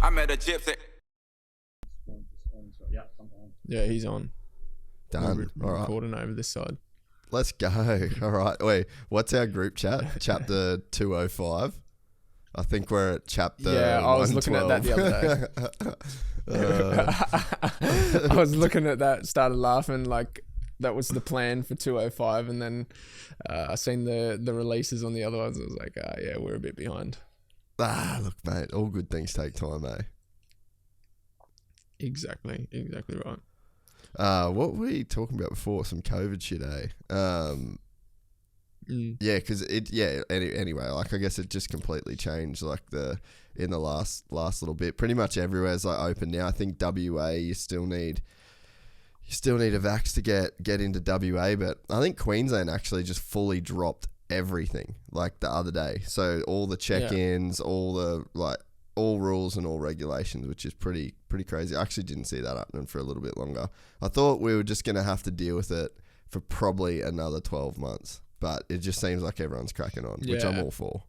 I met a Gypsy. Yeah, he's on. Done. All right. Recording over this side. Let's go. All right. Wait, what's our group chat? Chapter 205. I think we're at chapter Yeah, I was looking at that the other day. I was looking at that, started laughing like that was the plan for 205, and then I seen the releases on the other ones. I was like, yeah, we're a bit behind. Look, mate, all good things take time, eh? Exactly right. What were we talking about before? Some COVID shit, eh? Yeah, because anyway, like I guess it just completely changed like in the last little bit. Pretty much everywhere's like open now. I think WA you still need a vax to get into WA, but I think Queensland actually just fully dropped everything like the other day. So all the check-ins, all rules and all regulations, which is pretty crazy. I actually didn't see that happening for a little bit longer. I thought we were just going to have to deal with it for probably another 12 months, but it just seems like everyone's cracking on, which I'm all for.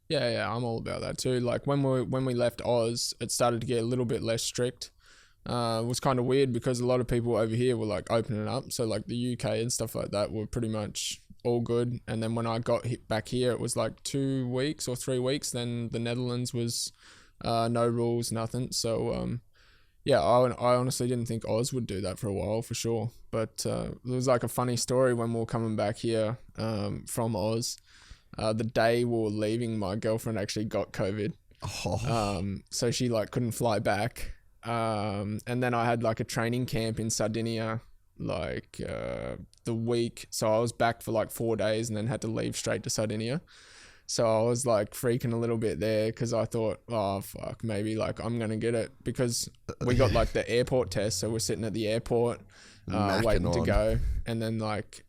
Yeah, I'm all about that too. Like when we left Oz, it started to get a little bit less strict. It was kind of weird because a lot of people over here were like opening up. So like the UK and stuff like that were pretty much all good. And then when I got back here, it was like 2 weeks or 3 weeks. Then the Netherlands was no rules, nothing. So I honestly didn't think Oz would do that for a while for sure. But there was like a funny story when we were coming back here from Oz. The day we were leaving, my girlfriend actually got COVID. So she like couldn't fly back. And then I had like a training camp in Sardinia like the week, so I was back for like 4 days and then had to leave straight to Sardinia. So I was like freaking a little bit there because I thought, oh fuck, maybe like I'm gonna get it, because we got like the airport test, so we're sitting at the airport waiting to go, and then like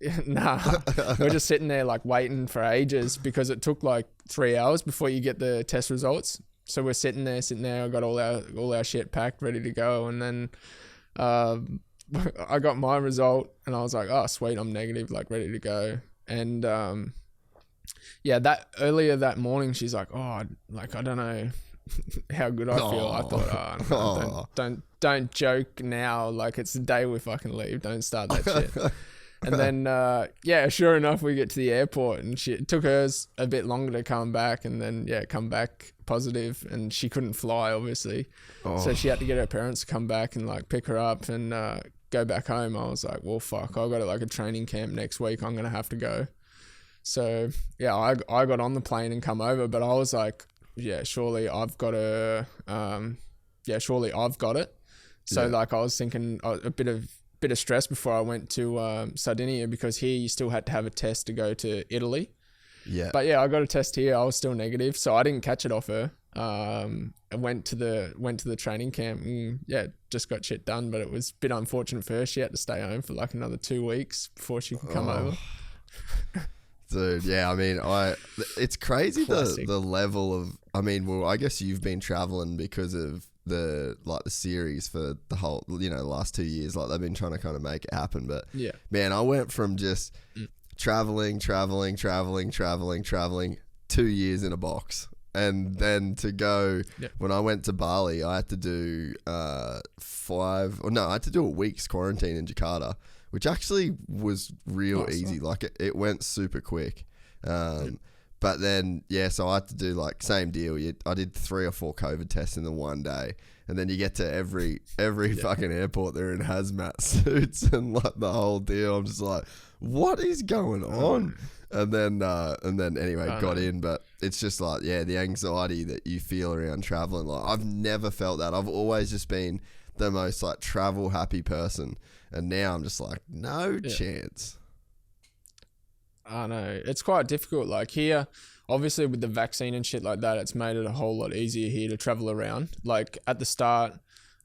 we're just sitting there like waiting for ages because it took like 3 hours before you get the test results. So we're sitting there. I got all our shit packed, ready to go, and then I got my result, and I was like, "Oh, sweet, I'm negative, like ready to go." And that earlier that morning, she's like, "Oh, like I don't know how good I feel." I thought, "Oh, don't joke now. Like it's the day we fucking leave. Don't start that shit." And then, sure enough, we get to the airport, and it took hers a bit longer to come back, and then, come back positive, and she couldn't fly, obviously. So she had to get her parents to come back and, like, pick her up and go back home. I was like, well, fuck, I got, like, a training camp next week. I'm going to have to go. So, I got on the plane and come over, but I was like, surely I've got it. So, like, I was thinking a bit of stress before I went to Sardinia, because here you still had to have a test to go to Italy. Yeah. But I got a test here. I was still negative, so I didn't catch it off her. I went to the training camp and just got shit done, but it was a bit unfortunate for her. She had to stay home for like another 2 weeks before she could come over. Dude, I mean, it's crazy the level of, I mean, well, I guess you've been traveling because of the series for the whole, last 2 years, like they've been trying to kind of make it happen. But man, I went from just traveling 2 years in a box, and then to go when I went to Bali, I had to do I had to do a week's quarantine in Jakarta, which actually was real easy. Like it went super quick. But then, so I had to do like same deal. I did 3 or 4 COVID tests in the one day, and then you get to every fucking airport, they're in hazmat suits and like the whole deal. I'm just like, what is going on? And then anyway, got in, but it's just like, the anxiety that you feel around traveling. Like I've never felt that. I've always just been the most like travel happy person, and now I'm just like, no chance. I know, it's quite difficult. Like here, obviously with the vaccine and shit like that, it's made it a whole lot easier here to travel around. Like at the start,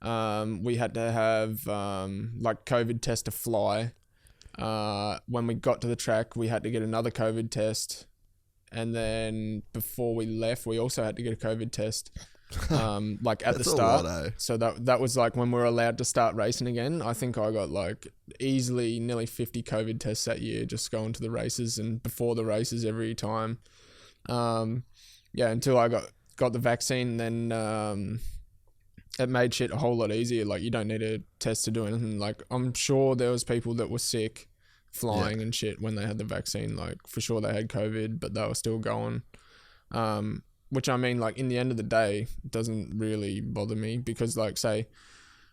we had to have like COVID test to fly. When we got to the track, we had to get another COVID test, and then before we left, we also had to get a COVID test. Like at the start, so that was like when we were allowed to start racing again. I think I got like easily nearly 50 COVID tests that year, just going to the races and before the races every time. Until I got got the vaccine, then it made shit a whole lot easier. Like, you don't need a test to do anything. Like, I'm sure there was people that were sick flying and shit when they had the vaccine. Like, for sure they had COVID, but they were still going. Which, I mean, like, in the end of the day, doesn't really bother me because, like, say,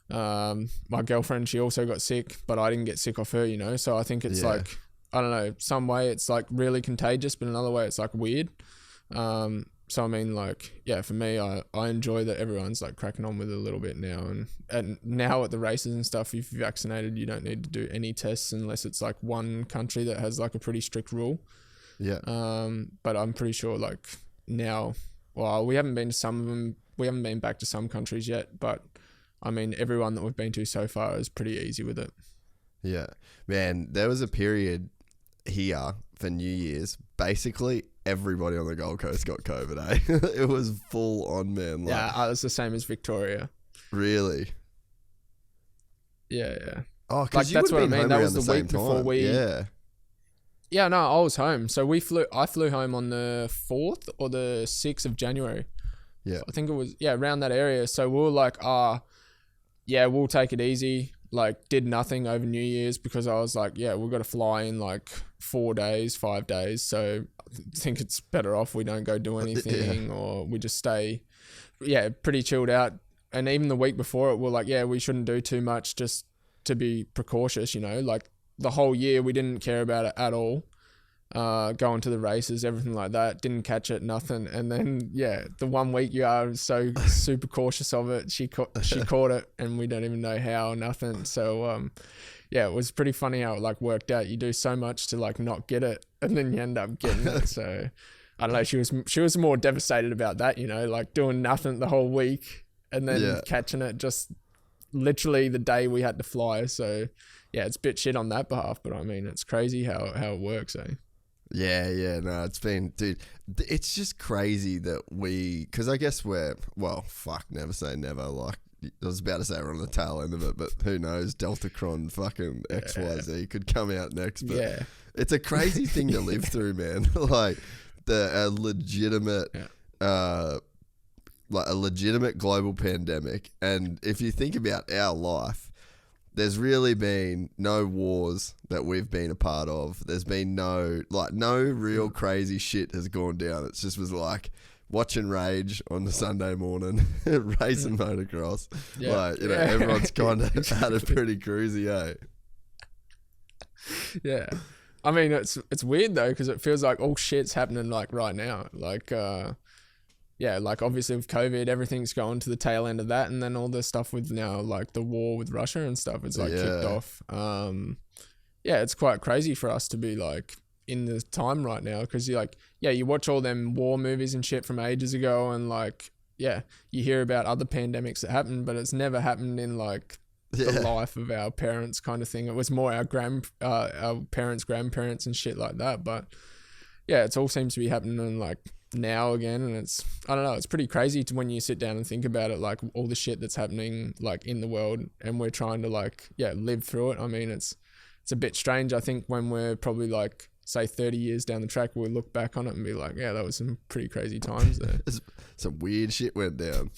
my girlfriend, she also got sick, but I didn't get sick off her, you know? So I think it's like, I don't know, some way it's like really contagious, but another way it's like weird. So I mean, like, yeah, for me, I enjoy that everyone's like cracking on with it a little bit now, and now at the races and stuff, if you're vaccinated, you don't need to do any tests unless it's like one country that has like a pretty strict rule. Yeah. But I'm pretty sure like now, well, we haven't been to some of them, we haven't been back to some countries yet, but I mean, everyone that we've been to so far is pretty easy with it. Yeah, man, there was a period here for New Year's, basically everybody on the Gold Coast got COVID, eh? It was full on, man. Like, yeah, it's the same as Victoria. Really? Yeah. Oh, because like, you that's would have what I been mean. home That was around the the week same before time. we. Yeah, no, I was home. So I flew home on the 4th or the 6th of January. Yeah. I think it was, around that area. So we were like, we'll take it easy. Like, did nothing over New Year's because I was like, we've got to fly in like 4 days, 5 days. So I think it's better off we don't go do anything or we just stay, pretty chilled out. And even the week before it, we're like, we shouldn't do too much just to be precautious, you know? Like, the whole year we didn't care about it at all. Going to the races, everything like that, didn't catch it, nothing. And then the 1 week you are so super cautious of it, she caught it, and we don't even know how, nothing. So it was pretty funny how it like worked out. You do so much to like not get it, and then you end up getting it. So I don't know, she was more devastated about that, you know, like doing nothing the whole week and then catching it just literally the day we had to fly. So it's a bit shit on that behalf, but I mean, it's crazy how it works, eh? Yeah, no, it's been, dude, it's just crazy that because I guess never say never, like, I was about to say we're on the tail end of it, but who knows, Deltacron fucking XYZ could come out next, but it's a crazy thing to live through, man, like, a legitimate global pandemic, and if you think about our life, there's really been no wars that we've been a part of. There's been no real crazy shit has gone down. It just was like watching Rage on the Sunday morning, racing motocross. Yeah. Like, you know, everyone's kind of had a pretty crazy, eh? Yeah. I mean, it's weird though, because it feels like all shit's happening like right now. Like, like obviously with COVID, everything's going to the tail end of that, and then all this stuff with now like the war with Russia and stuff, it's like kicked off. It's quite crazy for us to be like in the time right now, because you watch all them war movies and shit from ages ago, and like you hear about other pandemics that happened, but it's never happened in like the life of our parents kind of thing. It was more our parents, grandparents and shit like that, but it all seems to be happening like now again, and it's, I don't know, it's pretty crazy when you sit down and think about it, like all the shit that's happening like in the world, and we're trying to like live through it. I mean, it's a bit strange. I think when we're probably like say 30 years down the track, we'll look back on it and be like, that was some pretty crazy times there. Some weird shit went down.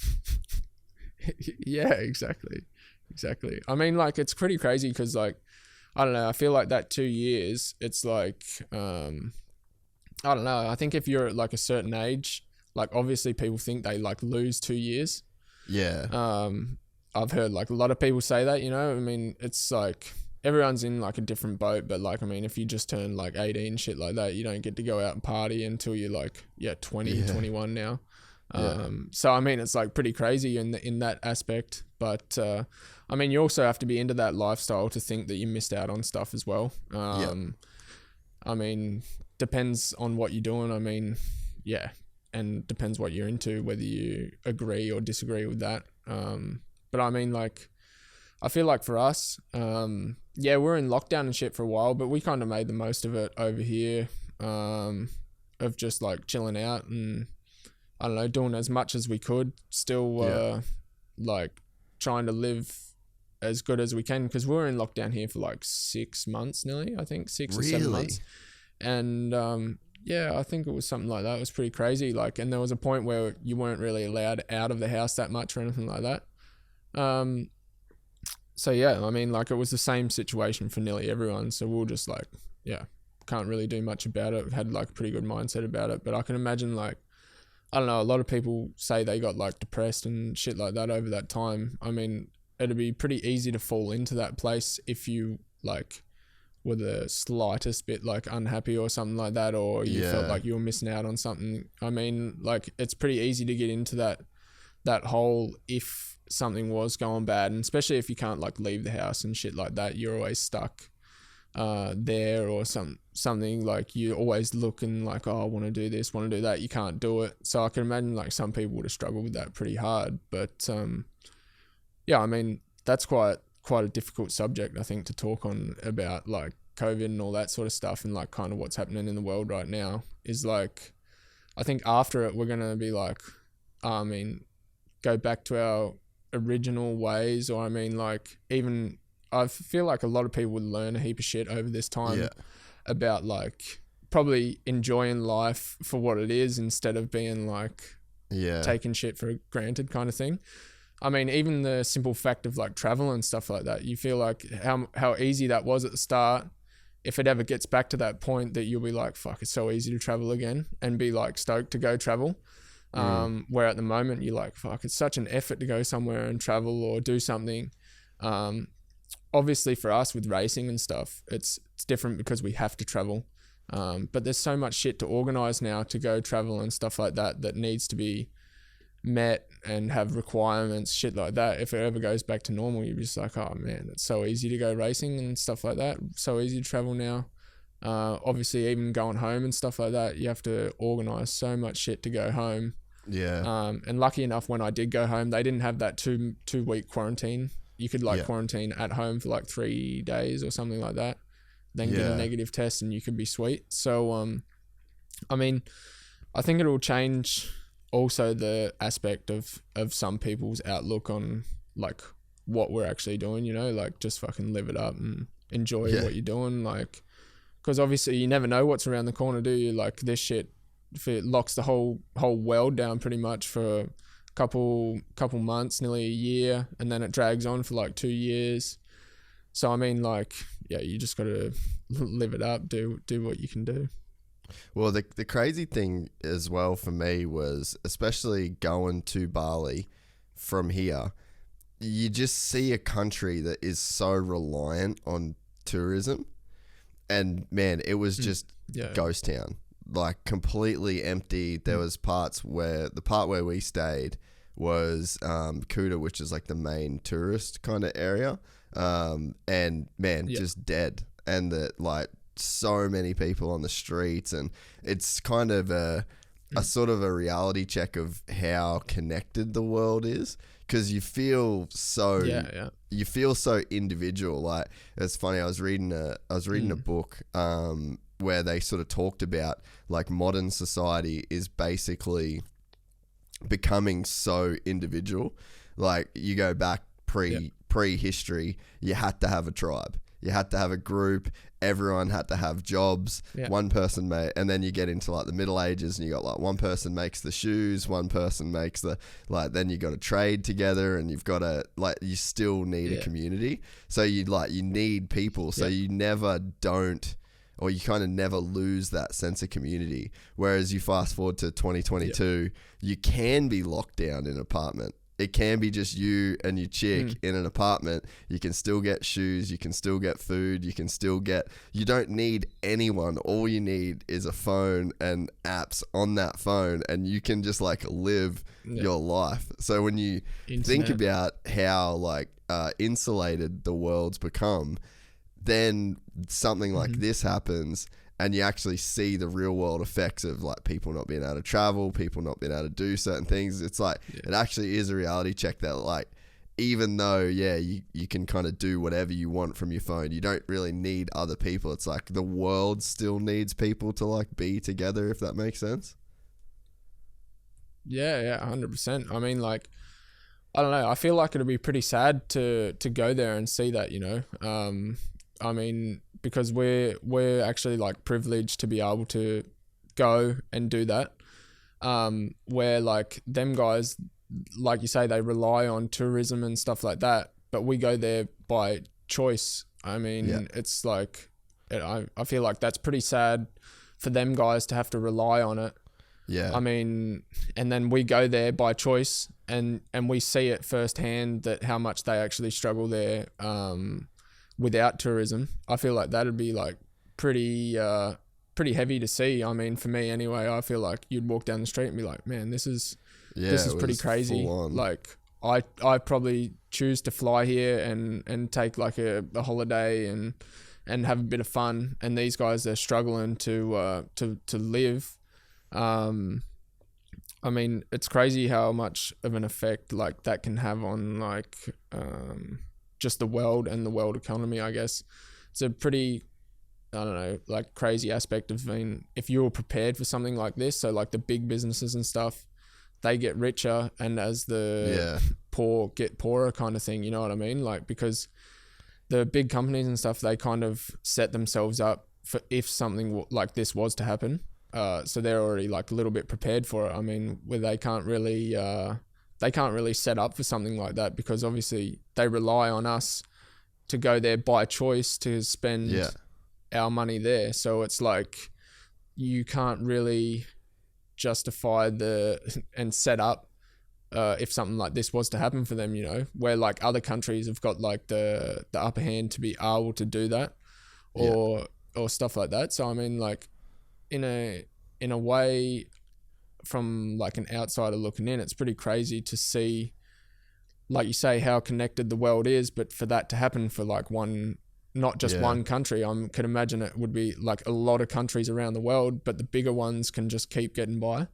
Exactly. I mean, like, it's pretty crazy because like, I don't know, I feel like that 2 years, it's like I don't know. I think if you're at like a certain age, like obviously people think they like lose 2 years. Yeah. I've heard like a lot of people say that, you know, I mean, it's like everyone's in like a different boat, but like, I mean, if you just turn like 18, shit like that, you don't get to go out and party until you're like, 20, 21 now. So I mean, it's like pretty crazy in that aspect, but I mean, you also have to be into that lifestyle to think that you missed out on stuff as well. I mean, depends on what you're doing. I mean, and depends what you're into, whether you agree or disagree with that. But I mean, like, I feel like for us, we're in lockdown and shit for a while, but we kind of made the most of it over here, of just like chilling out and, I don't know, doing as much as we could, still like trying to live as good as we can, because we were in lockdown here for like 6 months nearly, I think 6 or 7 months. And Yeah, I think it was something like that. It was pretty crazy. Like, and there was a point where you weren't really allowed out of the house that much or anything like that. So yeah, I mean, like, it was the same situation for nearly everyone. So we were just like, yeah, can't really do much about it. We had like a pretty good mindset about it. But I can imagine, like, I don't know, a lot of people say they got like depressed and shit like that over that time. I mean, it'd be pretty easy to fall into that place if you like were the slightest bit like unhappy or something like that, or you felt like you were missing out on something. I mean, like, it's pretty easy to get into that hole if something was going bad, and especially if you can't like leave the house and shit like that. You're always stuck there, or something like you're always looking like, oh, I want to do this, want to do that. You can't do it. So I can imagine like some people would have struggled with that pretty hard. But yeah, I mean, that's quite a difficult subject, I think, to talk on about, like COVID and all that sort of stuff, and like kind of what's happening in the world right now. Is like, I think after it we're gonna be like, I mean, go back to our original ways, or I mean, like, even I feel like a lot of people would learn a heap of shit over this time about like probably enjoying life for what it is instead of being like taking shit for granted kind of thing. I mean, even the simple fact of like travel and stuff like that, you feel like how easy that was at the start. If it ever gets back to that point that you'll be like, fuck, it's so easy to travel again, and be like stoked to go travel. Where at the moment you're like, fuck, it's such an effort to go somewhere and travel or do something. Obviously for us with racing and stuff, it's different because we have to travel. But there's so much shit to organize now to go travel and stuff like that needs to be met and have requirements, shit like that. If it ever goes back to normal, you're just like, oh man, it's so easy to go racing and stuff like that, so easy to travel now. Obviously even going home and stuff like that, you have to organize so much shit to go home. And lucky enough, when I did go home, they didn't have that two week quarantine. You could like quarantine at home for like 3 days or something like that, then get a negative test and you could be sweet. So I mean, I think it'll change also the aspect of some people's outlook on like what we're actually doing, you know, like just fucking live it up and enjoy what you're doing. Like, because obviously you never know what's around the corner, do you? Like, this shit, if it locks the whole world down pretty much for a couple months, nearly a year, and then it drags on for like 2 years. So I mean, like, yeah, you just gotta live it up, do what you can do. Well, the crazy thing as well for me was, especially going to Bali from here, you just see a country that is so reliant on tourism. And man, it was just ghost town, like completely empty. There was parts where the part where we stayed was Kuta, which is like the main tourist kind of area. And man, just dead. And that, like, so many people on the streets, and it's kind of a sort of a reality check of how connected the world is, because you feel so you feel so individual. Like, it's funny, I was reading a book where they sort of talked about like modern society is basically becoming so individual. Like, you go back pre-history, you had to have a tribe. You had to have a group. Everyone had to have jobs. One person made, and then you get into like the Middle Ages, and you got like one person makes the shoes, one person makes the, like, then you got to trade together, and you've got to, like, you still need a community. So you need people. So you never don't, or you kind of never lose that sense of community. Whereas you fast forward to 2022, you can be locked down in an apartment. It can be just you and your chick in an apartment. You can still get shoes. You can still get food. You don't need anyone. All you need is a phone and apps on that phone, and you can just like live your life. So when you think about how like insulated the world's become, then something like this happens, and you actually see the real world effects of like people not being able to travel, people not being able to do certain things. It's like, it actually is a reality check that, like, even though, you can kind of do whatever you want from your phone, you don't really need other people. It's like the world still needs people to like be together, if that makes sense. Yeah, 100%. I mean, like, I don't know. I feel like it'd be pretty sad to go there and see that, you know. I mean, because we're actually like privileged to be able to go and do that. Where like them guys, like you say, they rely on tourism and stuff like that, but we go there by choice. I mean, it's like, I feel like that's pretty sad for them guys to have to rely on it. Yeah. I mean, and then we go there by choice, and we see it firsthand that how much they actually struggle there without tourism. I feel like that'd be like pretty heavy to see. I mean, for me anyway, I feel like you'd walk down the street and be like, man, this is pretty crazy. Like I probably choose to fly here and take like a holiday and have a bit of fun, and these guys are struggling to live. I mean, it's crazy how much of an effect like that can have on like just the world and the world economy, I guess. It's a pretty, I don't know, like crazy aspect of, I mean, if you're prepared for something like this, so like the big businesses and stuff, they get richer, and as the poor get poorer kind of thing, you know what I mean? Like, because the big companies and stuff, they kind of set themselves up for if something like this was to happen. So they're already like a little bit prepared for it. I mean, where they can't really set up for something like that, because obviously they rely on us to go there by choice to spend our money there. So it's like you can't really justify and set up if something like this was to happen for them, you know, where like other countries have got like the upper hand to be able to do that or stuff like that. So I mean, like in a way, from like an outsider looking in, it's pretty crazy to see, like you say, how connected the world is, but for that to happen for like not just one country, I can imagine it would be like a lot of countries around the world, but the bigger ones can just keep getting by.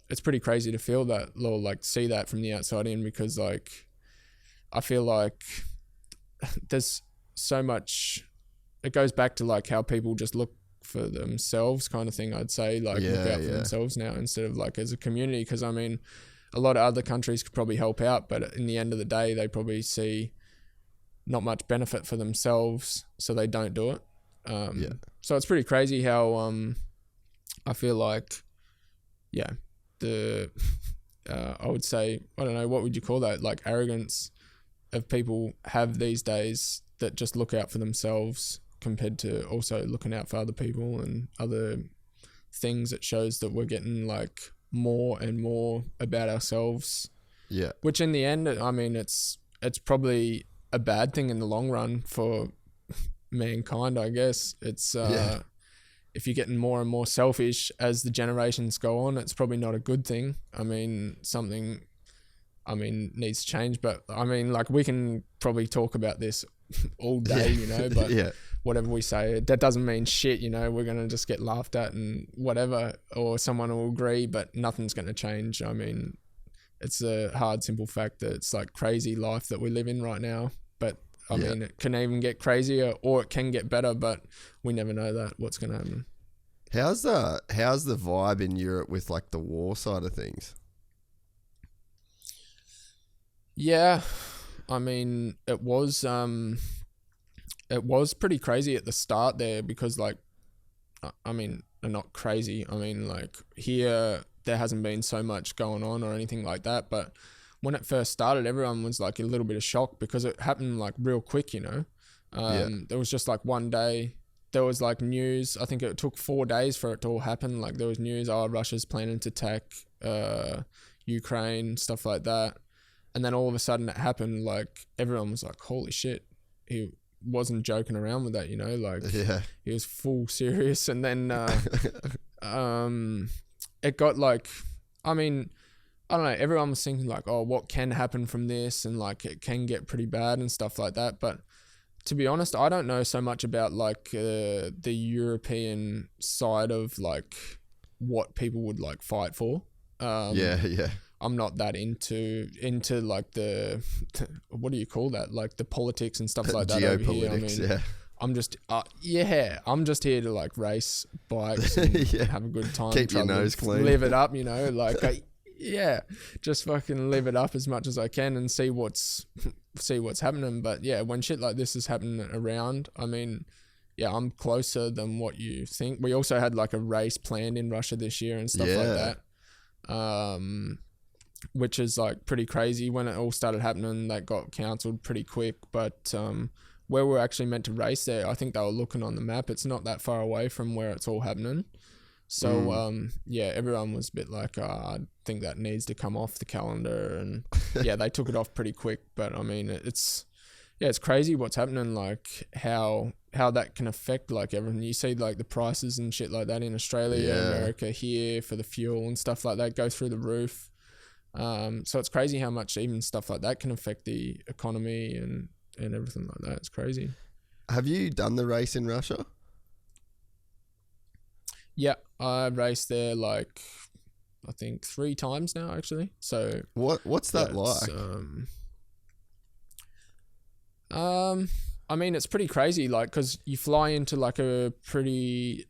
It's pretty crazy to feel that, or like see that from the outside in, because like I feel like there's so much, it goes back to like how people just look for themselves kind of thing, I'd say, like look out for themselves now instead of like as a community. Because I mean, a lot of other countries could probably help out, but in the end of the day, they probably see not much benefit for themselves, so they don't do it. So it's pretty crazy how I feel like I would say, I don't know, what would you call that, like arrogance of people have these days that just look out for themselves compared to also looking out for other people and other things. That shows that we're getting like more and more about ourselves, which in the end, I mean, it's probably a bad thing in the long run for mankind, I guess. It's if you're getting more and more selfish as the generations go on, it's probably not a good thing. I mean, something needs to change, but I mean, like, we can probably talk about this all day, you know, but whatever we say, that doesn't mean shit, you know. We're going to just get laughed at and whatever, or someone will agree, but nothing's going to change. I mean, it's a hard, simple fact that it's like crazy life that we live in right now. But I mean, it can even get crazier, or it can get better, but we never know what's going to happen. How's the vibe in Europe with like the war side of things? Yeah, I mean, it was pretty crazy at the start there, because like, I mean, not crazy. I mean, like here, there hasn't been so much going on or anything like that, but when it first started, everyone was like a little bit of shock because it happened like real quick, you know. There was just like one day, there was like news. I think it took 4 days for it to all happen. Like there was news, Russia's planning to attack Ukraine, stuff like that. And then all of a sudden it happened. Like everyone was like, holy shit. He wasn't joking around with that, you know, like he was full serious. And then it got like, I mean, I don't know, everyone was thinking like, oh, what can happen from this, and like it can get pretty bad and stuff like that. But to be honest, I don't know so much about like the European side of like what people would like fight for. I'm not that into like the what do you call that, like the politics and stuff like that over here. I mean, I'm just I'm just here to like race bikes and have a good time, keep your nose clean, live it up, you know, like just fucking live it up as much as I can and see what's happening. But yeah, when shit like this is happening around, I mean, yeah, I'm closer than what you think. We also had like a race planned in Russia this year and stuff like that. Which is like pretty crazy. When it all started happening, that got cancelled pretty quick. But where we're actually meant to race there, I think they were looking on the map. It's not that far away from where it's all happening. So yeah, everyone was a bit like, I think that needs to come off the calendar, and yeah, they took it off pretty quick. But I mean, it's crazy what's happening, like how that can affect like everything. You see like the prices and shit like that in Australia, America, here for the fuel and stuff like that go through the roof. So it's crazy how much even stuff like that can affect the economy and everything like that. It's crazy. Have you done the race in Russia? Yeah, I raced there like I think 3 times now actually. So what's that like? I mean, it's pretty crazy, like, because you fly into like a pretty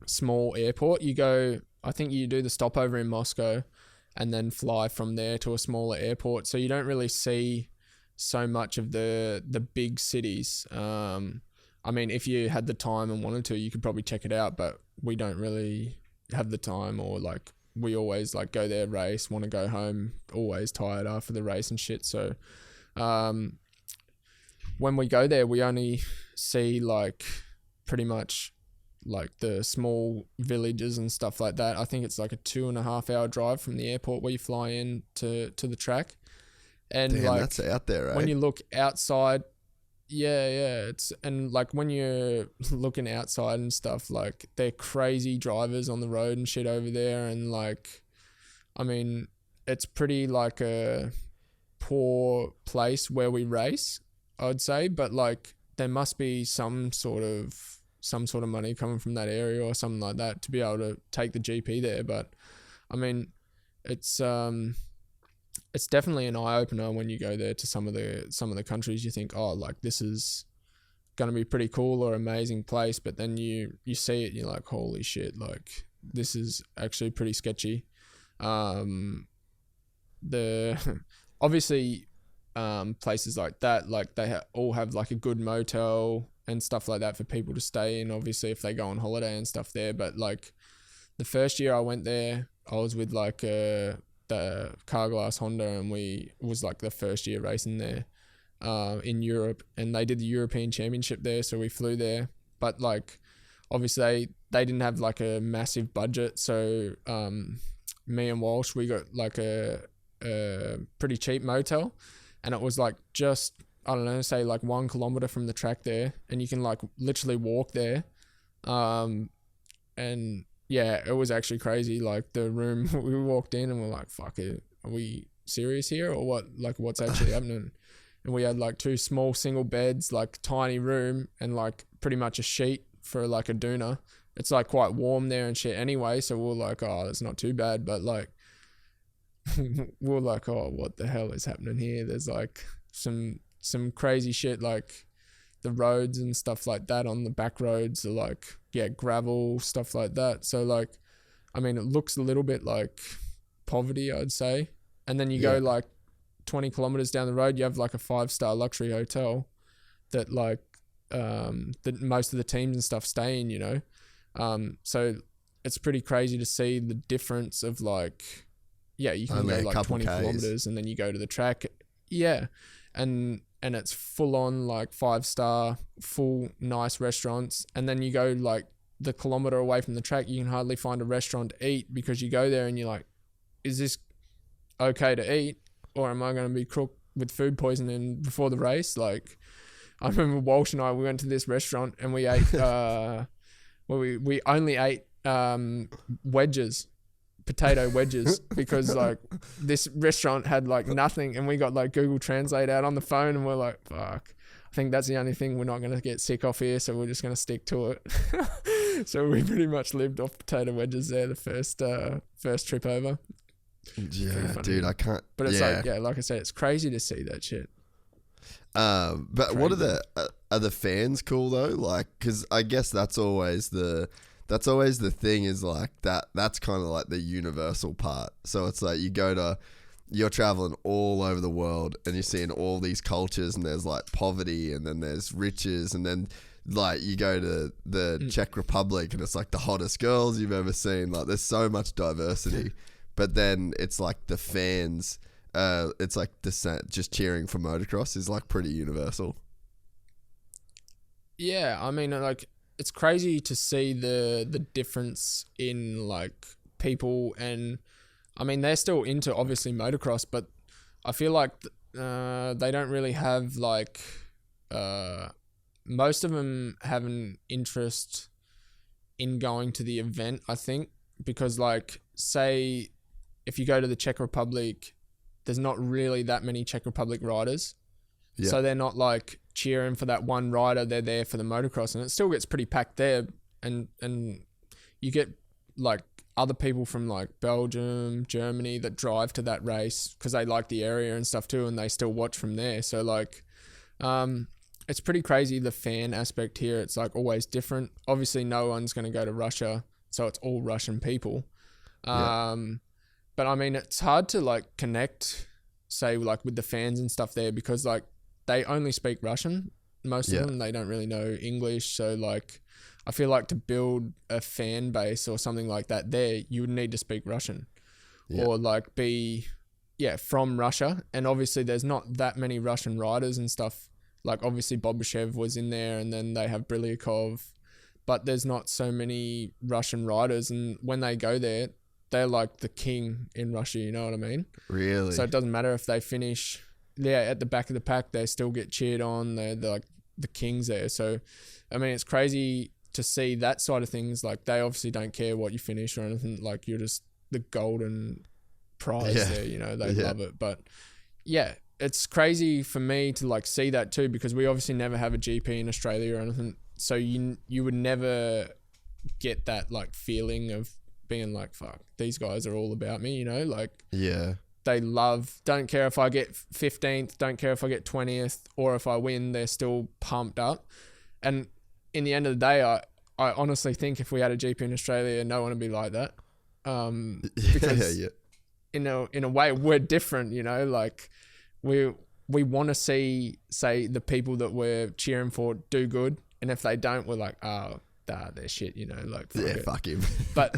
small airport. I think you do the stopover in Moscow and then fly from there to a smaller airport. So you don't really see so much of the big cities. I mean, if you had the time and wanted to, you could probably check it out, but we don't really have the time, or like we always like go there, race, want to go home, always tired after the race and shit. So when we go there, we only see like pretty much like the small villages and stuff like that. I think it's like a 2.5 hour drive from the airport where you fly in to the track. And damn, like, that's out there, right? When you look outside, and like when you're looking outside and stuff, like they're crazy drivers on the road and shit over there. And like, I mean, it's pretty like a poor place where we race, I'd say, but like there must be some sort of money coming from that area or something like that to be able to take the GP there. But I mean, it's definitely an eye opener when you go there to some of the countries. You think, oh, like this is going to be pretty cool or amazing place, but then you see it and you're like, holy shit, like this is actually pretty sketchy. Obviously places like that, like they all have like a good motel and stuff like that for people to stay in, obviously if they go on holiday and stuff there. But like the first year I went there, I was with like the Carglass Honda, and we was like the first year racing there in Europe, and they did the European Championship there, so we flew there. But like obviously they didn't have like a massive budget, so me and Walsh, we got like a pretty cheap motel, and it was like just, I don't know, say like 1 kilometer from the track there, and you can like literally walk there. And yeah, it was actually crazy. Like the room, we walked in and we're like, fuck it, are we serious here or what? Like what's actually happening? And we had like 2 small single beds, like tiny room, and like pretty much a sheet for like a doona. It's like quite warm there and shit anyway, so we're like, oh, it's not too bad. But like we're like, oh, what the hell is happening here? There's like some crazy shit, like the roads and stuff like that on the back roads are like, yeah, gravel, stuff like that. So like, I mean, it looks a little bit like poverty, I'd say. And then you go like 20 kilometers down the road, you have like a 5-star luxury hotel that like that most of the teams and stuff stay in, you know. So it's pretty crazy to see the difference of like, yeah, you can go like 20 kilometers and then you go to the track. Yeah. And it's full on like 5-star, full nice restaurants. And then you go like the kilometer away from the track, you can hardly find a restaurant to eat, because you go there and you're like, is this okay to eat, or am I going to be cooked with food poisoning before the race? Like, I remember Walsh and I, we went to this restaurant and we ate, we only ate wedges, potato wedges, because like this restaurant had like nothing, and we got like Google Translate out on the phone, and we're like, fuck, I think that's the only thing we're not going to get sick off here, so we're just going to stick to it. So we pretty much lived off potato wedges there the first trip over. Yeah, dude, I can't. But it's like, yeah, like I said, it's crazy to see that shit. But crazy. What are the fans cool though? Like, because I guess that's always the thing, is like that's kind of like the universal part. So it's like you're traveling all over the world and you're seeing all these cultures, and there's like poverty, and then there's riches, and then like you go to the Czech Republic and it's like the hottest girls you've ever seen. Like there's so much diversity, but then it's like the fans, it's like just cheering for motocross is like pretty universal. Yeah, I mean, like it's crazy to see the difference in like people, and I mean they're still into obviously motocross, but I feel like they don't really have like most of them have an interest in going to the event, I think, because like say if you go to the Czech Republic, there's not really that many Czech Republic riders. Yeah. So they're not like cheering for that one rider, they're there for the motocross, and it still gets pretty packed there, and you get like other people from like Belgium, Germany that drive to that race because they like the area and stuff too, and they still watch from there. So like it's pretty crazy, the fan aspect here. It's like always different. Obviously no one's going to go to Russia, so it's all Russian people. But I mean it's hard to like connect, say like with the fans and stuff there, because like they only speak Russian, most of them. They don't really know English. So like, I feel like to build a fan base or something like that there, you would need to speak Russian or like be, from Russia. And obviously there's not that many Russian riders and stuff. Like obviously Bobashev was in there, and then they have Brilyakov, but there's not so many Russian riders. And when they go there, they're like the king in Russia, you know what I mean? Really? So it doesn't matter if they finish at the back of the pack, they still get cheered on. They're like the kings there. So, I mean, it's crazy to see that side of things. Like they obviously don't care what you finish or anything. Like you're just the golden prize there, you know, they love it. But yeah, it's crazy for me to like see that too, because we obviously never have a GP in Australia or anything. So you would never get that like feeling of being like, fuck, these guys are all about me, you know, like they don't care if I get 15th, don't care if I get 20th, or if I win, they're still pumped up. And in the end of the day, I honestly think if we had a GP in Australia, no one would be like that. Because in a way we're different, you know, like we want to see, say, the people that we're cheering for do good. And if they don't, we're like, oh, they're shit, you know, like, fuck him. But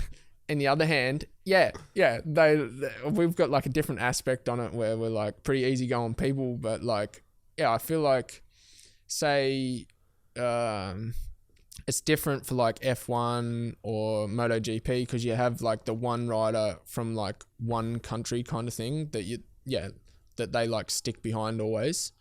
on the other hand, we've got like a different aspect on it where we're like pretty easygoing people, but like, I feel like, say, it's different for like F1 or MotoGP because you have like the one rider from like one country kind of thing that that they like stick behind always.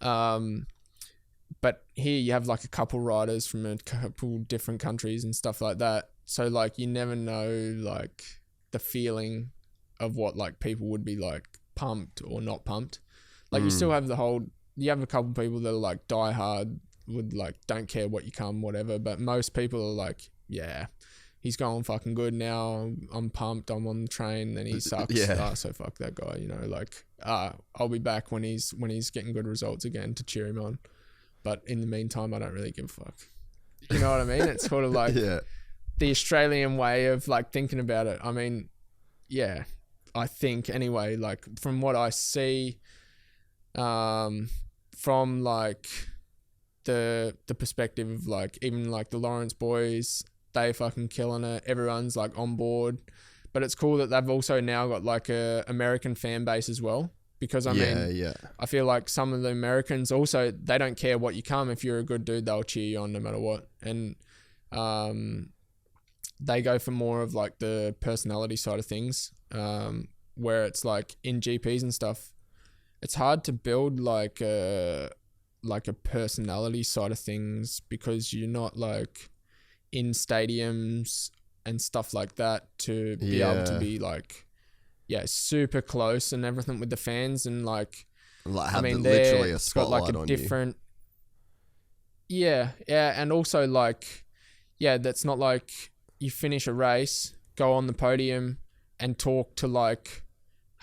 But here you have like a couple riders from a couple different countries and stuff like that. So like you never know like the feeling of what like people would be like pumped or not pumped. Like you still have you have a couple people that are like die hard, would like don't care what you come, whatever. But most people are like, he's going fucking good now. I'm pumped. I'm on the train. Then he sucks. So fuck that guy. You know, like I'll be back when he's getting good results again to cheer him on. But in the meantime, I don't really give a fuck. You know what I mean? It's sort of like the Australian way of like thinking about it. I mean, I think anyway, like from what I see, from like the perspective of like even like the Lawrence boys, they fucking killing it. Everyone's like on board. But it's cool that they've also now got like a American fan base as well. Because I mean, I feel like some of the Americans also, they don't care what you come. If you're a good dude, they'll cheer you on no matter what. And they go for more of like the personality side of things, where it's like in GPs and stuff, it's hard to build like a personality side of things because you're not like in stadiums and stuff like that to be able to be like, super close and everything with the fans and like have literally a spotlight got like a on different and also like that's not like you finish a race, go on the podium and talk to like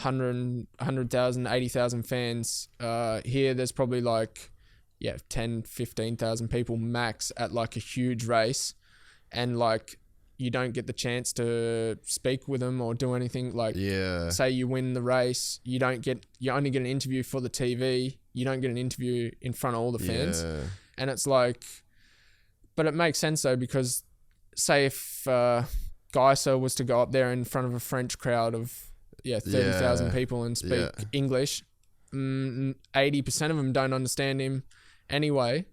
100,000 80,000 fans. Here there's probably like 10 15,000 people max at like a huge race, and like you don't get the chance to speak with them or do anything. Like, say you win the race, you only get an interview for the TV. You don't get an interview in front of all the fans. And it's like, but it makes sense though, because say if Geyser was to go up there in front of a French crowd of 30,000 people and speak English, 80% of them don't understand him anyway.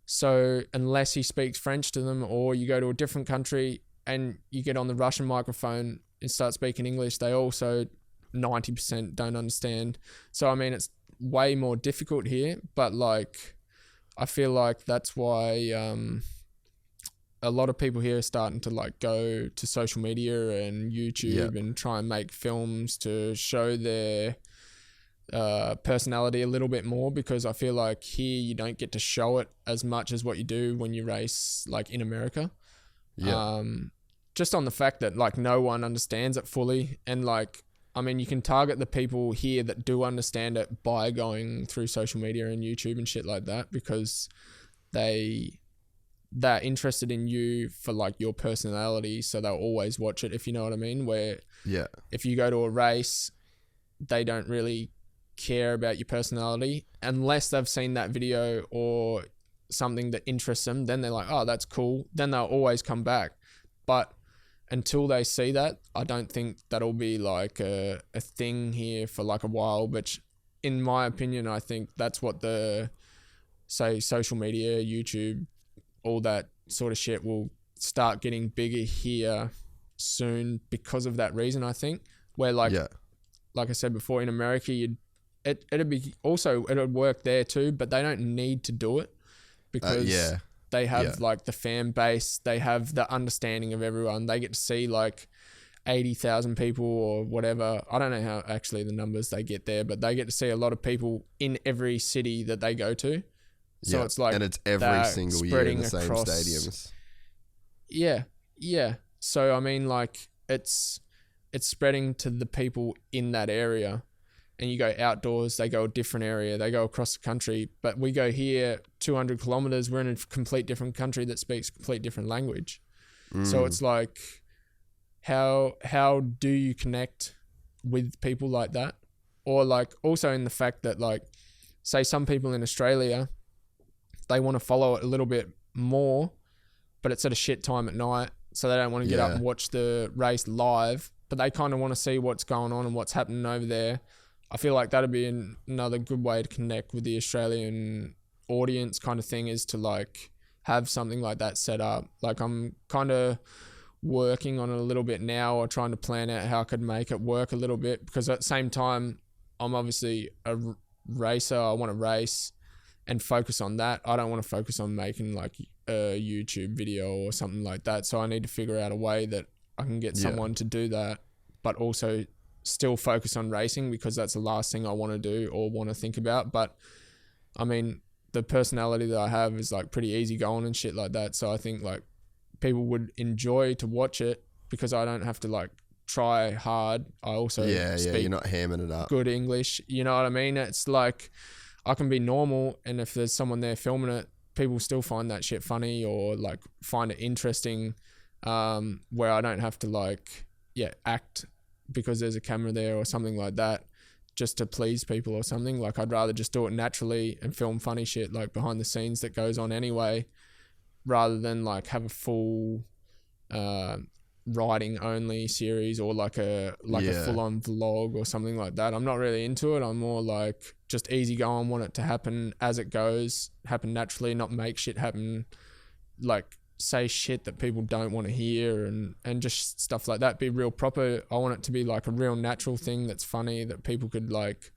So unless he speaks French to them, or you go to a different country and you get on the Russian microphone and start speaking English, they also 90% don't understand. So I mean, it's way more difficult here, but like I feel like that's why a lot of people here are starting to like go to social media and YouTube and try and make films to show their personality a little bit more, because I feel like here you don't get to show it as much as what you do when you race like in America. Just on the fact that like no one understands it fully, and like I mean, you can target the people here that do understand it by going through social media and YouTube and shit like that, because they're interested in you for like your personality, so they'll always watch it, if you know what I mean. Where if you go to a race, they don't really care about your personality unless they've seen that video or something that interests them. Then they're like, oh, that's cool. Then they'll always come back. But until they see that, I don't think that'll be like a thing here for like a while. But in my opinion, I think that's what the, say, social media, YouTube, all that sort of shit will start getting bigger here soon because of that reason, I think. Where like I said before, in America, it'd work there too, but they don't need to do it because they have like the fan base, they have the understanding of everyone. They get to see like 80,000 people or whatever. I don't know how actually the numbers they get there, but they get to see a lot of people in every city that they go to. So it's like, and it's every single year in the same stadiums. Yeah. So I mean, like it's spreading to the people in that area. And you go outdoors, they go a different area, they go across the country. But we go here 200 kilometers, we're in a complete different country that speaks a complete different language. So it's like, how do you connect with people like that? Or like also in the fact that like, say some people in Australia, they want to follow it a little bit more, but it's at a shit time at night. So they don't want to get up and watch the race live, but they kind of want to see what's going on and what's happening over there. I feel like that'd be another good way to connect with the Australian audience kind of thing, is to like have something like that set up. Like I'm kind of working on it a little bit now, or trying to plan out how I could make it work a little bit, because at the same time, I'm obviously a racer. I want to race and focus on that. I don't want to focus on making like a YouTube video or something like that. So I need to figure out a way that I can get someone to do that, but also still focus on racing, because that's the last thing I want to do or want to think about. But I mean, the personality that I have is like pretty easygoing and shit like that. So I think like people would enjoy to watch it, because I don't have to like try hard. I also speak you're not hamming it up. Good English. You know what I mean? It's like I can be normal, and if there's someone there filming it, people still find that shit funny or like find it interesting, where I don't have to like act because there's a camera there or something like that just to please people or something. Like I'd rather just do it naturally and film funny shit like behind the scenes that goes on anyway, rather than like have a full riding only series or like a full-on vlog or something like that. I'm not really into it. I'm more like just easy going, want it to happen as it goes, happen naturally, not make shit happen, like say shit that people don't want to hear and just stuff like that. Be real proper. I want it to be like a real natural thing that's funny, that people could like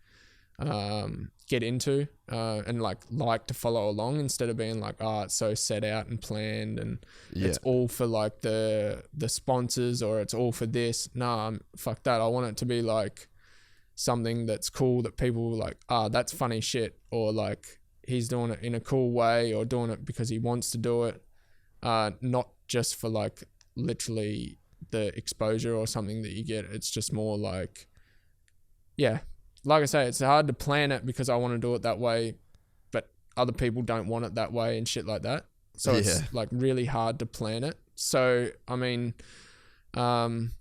get into and like to follow along, instead of being like, it's so set out and planned and it's all for like the sponsors, or it's all for this. Nah, fuck that. I want it to be like something that's cool, that people like, that's funny shit, or like he's doing it in a cool way, or doing it because he wants to do it. Not just for like literally the exposure or something that you get. It's just more like, like I say, it's hard to plan it because I want to do it that way, but other people don't want it that way and shit like that. So it's like really hard to plan it. So, I mean, I'm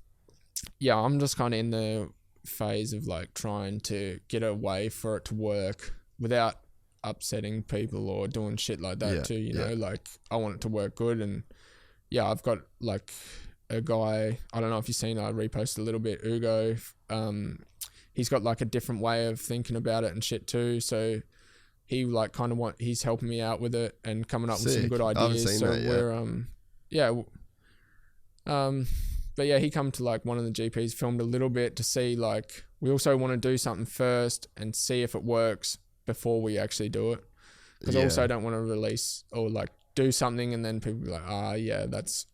just kind of in the phase of like trying to get a way for it to work without upsetting people or doing shit like that too, you know, yeah. like I want it to work good. And yeah, I've got like a guy, I don't know if you've seen, I reposted a little bit, Ugo, he's got like a different way of thinking about it and shit too. So he like kind of he's helping me out with it and coming up with some good ideas. So we're, but yeah, he come to like one of the GPs, filmed a little bit to see like, we also want to do something first and see if it works before we actually do it. Because I also don't want to release or like do something and then people be like, yeah, that's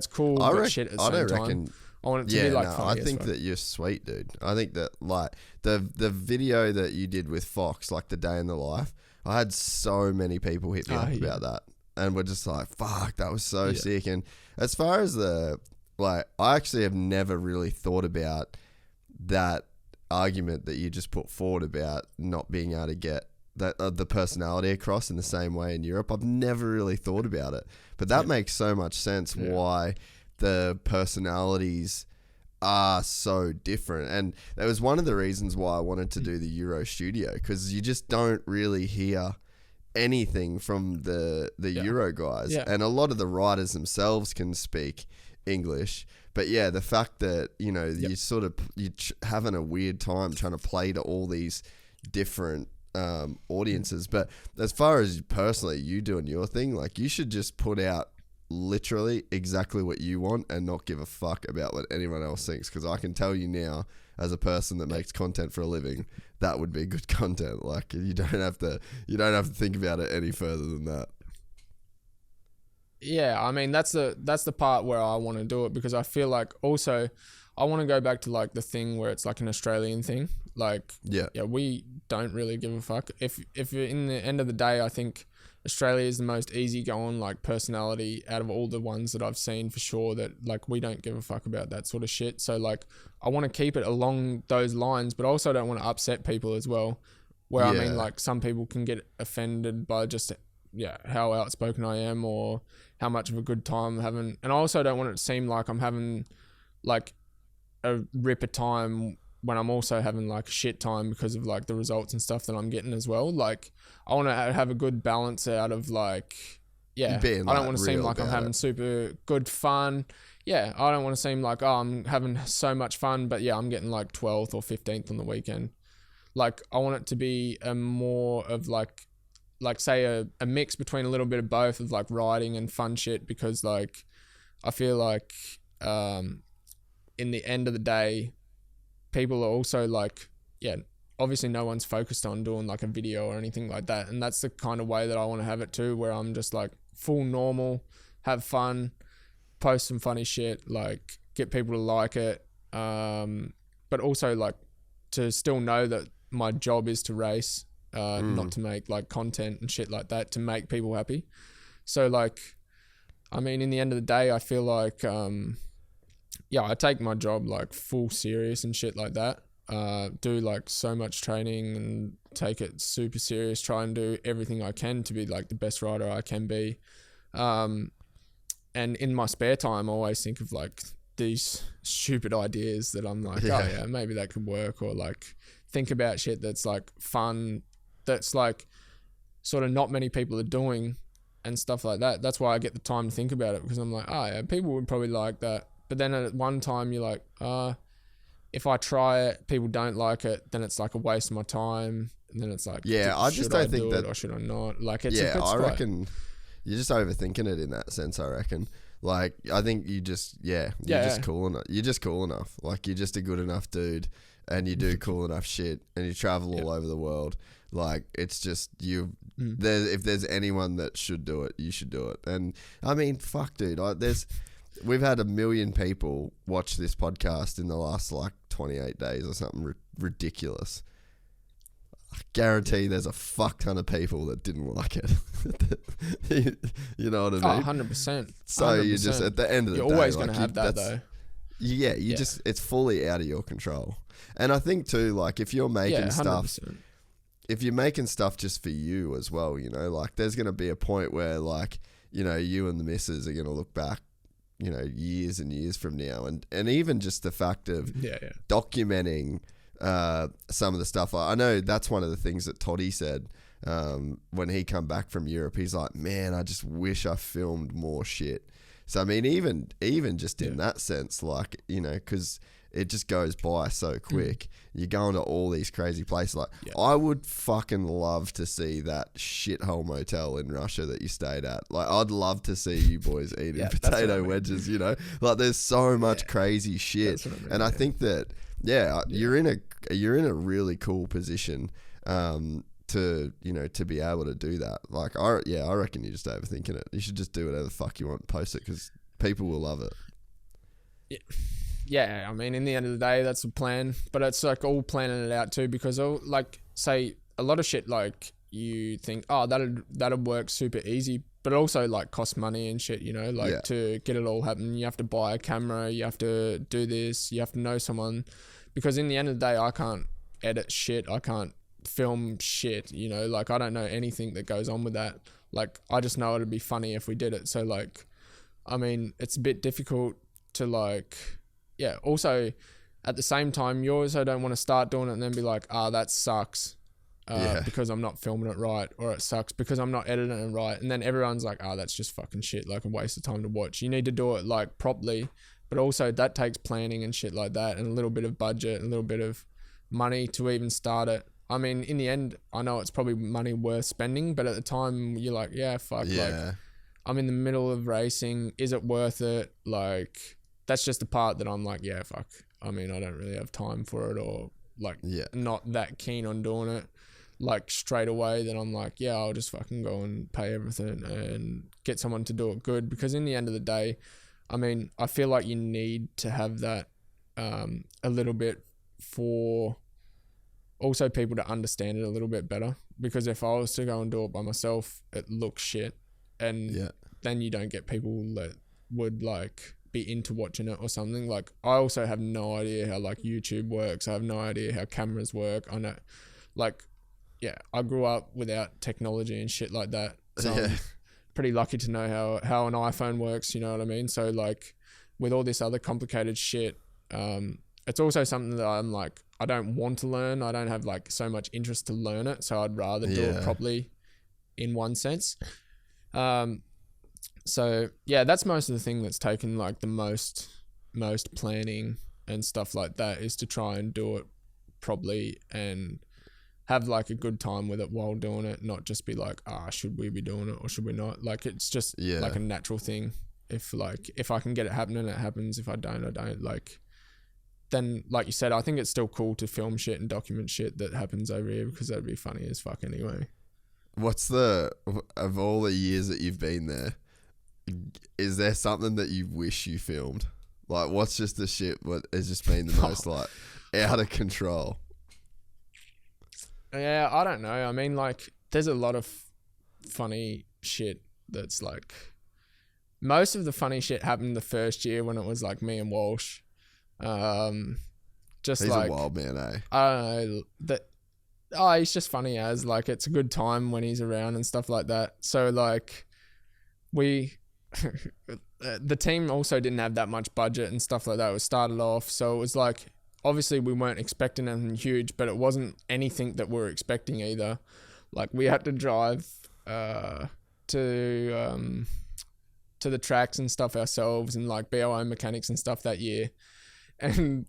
cool, but shit at the same time. I want it to be like funny. I think that you're sweet, dude. I think that like the video that you did with Fox, like the day in the life, I had so many people hit me up about that. And we're just like, fuck, that was so sick. And as far as I actually have never really thought about that argument that you just put forward about not being able to get that the personality across in the same way in Europe. I've never really thought about it, but that makes so much sense why the personalities are so different. And that was one of the reasons why I wanted to do the Euro Studio, because you just don't really hear anything from the Euro guys, and a lot of the writers themselves can speak English, but the fact that you sort of having a weird time trying to play to all these different audiences. But as far as personally you doing your thing, like you should just put out literally exactly what you want and not give a fuck about what anyone else thinks, because I can tell you now, as a person that makes content for a living, that would be good content. Like you don't have to think about it any further than that. Yeah, I mean that's the part where I want to do it, because I feel like also I want to go back to like the thing where it's like an Australian thing. Like we don't really give a fuck. If in the end of the day, I think Australia is the most easygoing like personality out of all the ones that I've seen for sure, that like we don't give a fuck about that sort of shit. So like I want to keep it along those lines, but also don't want to upset people as well. Where I mean like some people can get offended by just how outspoken I am or how much of a good time I'm having. And I also don't want it to seem like I'm having like a ripper time when I'm also having like a shit time because of like the results and stuff that I'm getting as well. Like I want to have a good balance out of like, I don't want to seem like I'm having super good fun. Yeah, I don't want to seem like, I'm having so much fun, but I'm getting like 12th or 15th on the weekend. Like I want it to be a more of like say a mix between a little bit of both, of like riding and fun shit, because like I feel like in the end of the day, people are also like, obviously no one's focused on doing like a video or anything like that. And that's the kind of way that I want to have it too, where I'm just like full normal, have fun, post some funny shit, like get people to like it. But also like to still know that my job is to race, not to make like content and shit like that, to make people happy. So like, I mean, in the end of the day, I feel like, I take my job like full serious and shit like that. Do like so much training and take it super serious, try and do everything I can to be like the best rider I can be. And in my spare time, I always think of like these stupid ideas that I'm like, maybe that could work, or like think about shit that's like fun, that's like sort of not many people are doing and stuff like that. That's why I get the time to think about it, because I'm like, people would probably like that. But then at one time you're like, if I try it, people don't like it, then it's like a waste of my time. And then it's like, I just don't think that, or should I not? Like, it's I reckon you're just overthinking it in that sense. I reckon. Like, I think you just, just cool enough. You're just cool enough. Like, you're just a good enough dude, and you do cool enough shit, and you travel all over the world. Like, it's just you. If there's anyone that should do it, you should do it. And I mean, fuck, dude. We've had 1 million people watch this podcast in the last like 28 days or something ridiculous. I guarantee there's a fuck ton of people that didn't like it. You know what I mean? 100%. So you just, at the end of the day, you're always going to have that though. Just, it's fully out of your control. And I think too, like if you're making stuff, if you're making stuff just for you as well, like there's going to be a point where like, you and the missus are going to look back, years and years from now. And even just the fact of documenting some of the stuff. I know that's one of the things that Toddy said when he come back from Europe. He's like, man, I just wish I filmed more shit. So I mean, even just in that sense, like, you know, because it just goes by so quick. You're going to all these crazy places. Like, I would fucking love to see that shithole motel in Russia that you stayed at. Like, I'd love to see you boys eating potato wedges, you know? Like, there's so much crazy shit. And I think that, you're in a really cool position to, you know, to be able to do that. Like, I reckon you're just overthinking it. You should just do whatever the fuck you want, post it, because people will love it. Yeah, I mean, in the end of the day, that's the plan. But it's like all planning it out too, because like, say, a lot of shit, like, you think, oh, that'll work super easy, but it also like costs money and shit, you know, like to get it all happen. You have to buy a camera, you have to do this, you have to know someone, because in the end of the day, I can't edit shit, I can't film shit, you know, like, I don't know anything that goes on with that. Like, I just know it'd be funny if we did it. So like, I mean, it's a bit difficult to like, also at the same time, you also don't want to start doing it and then be like, that sucks because I'm not filming it right, or it sucks because I'm not editing it right. And then everyone's like, that's just fucking shit, like a waste of time to watch. You need to do it like properly, but also that takes planning and shit like that, and a little bit of budget, and a little bit of money to even start it. I mean, in the end, I know it's probably money worth spending, but at the time you're like, like, I'm in the middle of racing. Is it worth it? Like, that's just the part that I'm like, fuck. I mean, I don't really have time for it, or like, not that keen on doing it. Like straight away, then I'm like, I'll just fucking go and pay everything and get someone to do it good. Because in the end of the day, I mean, I feel like you need to have that a little bit for also people to understand it a little bit better. Because if I was to go and do it by myself, it looks shit, and then you don't get people that would like be into watching it or something. Like, I also have no idea how like YouTube works. I have no idea how cameras work. I know, like, I grew up without technology and shit like that, so I'm pretty lucky to know how an iPhone works, you know what I mean? So like, with all this other complicated shit, it's also something that I'm like, I don't want to learn. I don't have like so much interest to learn it, so I'd rather do it properly in one sense. So that's most of the thing that's taken like the most planning and stuff like that, is to try and do it properly and have like a good time with it while doing it, not just be like, should we be doing it or should we not? Like, it's just like a natural thing. If I can get it happening, it happens. If I don't, I don't. Like, then like you said, I think it's still cool to film shit and document shit that happens over here, because that'd be funny as fuck anyway. What's of all the years that you've been there, is there something that you wish you filmed? Like, what's just the shit what has just been the most like out of control? Yeah, I don't know. I mean, like, there's a lot of funny shit that's like, most of the funny shit happened the first year when it was like me and Walsh. Just he's like a wild man, eh? I don't know. He's just funny as, like, it's a good time when he's around and stuff like that. So like, the team also didn't have that much budget and stuff like that. It was started off, so it was like, obviously we weren't expecting anything huge, but it wasn't anything that we were expecting either. Like, we had to drive to the tracks and stuff ourselves, and like be our own mechanics and stuff that year. And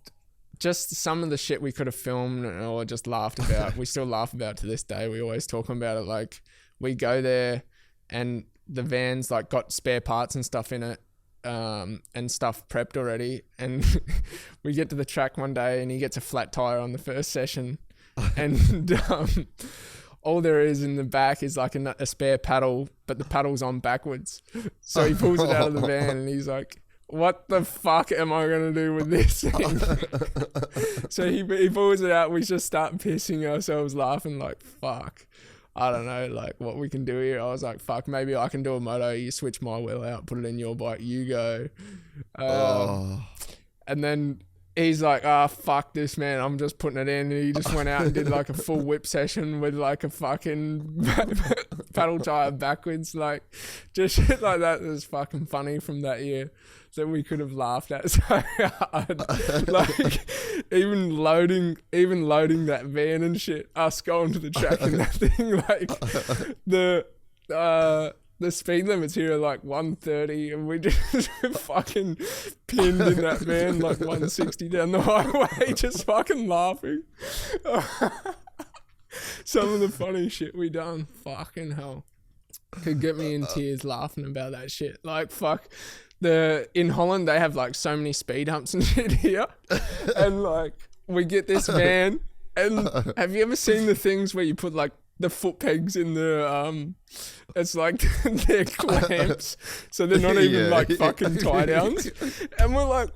just some of the shit we could have filmed or just laughed about, we still laugh about to this day. We always talk about it. Like, we go there and the van's like got spare parts and stuff in it, and stuff prepped already. And we get to the track one day and he gets a flat tire on the first session. And all there is in the back is like a spare paddle, but the paddle's on backwards. So he pulls it out of the van and he's like, what the fuck am I going to do with this thing? So he pulls it out. We just start pissing ourselves laughing like, fuck. I don't know, like, what we can do here. I was like, fuck, maybe I can do a moto. You switch my wheel out, put it in your bike, you go. And then he's like, fuck this, man. I'm just putting it in. And he just went out and did like a full whip session with like a fucking paddle tire backwards, like just shit like that was fucking funny from that year that we could have laughed at so hard. Like even loading that van and shit, us going to the track and that thing, like the speed limits here are like 130 and we just fucking pinned in that van like 160 down the highway, just fucking laughing. Some of the funny shit we done, fucking hell, could get me in tears laughing about that shit. Like fuck, in Holland they have like so many speed humps and shit here, and like we get this van, and have you ever seen the things where you put like the foot pegs in the it's like they're clamps, so they're not even like fucking tie downs, and we're like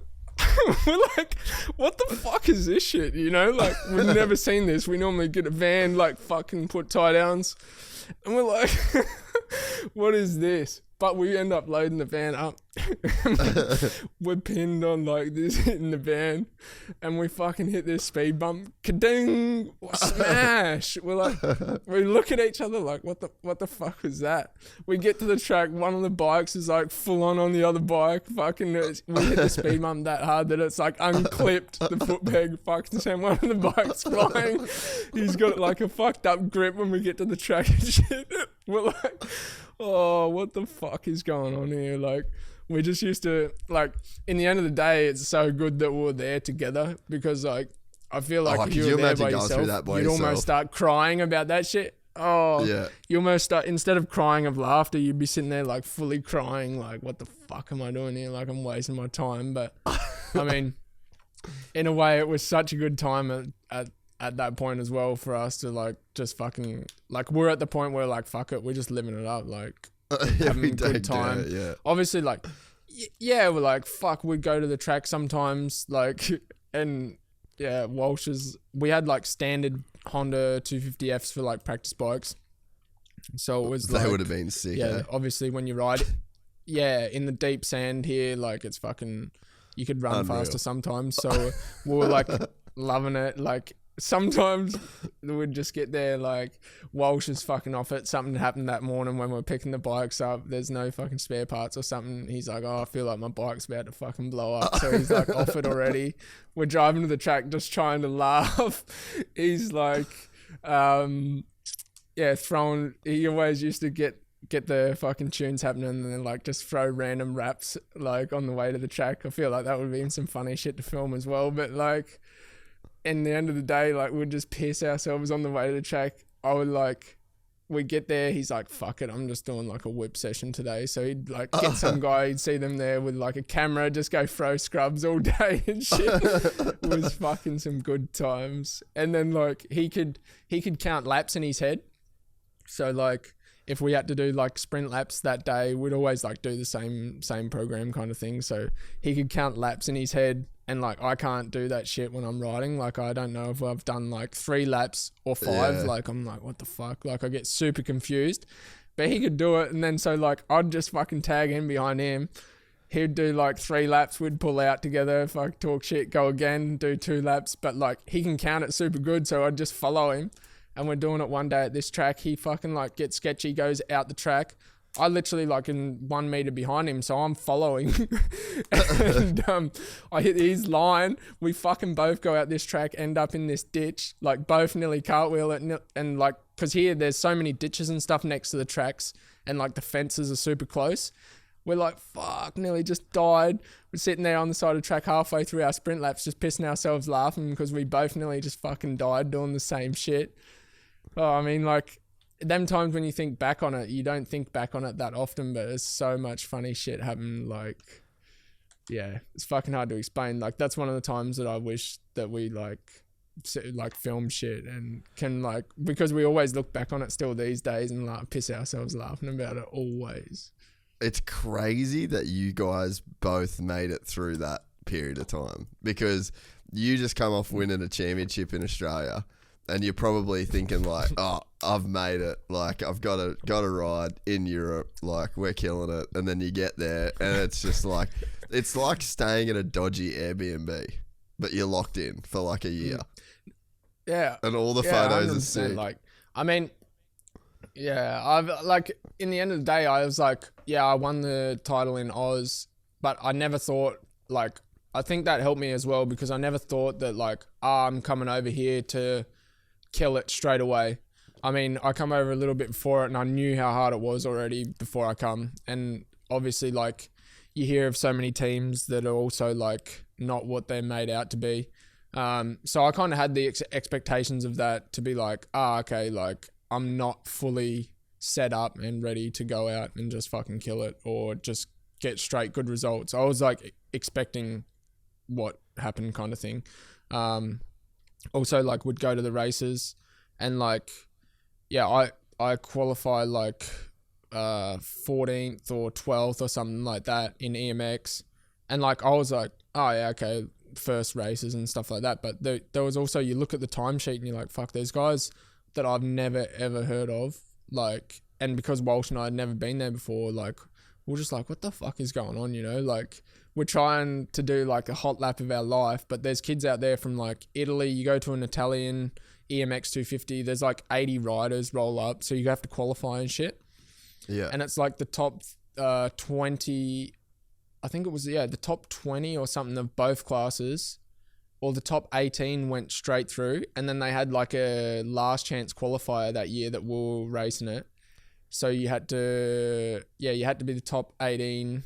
what the fuck is this shit, you know? Like we've never seen this. We normally get a van like fucking put tie downs, and we're like what is this? But we end up loading the van up. We're pinned on like this in the van, and we fucking hit this speed bump. Ka-ding! Smash! We're like, we look at each other like, what the fuck was that? We get to the track. One of the bikes is like full on the other bike. Fucking, we hit the speed bump that hard that it's like unclipped. The foot peg fucking sent one of the bikes flying. He's got like a fucked up grip when we get to the track and shit. We're like, oh, what the fuck is going on here? Like, we just used to, like, in the end of the day, it's so good that we were there together, because, like, I feel like if you were there by yourself, you'd almost start crying about that shit. Oh, yeah. You almost start, instead of crying of laughter, you'd be sitting there, like, fully crying, like, what the fuck am I doing here? Like, I'm wasting my time. But, I mean, in a way, it was such a good time at that point as well for us to like just fucking like, we're at the point where like fuck it, we're just living it up, like having a good time. Yeah. Obviously, like yeah, we're like fuck, we go to the track sometimes, like, and yeah, Walsh's, we had like standard Honda 250Fs for like practice bikes, so it was they like, would have been sick. Yeah, obviously when you ride in the deep sand here, like it's fucking, you could run faster sometimes, so we were like loving it. Like sometimes we'd just get there, like Walsh is fucking off it, something happened that morning when we're picking the bikes up, there's no fucking spare parts or something, he's like, oh, I feel like my bike's about to fucking blow up, so he's like off it already. We're driving to the track just trying to laugh. He's like he always used to get the fucking tunes happening and then like just throw random raps like on the way to the track. I feel like that would be some funny shit to film as well, but like in the end of the day, like we'd just piss ourselves on the way to the track. I would like, we'd get there, he's like, fuck it, I'm just doing like a whip session today. So he'd like get some guy, he'd see them there with like a camera, just go throw scrubs all day and shit. It was fucking some good times. And then like he could count laps in his head. So like if we had to do like sprint laps that day, we'd always like do the same program kind of thing. So he could count laps in his head, and like I can't do that shit when I'm riding. Like I don't know if I've done like 3 laps or 5. Yeah. Like I'm like, what the fuck? Like I get super confused. But he could do it, and then so like I'd just fucking tag in behind him. He'd do like 3 laps, we'd pull out together, fuck, talk shit, go again, do 2 laps. But like he can count it super good, so I'd just follow him. And we're doing it one day at this track. He fucking like gets sketchy, goes out the track. I literally like in 1 meter behind him, so I'm following. And I hit his line. We fucking both go out this track, end up in this ditch, like both nearly cartwheel it, and like, cause here there's so many ditches and stuff next to the tracks, and like the fences are super close. We're like, fuck, nearly just died. We're sitting there on the side of the track halfway through our sprint laps, just pissing ourselves laughing because we both nearly just fucking died doing the same shit. Oh, I mean, like, them times when you think back on it, you don't think back on it that often, but there's so much funny shit happened. Like, yeah, it's fucking hard to explain. Like, that's one of the times that I wish that we like film shit and can like, because we always look back on it still these days and like piss ourselves laughing about it always. It's crazy that you guys both made it through that period of time, because you just come off winning a championship in Australia. And you're probably thinking like, oh, I've made it. Like, I've got a ride in Europe. Like, we're killing it. And then you get there, and it's just like, it's like staying at a dodgy Airbnb, but you're locked in for like a year. Yeah. And all the photos are sick. Like, I mean, Yeah, I've like in the end of the day, I was like, yeah, I won the title in Oz, but I never thought like I think that helped me as well because I never thought that like I'm coming over here to kill it straight away. I mean, I come over a little bit before it, and I knew how hard it was already before I come, and obviously like you hear of so many teams that are also like not what they're made out to be. So I kind of had the expectations of that to be like, okay, like I'm not fully set up and ready to go out and just fucking kill it or just get straight good results. I was like expecting what happened kind of thing. Also like would go to the races and like, yeah, I qualify like 14th or 12th or something like that in EMX. And like, I was like, oh yeah, okay, first races and stuff like that. But there was also, you look at the timesheet and you're like, fuck, there's guys that I've never ever heard of. Like, and because Walsh and I had never been there before, like, we're just like, what the fuck is going on, you know? Like, we're trying to do like a hot lap of our life, but there's kids out there from like Italy. You go to an Italian EMX 250, there's like 80 riders roll up, so you have to qualify and shit. Yeah. And it's like the top 20, I think it was, yeah, the top 20 or something of both classes, or the top 18 went straight through. And then they had like a last chance qualifier that year that we were racing it. So you had to be the top 18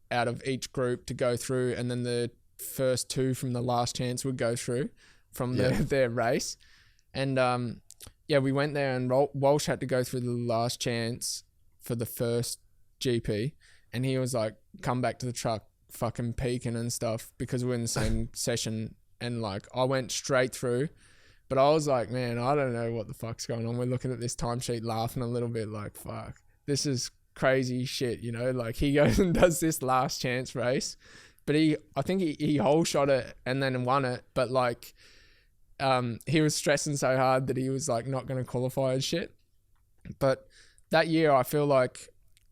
out of each group to go through. And then the first two from the last chance would go through from their race. And we went there and Walsh had to go through the last chance for the first GP. And he was like, come back to the truck, fucking peeking and stuff, because we're in the same session. And like, I went straight through, but I was like, man, I don't know what the fuck's going on. We're looking at this timesheet laughing a little bit like, fuck, this is crazy shit, you know? Like, he goes and does this last chance race, but I think he whole shot it and then won it. But like, he was stressing so hard that he was like not going to qualify and shit. But that year, I feel like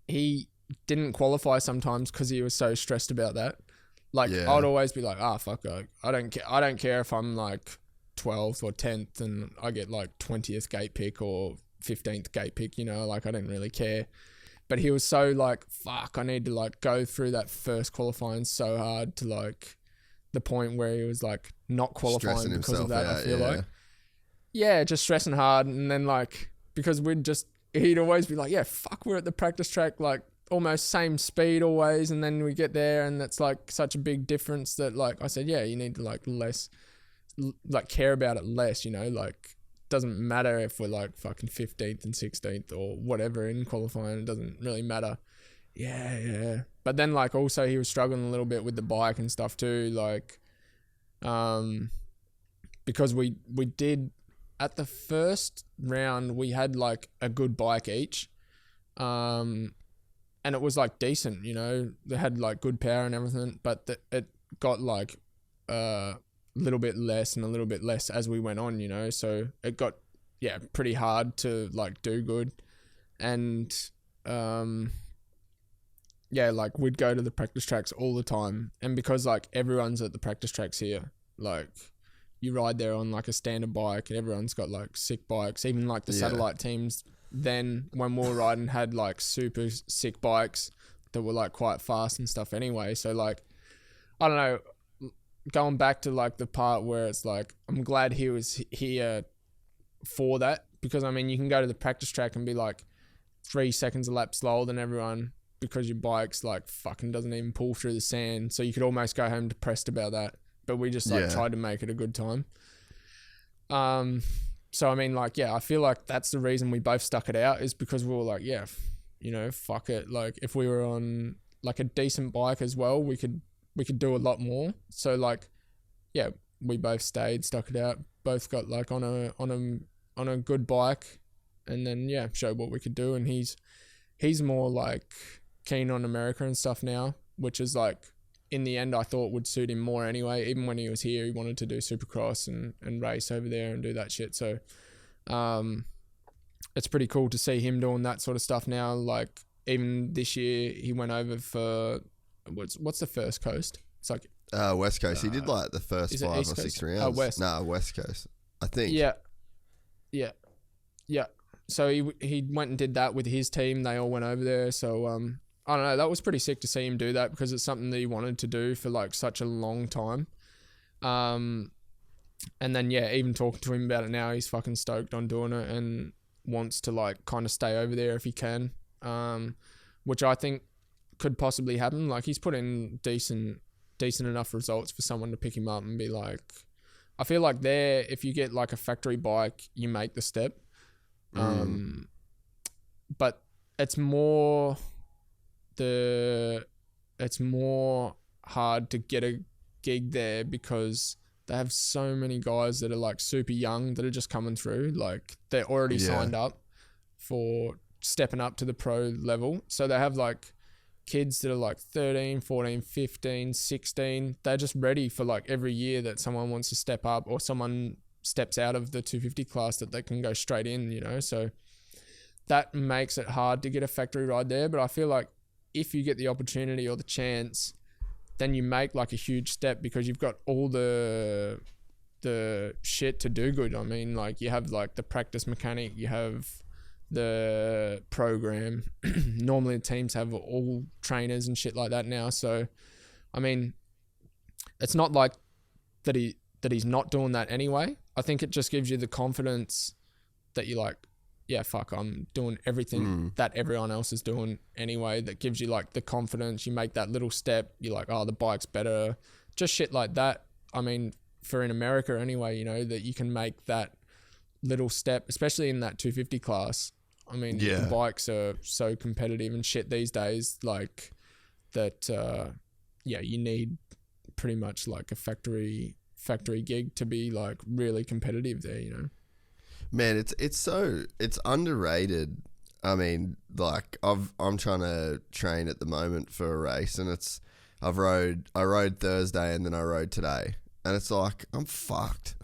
he didn't qualify sometimes because he was so stressed about that. Like, I'd always be like, fuck, I don't care if I'm like 12th or 10th and I get like 20th gate pick or 15th gate pick, you know, like I didn't really care. But he was so like, fuck, I need to like go through that first qualifying so hard to like the point where he was like not qualifying stressing because of that. Out, I feel like, just stressing hard. And then like, because he'd always be like, yeah, fuck, we're at the practice track, like almost same speed always. And then we get there and it's like such a big difference that like, I said, yeah, you need to like like care about it less, you know, like doesn't matter if we're like fucking 15th and 16th or whatever in qualifying. It doesn't really matter. Yeah. But then like also he was struggling a little bit with the bike and stuff too. Like, because we did at the first round, we had like a good bike each. And it was like decent, you know, they had like good power and everything, but it got like, little bit less and a little bit less as we went on, you know, so it got pretty hard to like do good. And like we'd go to the practice tracks all the time, and because like everyone's at the practice tracks here, like you ride there on like a standard bike and everyone's got like sick bikes, even like the satellite teams then when we were riding had like super sick bikes that were like quite fast and stuff anyway. So like, I don't know, going back to like the part where it's like, I'm glad he was here for that, because I mean, you can go to the practice track and be like 3 seconds a lap slower than everyone because your bike's like fucking doesn't even pull through the sand. So you could almost go home depressed about that. But we just like tried to make it a good time. So I mean, like, I feel like that's the reason we both stuck it out, is because we were like, you know, fuck it. Like if we were on like a decent bike as well, we could do a lot more. So like, we both stayed, stuck it out, both got like on a good bike, and then showed what we could do. And he's more like keen on America and stuff now, which is like, in the end, I thought would suit him more anyway. Even when he was here, he wanted to do Supercross and race over there and do that shit. So it's pretty cool to see him doing that sort of stuff now. Like even this year, he went over for what's the first coast? It's like West Coast. He did like the first 5 or 6 rounds. West. West Coast, I think. Yeah. so he went and did that with his team. They all went over there. So I don't know. That was pretty sick to see him do that because it's something that he wanted to do for like such a long time. And then yeah, even talking to him about it now, he's fucking stoked on doing it and wants to like kind of stay over there if he can. Which I think could possibly happen. Like he's put in decent enough results for someone to pick him up and be like, I feel like there, if you get like a factory bike, you make the step. But it's more hard to get a gig there because they have so many guys that are like super young that are just coming through. Like they're already signed up for stepping up to the pro level. So they have like kids that are like 13, 14, 15, 16. They're just ready for like every year that someone wants to step up or someone steps out of the 250 class that they can go straight in, you know? So that makes it hard to get a factory ride there. But I feel like if you get the opportunity or the chance, then you make like a huge step because you've got all the shit to do good. I mean, like you have like the practice mechanic, you have the program. Normally the teams have all trainers and shit like that now. So, I mean, it's not like that he's not doing that anyway. I think it just gives you the confidence that you're like, yeah, fuck, I'm doing everything that everyone else is doing anyway. That gives you like the confidence. You make that little step. You're like, oh, the bike's better. Just shit like that. I mean, for in America anyway, you know, that you can make that little step, especially in that 250 class. I mean, the bikes are so competitive and shit these days, like that, you need pretty much like a factory gig to be like really competitive there, you know? Man, it's underrated. I mean, like I'm trying to train at the moment for a race, and I rode Thursday and then I rode today, and it's like I'm fucked.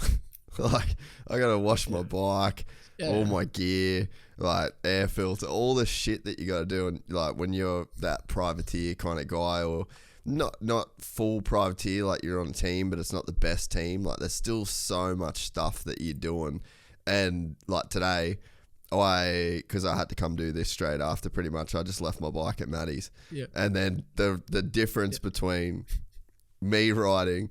Like I gotta wash my bike, all my gear, like air filter, all the shit that you gotta do, and like when you're that privateer kind of guy, or not full privateer, like you're on a team, but it's not the best team. Like there's still so much stuff that you're doing. And like today, because I had to come do this straight after pretty much, I just left my bike at Maddie's. Yeah. And then the difference between me riding,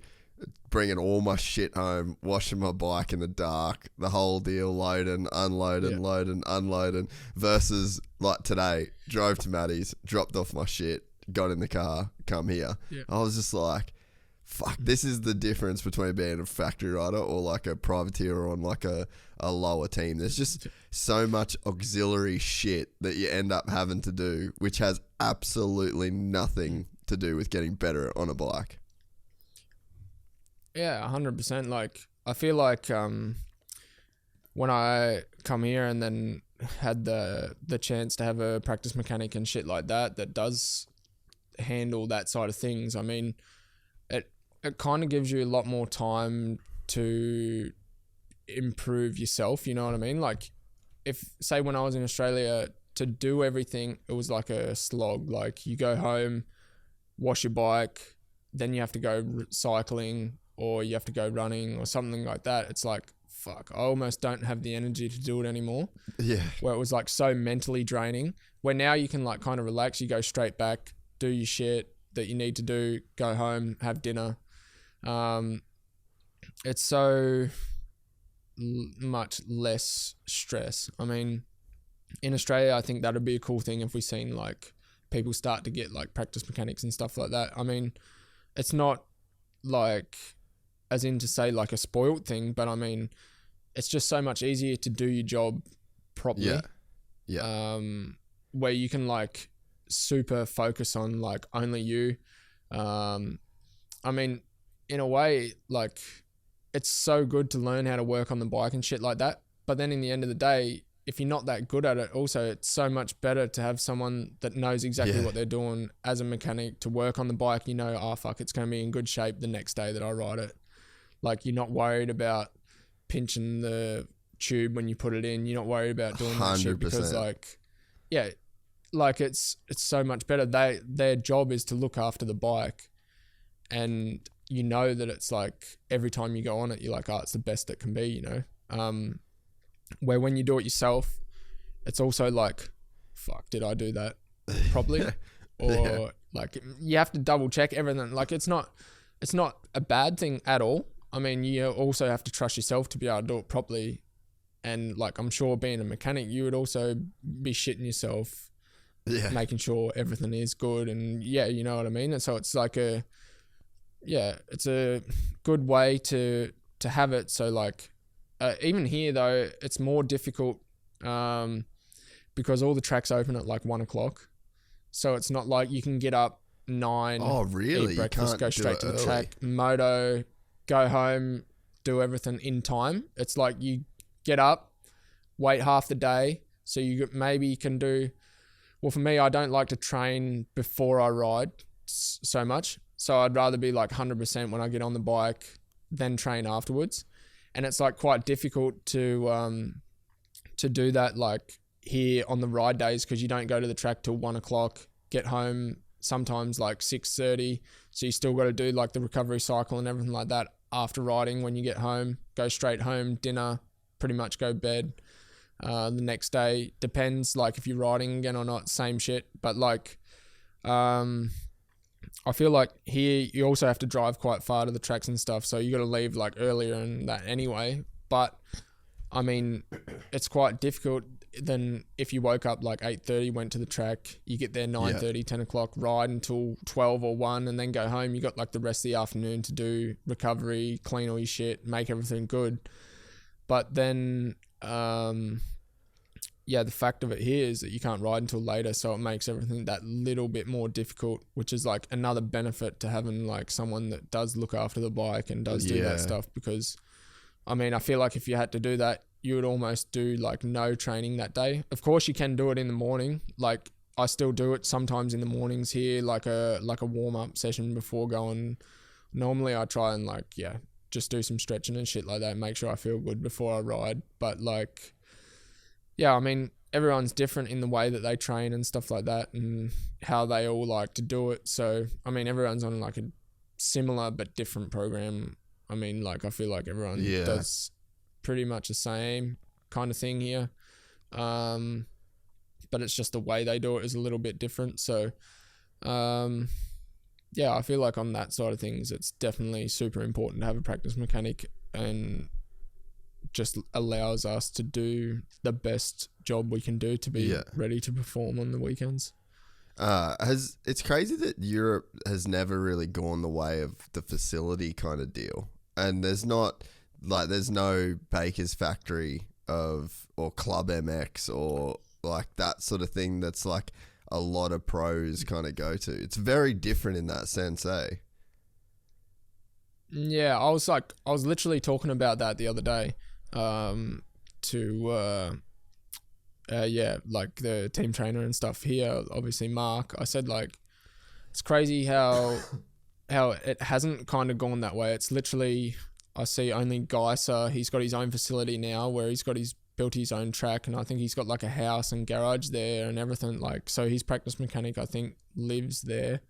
bringing all my shit home, washing my bike in the dark, the whole deal, loading, unloading, versus like today, drove to Maddie's, dropped off my shit, got in the car, come here. Yeah. I was just like, fuck, this is the difference between being a factory rider or like a privateer on like a lower team. There's just so much auxiliary shit that you end up having to do, which has absolutely nothing to do with getting better on a bike. Yeah, 100%. Like, I feel like when I come here and then had the chance to have a practice mechanic and shit like that does handle that side of things, I mean, it kind of gives you a lot more time to improve yourself, you know what I mean? Like, if, say, when I was in Australia, to do everything, it was like a slog. Like, you go home, wash your bike, then you have to go cycling, or you have to go running or something like that. It's like, fuck, I almost don't have the energy to do it anymore. Yeah. Where it was like so mentally draining, where now you can like kind of relax, you go straight back, do your shit that you need to do, go home, have dinner. It's so much less stress. I mean, in Australia, I think that'd be a cool thing if we seen like people start to get like practice mechanics and stuff like that. I mean, it's not like as in to say like a spoiled thing, but I mean, it's just so much easier to do your job properly. Yeah. Where you can like super focus on like only you. I mean, in a way, like it's so good to learn how to work on the bike and shit like that. But then in the end of the day, if you're not that good at it, also it's so much better to have someone that knows exactly what they're doing as a mechanic to work on the bike. You know, oh fuck, it's going to be in good shape the next day that I ride it. Like you're not worried about pinching the tube when you put it in. You're not worried about doing 100%. That shit because like, yeah, like it's so much better. Their job is to look after the bike, and you know that it's like every time you go on it, you're like, oh, it's the best it can be, you know? Where when you do it yourself, it's also like, fuck, did I do that properly? Or Yeah. like you have to double check everything. Like it's not a bad thing at all. I mean, you also have to trust yourself to be able to do it properly. And like, I'm sure being a mechanic, you would also be shitting yourself, Yeah. making sure everything is good. And yeah, you know what I mean? And so it's like it's a good way to have it. So like, even here though, it's more difficult, because all the tracks open at like 1:00. So it's not like you can get up 9, Oh, really? eat breakfast, go straight to the track, moto, go home, do everything in time. It's like you get up, wait half the day. So maybe you can do, well, for me, I don't like to train before I ride so much. So I'd rather be like 100% when I get on the bike, then train afterwards. And it's like quite difficult to do that like here on the ride days, because you don't go to the track till 1:00, get home sometimes like 6:30. So you still got to do like the recovery cycle and everything like that after riding. When you get home, go straight home, dinner, pretty much go bed. The next day depends like if you're riding again or not, same shit. But like, I feel like here you also have to drive quite far to the tracks and stuff. So you got to leave like earlier and that anyway. But I mean, it's quite difficult than if you woke up like 8:30, went to the track, you get there 9:30, 10:00, ride until 12 or 1, and then go home. You got like the rest of the afternoon to do recovery, clean all your shit, make everything good. But then, the fact of it here is that you can't ride until later, so it makes everything that little bit more difficult, which is like another benefit to having like someone that does look after the bike and does do that stuff. Because I mean, I feel like if you had to do that, you would almost do like no training that day. Of course you can do it in the morning. Like I still do it sometimes in the mornings here, like a warm up session before going. Normally I try and like, just do some stretching and shit like that, make sure I feel good before I ride. But like, I mean, everyone's different in the way that they train and stuff like that, and how they all like to do it. So, I mean, everyone's on like a similar but different program. I mean, like, I feel like everyone does pretty much the same kind of thing here. But it's just the way they do it is a little bit different. So, I feel like on that side of things, it's definitely super important to have a practice mechanic, and just allows us to do the best job we can do to be ready to perform on the weekends. It's crazy that Europe has never really gone the way of the facility kind of deal, and there's no Baker's factory or Club MX or like that sort of thing that's like a lot of pros kind of go to. It's very different in that sense, eh? Yeah, I was literally talking about that the other day, like the team trainer and stuff here, obviously Mark. I said like, it's crazy how it hasn't kind of gone that way. It's literally, I see only Geiser, he's got his own facility now where he's got built his own track, and I think he's got like a house and garage there and everything. Like, so his practice mechanic, I think, lives there,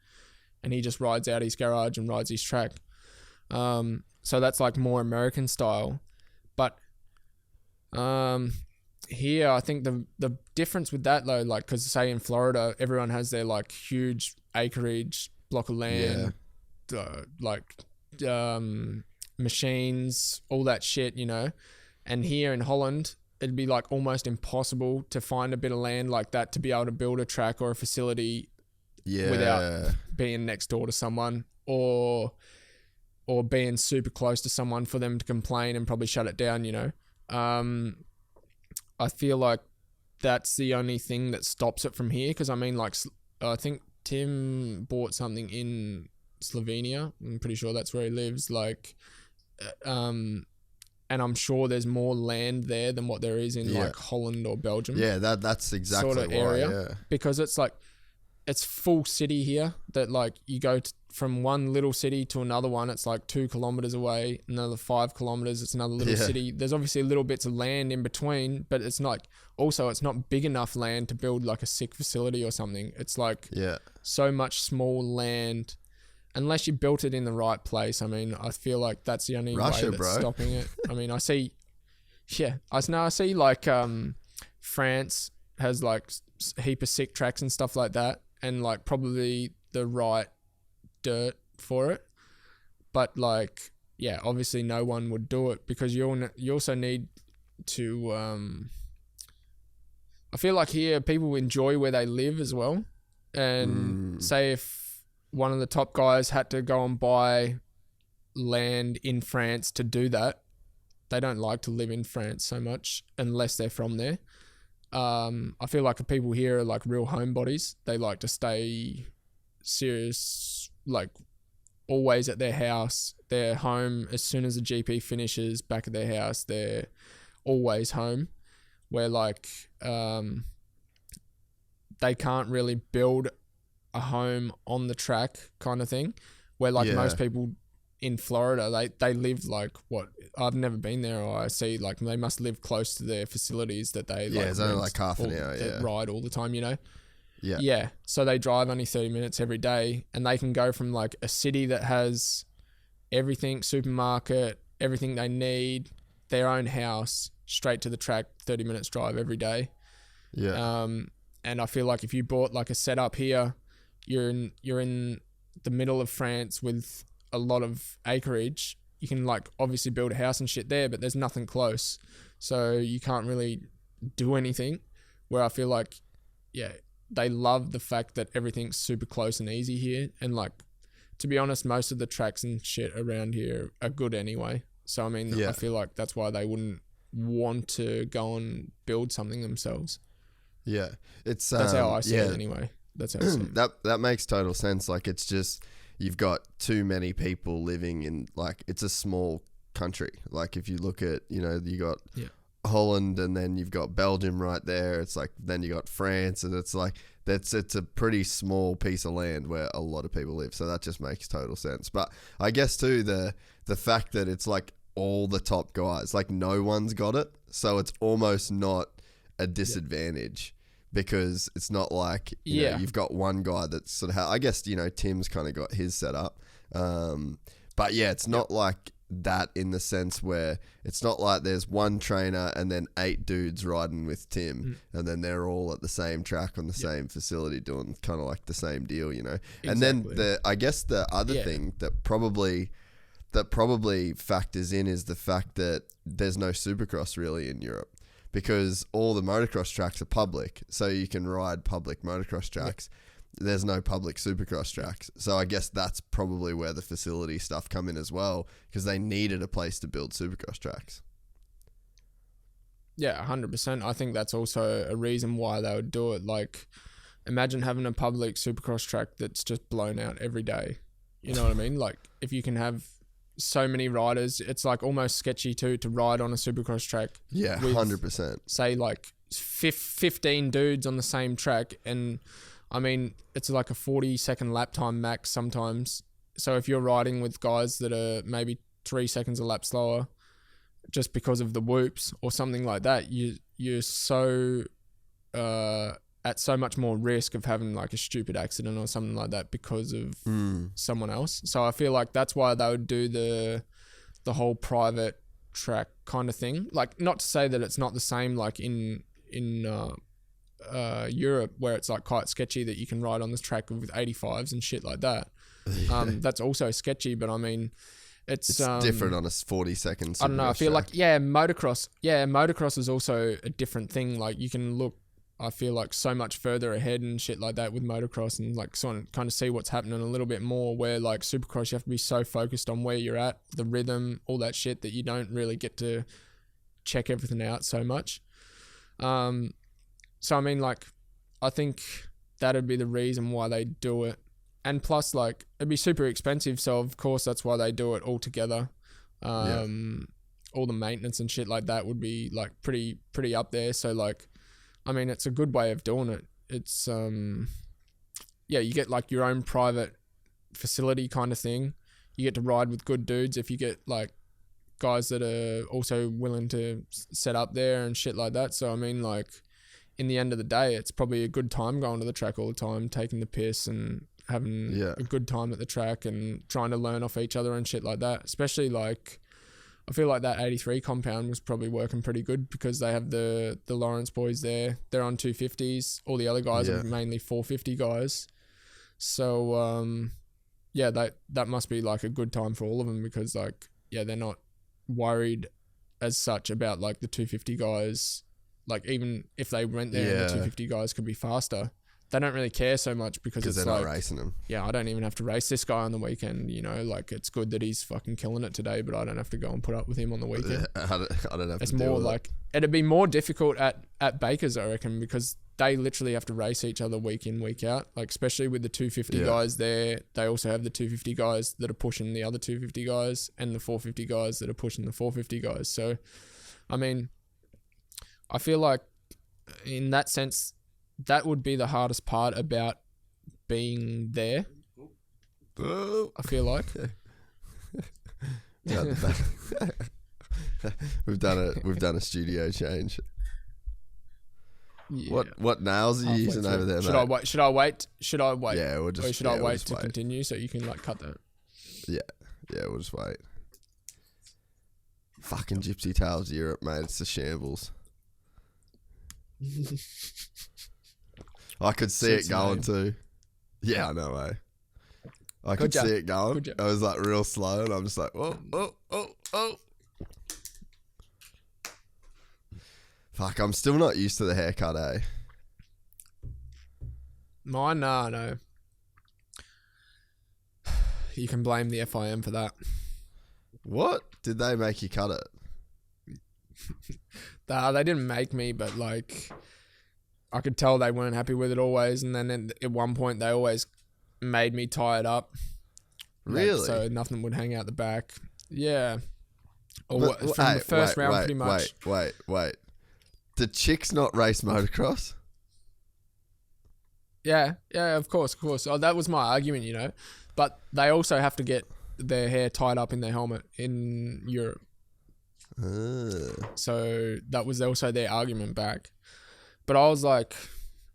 and he just rides out his garage and rides his track. So that's like more American style. But here, I think the difference with that though, like, because say in Florida, everyone has their like huge acreage block of land, machines, all that shit, you know. And here in Holland, it'd be like almost impossible to find a bit of land like that to be able to build a track or a facility without being next door to someone or being super close to someone for them to complain and probably shut it down, you know. I feel like that's the only thing that stops it from here, because I mean, like, I think Tim bought something in Slovenia. I'm pretty sure that's where he lives. Like, and I'm sure there's more land there than what there is in like Holland or Belgium. Yeah, that's exactly sort of why, area. Because it's like, it's full city here that like you go from one little city to another one. It's like 2 kilometers away, another 5 kilometers. It's another little city. There's obviously little bits of land in between, but it's not, also it's not big enough land to build like a sick facility or something. It's like so much small land. Unless you built it in the right place. I mean, I feel like that's the only way that's stopping it. I mean, I see like France has like heap of sick tracks and stuff like that, and like probably the right dirt for it. But like, yeah, obviously no one would do it because you also need to. I feel like here people enjoy where they live as well, and say if one of the top guys had to go and buy land in France to do that, they don't like to live in France so much unless they're from there. I feel like the people here are like real homebodies. They like to stay serious, like always at their house. They're home as soon as the GP finishes, back at their house. They're always home. Where like they can't really build a home on the track kind of thing. Where like most people in Florida, they live like what I've never been there, or I see like they must live close to their facilities that they it's only like half an hour ride all the time, you know. Yeah, so they drive only 30 minutes every day, and they can go from like a city that has everything, supermarket, everything they need, their own house, straight to the track, 30 minutes drive every day. And I feel like if you bought like a setup here, you're in the middle of France with a lot of acreage. You can like obviously build a house and shit there, but there's nothing close, so you can't really do anything. Where I feel like they love the fact that everything's super close and easy here, and like to be honest, most of the tracks and shit around here are good anyway. So I mean, I feel like that's why they wouldn't want to go and build something themselves. It's that's how I see it anyway. That's how I see it. That makes total sense. Like it's just you've got too many people living in, like, it's a small country. Like if you look at, you got Holland, and then you've got Belgium right there. It's like, then you got France, and it's like, it's a pretty small piece of land where a lot of people live. So that just makes total sense. But I guess too, the fact that it's like all the top guys, like no one's got it. So it's almost not a disadvantage. Because it's not like, you know, you've got one guy that's sort of, I guess, Tim's kind of got his set up. But yeah, it's not like that in the sense where it's not like there's one trainer and then 8 dudes riding with Tim and then they're all at the same track on the same facility doing kind of like the same deal, Exactly. And then I guess the other thing that probably factors in is the fact that there's no Supercross really in Europe. Because all the motocross tracks are public, so you can ride public motocross tracks. There's no public supercross tracks. So I guess that's probably where the facility stuff come in as well, because they needed a place to build supercross tracks. Yeah, 100%. I think that's also a reason why they would do it. Like, imagine having a public supercross track that's just blown out every day. You know what I mean? Like, if you can have so many riders, it's like almost sketchy too to ride on a supercross track. Yeah, 100%. Say like 15 dudes on the same track, and I mean it's like a 40-second lap time max sometimes. So if you're riding with guys that are maybe 3 seconds a lap slower, just because of the whoops or something like that, you're so at so much more risk of having like a stupid accident or something like that because of someone else. So I feel like that's why they would do the whole private track kind of thing. Like, not to say that it's not the same like in Europe, where it's like quite sketchy that you can ride on this track with 85s and shit like that. That's also sketchy, but I mean, it's different on a 40-second. I don't know. I feel like motocross is also a different thing. Like you can look, I feel like, so much further ahead and shit like that with motocross, and like sort of kind of see what's happening a little bit more, where like supercross you have to be so focused on where you're at, the rhythm, all that shit, that you don't really get to check everything out so much. So I mean, like, I think that'd be the reason why they do it. And plus, like, it'd be super expensive, so of course that's why they do it all together. All the maintenance and shit like that would be like pretty up there. So like, I mean, it's a good way of doing it. It's, you get like your own private facility kind of thing. You get to ride with good dudes if you get like guys that are also willing to set up there and shit like that. So, I mean, like, in the end of the day, it's probably a good time going to the track all the time, taking the piss and having a good time at the track and trying to learn off each other and shit like that. Especially like, I feel like that 83 compound was probably working pretty good because they have the Lawrence boys there. They're on 250s. All the other guys are mainly 450 guys. So, yeah, that must be like a good time for all of them because like, yeah, they're not worried as such about like the 250 guys. Like even if they went there and the 250 guys could be faster, they don't really care so much because it's they're like, not racing them. Yeah, I don't even have to race this guy on the weekend, you know, like it's good that he's fucking killing it today, but I don't have to go and put up with him on the weekend. I don't have it's to deal more with like it'd be more difficult at Baker's, I reckon, because they literally have to race each other week in, week out. Like especially with the 250 guys there, they also have the 250 guys that are pushing the other 250 guys and the 450 guys that are pushing the 450 guys. So, I mean, I feel like in that sense, that would be the hardest part about being there. I feel like. We've done a studio change. Yeah. What nails are you using over there, Should mate? I wait? Yeah, we'll just. Or should I wait to continue so you can like cut that? Yeah, we'll just wait. Fucking Gypsy Tales Europe, mate. It's a shambles. I could see it going too. Yeah, I know, eh? I could see it going. I was like real slow, and I'm just like, oh. Fuck, I'm still not used to the haircut, eh? Mine, no. You can blame the FIM for that. What? Did they make you cut it? They didn't make me, but like, I could tell they weren't happy with it always, and then at one point they always made me tie it up. Really? Like, so nothing would hang out the back. Yeah. Or from the first round, pretty much. Wait. Did chicks not race motocross? Yeah, of course. Oh, that was my argument, you know. But they also have to get their hair tied up in their helmet in Europe. So that was also their argument back. But I was like,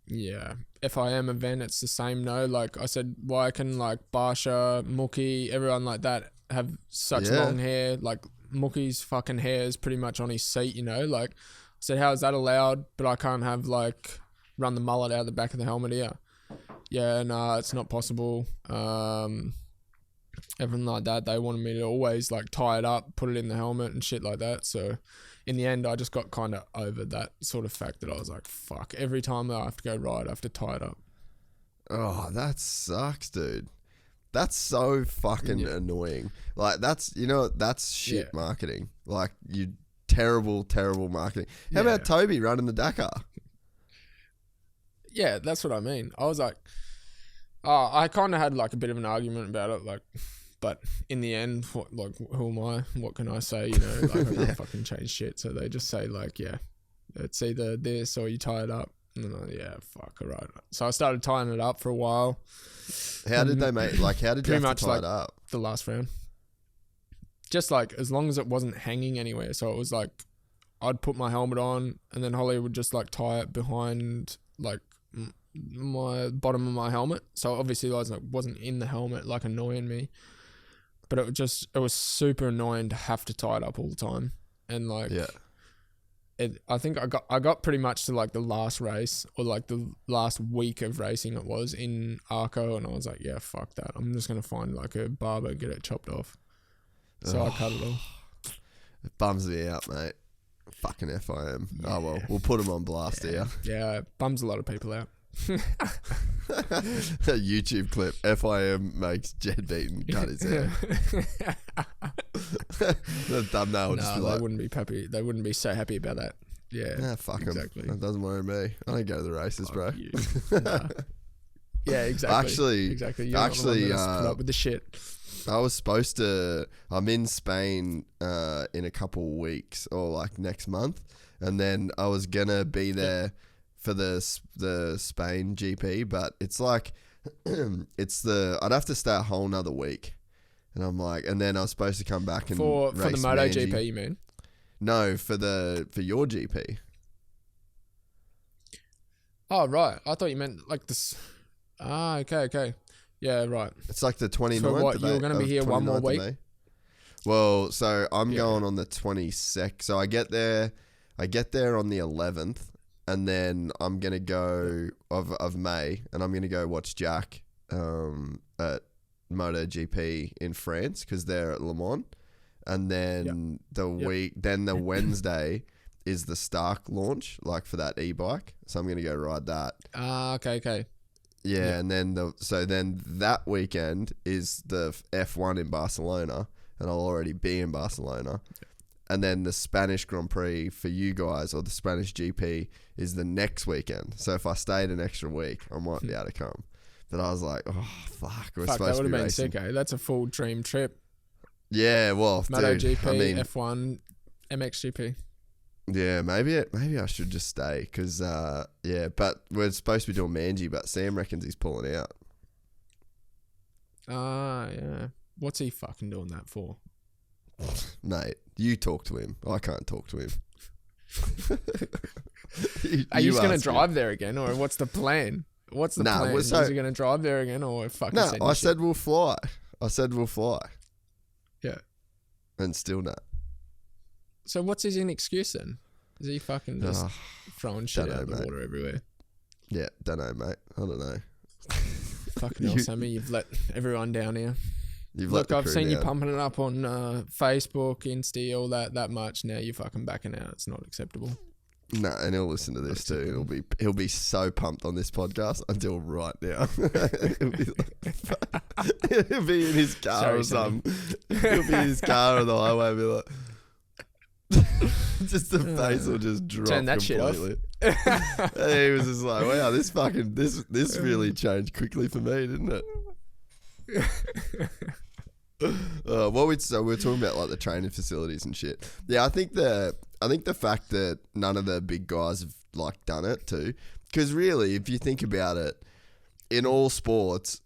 yeah, FIM event, it's the same, no? Like I said, why can like Barsha, Mookie, everyone like that have such long hair? Like Mookie's fucking hair is pretty much on his seat, you know? Like I said, how is that allowed? But I can't have like run the mullet out the back of the helmet here. Yeah, nah, it's not possible. Everything like that, they wanted me to always like tie it up, put it in the helmet and shit like that. So in the end, I just got kind of over that sort of fact that I was like, fuck, every time I have to go ride, I have to tie it up. Oh, that sucks, dude. That's so fucking annoying. Like that's shit marketing. Like you terrible marketing. How about Toby running the Dakar? Yeah, that's what I mean. I was like, I kind of had like a bit of an argument about it, like, but in the end, who am I? What can I say? You know, like I can't fucking change shit. So they just say like, yeah, it's either this or you tie it up. And then fuck, all right. So I started tying it up for a while. How did they make? Like, how did you have to tie it up? The last round. Just like as long as it wasn't hanging anywhere. So it was like I'd put my helmet on, and then Holly would just like tie it behind like my bottom of my helmet. So obviously I wasn't in the helmet, like annoying me, but it was super annoying to have to tie it up all the time. And like I think I got pretty much to like the last race, or like the last week of racing it was in Arco, and I was like, yeah, fuck that, I'm just gonna find like a barber, get it chopped off. So I cut it off. It bums me out, mate. Fucking FIM. Oh well, we'll put them on blast here. Yeah, it bums a lot of people out. A YouTube clip. FIM makes Jed Beaton cut his hair. The thumbnail would just be like, they wouldn't be happy. They wouldn't be so happy about that. Yeah. Nah, fuck exactly. That doesn't worry me. I don't go to the races, bro. Yeah, exactly. Exactly. You're not the one that's put up with the shit. I was supposed to. I'm in Spain in a couple weeks, or like next month, and then I was gonna be there for the Spain GP, but it's like I'd have to stay a whole nother week, and I'm like, and then I was supposed to come back and for race the Moto Manji. GP, you mean? No, for your GP. Oh right, I thought you meant like this. Okay. Yeah, right. It's like the 29th. So what, you were going to be here one more week? Well, so I'm going on the 22nd. So I get there on the 11th, and then I'm gonna go of May, and I'm gonna go watch Jack at MotoGP in France because they're at Le Mans, and then the Wednesday is the Stark launch, like for that e-bike. So I'm gonna go ride that. Okay. Yeah, and then that weekend is the F1 in Barcelona, and I'll already be in Barcelona. And then the Spanish Grand Prix for you guys, or the Spanish GP, is the next weekend. So if I stayed an extra week, I might be able to come. But I was like, oh, fuck. We're supposed that to would be have been racing. sick, eh? That's a full dream trip. Yeah, well, MotoGP, dude, I mean, F1, MXGP. Yeah, maybe I should just stay because, but we're supposed to be doing Manji, but Sam reckons he's pulling out. Yeah. What's he fucking doing that for? Mate, you talk to him. I can't talk to him. Are you just going to drive there again, or what's the plan? What's the plan? Is he going to drive there again, or fucking No, I said we'll fly. Yeah. And still not. So what's his excuse then? Is he fucking just throwing shit out of the water everywhere? Yeah, don't know, mate. I don't know. Fucking hell, Sammy, you've let everyone down here. Look, I've seen you pumping it up on Facebook, Insta, all that much. Now you're fucking backing out. It's not acceptable. No, and he'll listen to this too. He'll be so pumped on this podcast until right now. He'll be in his car or something. He'll be in his car on the highway and be like, just the face will just drop turn that completely. Shit off. And he was just like, wow, this really changed quickly for me, didn't it? We're talking about like the training facilities and shit. Yeah, I think the fact that none of the big guys have like done it too, because really, if you think about it, in all sports,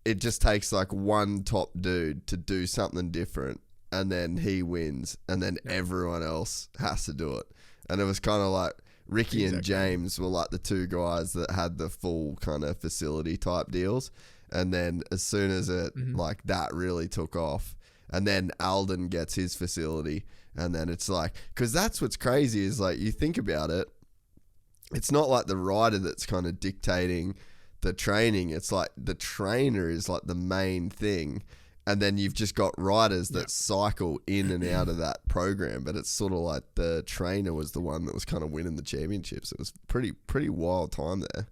it just takes like one top dude to do something different, and then he wins, and then everyone else has to do it. And it was kind of like Ricky and James were like the two guys that had the full kind of facility type deals. And then as soon as it like that really took off, and then Alden gets his facility, and then it's like, because that's what's crazy is like, you think about it, it's not like the rider that's kind of dictating the training. It's like the trainer is like the main thing. And then you've just got riders that cycle in and out of that program, but it's sort of like the trainer was the one that was kind of winning the championships. It was pretty wild time there.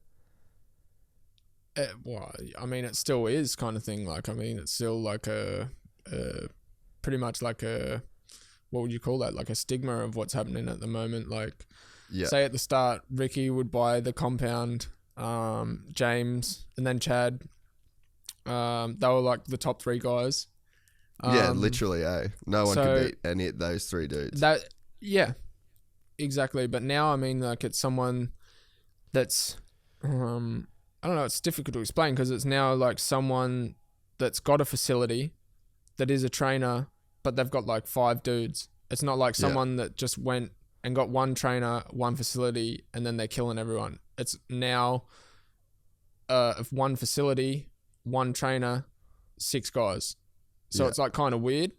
Well, I mean, it still is kind of thing. Like, I mean, it's still like pretty much like what would you call that? Like a stigma of what's happening at the moment. Like, say at the start, Ricky would buy the compound, James, and then Chad. They were like the top three guys. Literally, no one could beat any of those three dudes. Exactly. But now, I mean, like, it's someone that's, I don't know, it's difficult to explain because it's now like someone that's got a facility that is a trainer, but they've got like 5 dudes. It's not like someone that just went and got one trainer, one facility, and then they're killing everyone. It's now one facility, one trainer, 6 guys. So it's like kind of weird,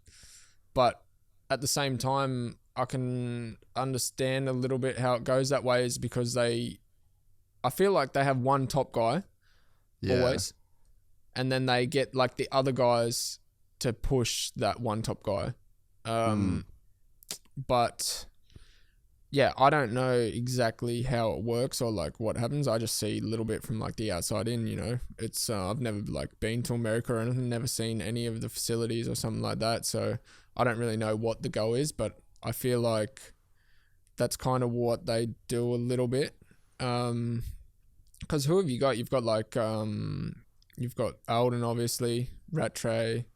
but at the same time, I can understand a little bit how it goes that way is because I feel like they have one top guy always, and then they get like the other guys to push that one top guy. But yeah, I don't know exactly how it works or like what happens. I just see a little bit from like the outside in, you know. It's I've never like been to America or anything, never seen any of the facilities or something like that. So I don't really know what the go is, but I feel like that's kind of what they do a little bit. Because who have you got? You've got like you've got Alden, obviously, Rattray,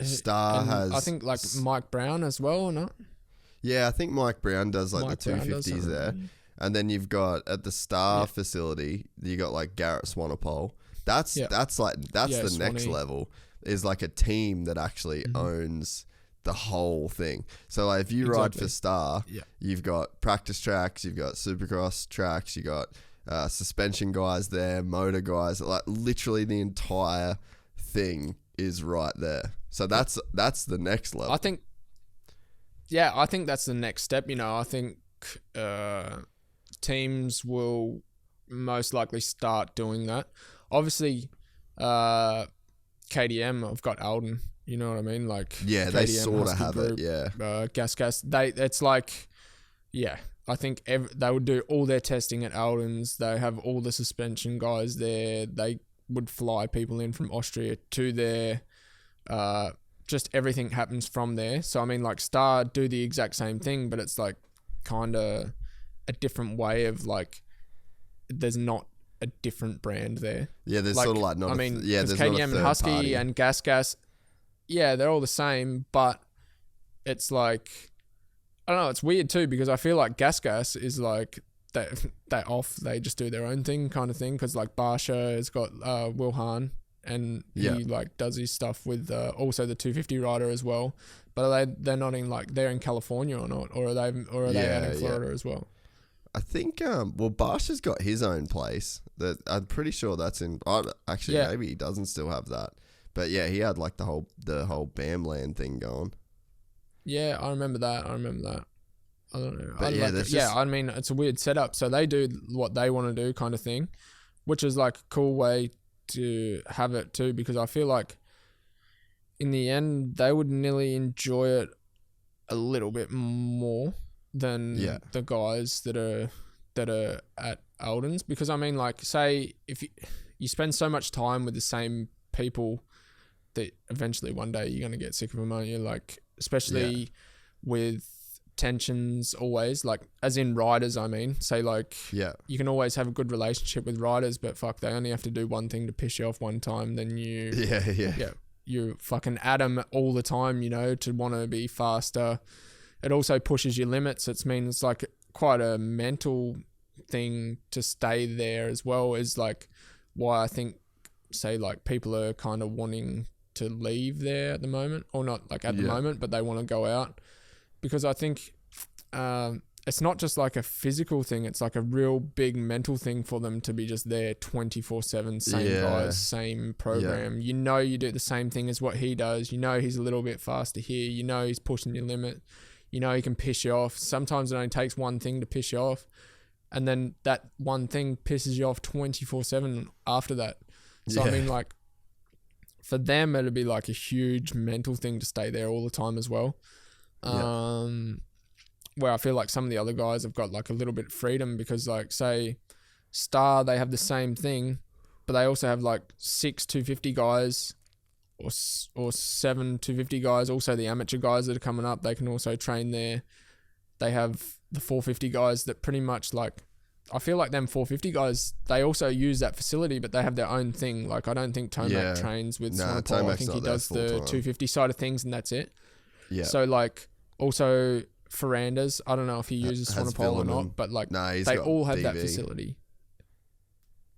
Star has, I think like Mike Brown as well, or not? Yeah, I think Mike Brown does like the 250s there. And then you've got at the Star facility, you got like Garrett Swanepoel. That's the next level, is like a team that actually owns the whole thing. So like if you ride for Star, you've got practice tracks, you've got supercross tracks, you got suspension guys there, motor guys, like literally the entire everything is right there. So that's the next level. I think that's the next step. I think teams will most likely start doing that. Obviously, KTM, I've got Alden. You know what I mean? Like, yeah, KTM, they sort of Husky have group, it. Yeah, Gas. It's like, yeah. I think they would do all their testing at Alden's. They have all the suspension guys there. They would fly people in from Austria to there. Just everything happens from there. So, I mean, like, Star do the exact same thing, but it's, like, kind of a different way of, like, there's not a different brand there. Yeah, there's sort of like not. I mean, there's KTM and Husky party. and Gas. Yeah, they're all the same, but it's like, I don't know. It's weird too because I feel like Gas is like they off. They just do their own thing, kind of thing. Because like Barsha has got Will Hahn, and he like does his stuff with also the 250 rider as well. But they're not in like they're in California or not, or are they out in Florida as well? I think Barsha's got his own place. That I'm pretty sure that's in. Maybe he doesn't still have that. But yeah, he had like the whole BAMland thing going. Yeah, I remember that. I don't know. But I mean, it's a weird setup. So they do what they want to do, kind of thing, which is like a cool way to have it too. Because I feel like in the end, they would nearly enjoy it a little bit more than the guys that are at Alden's. Because I mean, like, say if you spend so much time with the same people that eventually one day you're going to get sick of them, aren't you? Like, especially with tensions always, like, as in riders, I mean. Say, like, you can always have a good relationship with riders, but fuck, they only have to do one thing to piss you off one time, then you... you fucking at them all the time, to want to be faster. It also pushes your limits. It means, like, quite a mental thing to stay there as well, is, like, why I think, say, like, people are kind of wanting to leave there at the moment, or not like at the moment, but they want to go out, because I think it's not just like a physical thing, it's like a real big mental thing for them to be just there 24/7, same guys, same program. You do the same thing as what he does. He's a little bit faster here. He's pushing your limit. He can piss you off. Sometimes it only takes one thing to piss you off, and then that one thing pisses you off 24/7 after that. So I mean, like, for them, it'd be like a huge mental thing to stay there all the time as well. Where I feel like some of the other guys have got like a little bit of freedom, because, like, say Star, they have the same thing, but they also have like 6 250 guys or 7 250 guys. Also the amateur guys that are coming up, they can also train there. They have the 450 guys that pretty much, like, I feel like them 450 guys, they also use that facility, but they have their own thing. Like, I don't think Tomac trains with Swanepoel. I think he does the 250 side of things, and that's it. Yeah. So, like, also Ferranda's, I don't know if he uses Swanepoel or not, but, like, they all have that facility.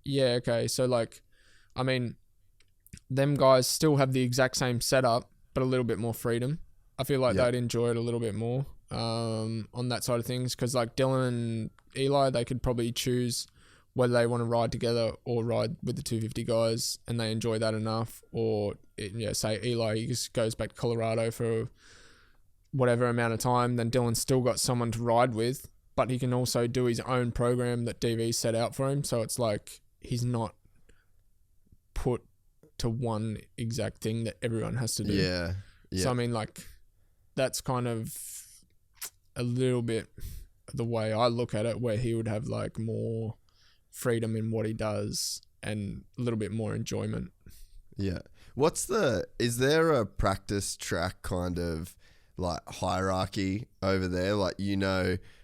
Yeah, okay. So, like, I mean, them guys still have the exact same setup, but a little bit more freedom. I feel like they'd enjoy it a little bit more on that side of things, because, like, Dylan and Eli, they could probably choose whether they want to ride together or ride with the 250 guys, and they enjoy that enough. Or, say Eli, he just goes back to Colorado for whatever amount of time, then Dylan's still got someone to ride with, but he can also do his own program that DV set out for him. So it's like he's not put to one exact thing that everyone has to do. Yeah. So I mean, like, that's kind of a little bit the way I look at it, where he would have like more freedom in what he does and a little bit more enjoyment. Yeah. Is there a practice track kind of like hierarchy over there? Like,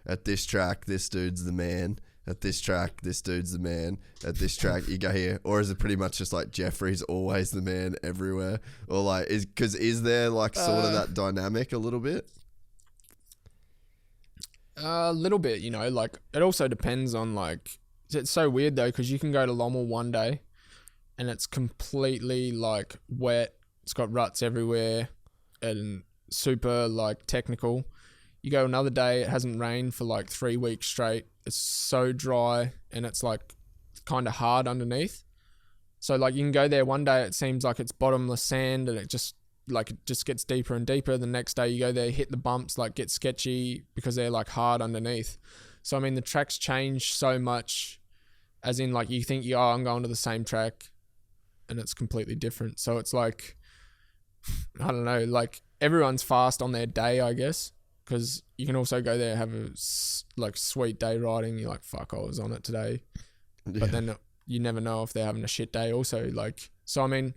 at this track, this dude's the man. At this track, this dude's the man. At this track, you go here. Or is it pretty much just like Jeffrey's always the man everywhere? Or like, is there like sort of that dynamic a little bit? A little bit, like, it also depends on, like, it's so weird though, because you can go to Lommel one day and it's completely like wet. It's got ruts everywhere and super like technical. You go another day, it hasn't rained for like 3 weeks straight. It's so dry and it's like kind of hard underneath. So like you can go there one day, it seems like it's bottomless sand and it just gets deeper and deeper. The next day you go there, hit the bumps, like get sketchy because they're like hard underneath. So I mean the tracks change so much, as in like you think I'm going to the same track and it's completely different. So it's like, I don't know, like everyone's fast on their day, I guess, because you can also go there, have a like sweet day riding. You're like, fuck, I was on it today. Yeah. But then you never know if they're having a shit day also. Like, so I mean,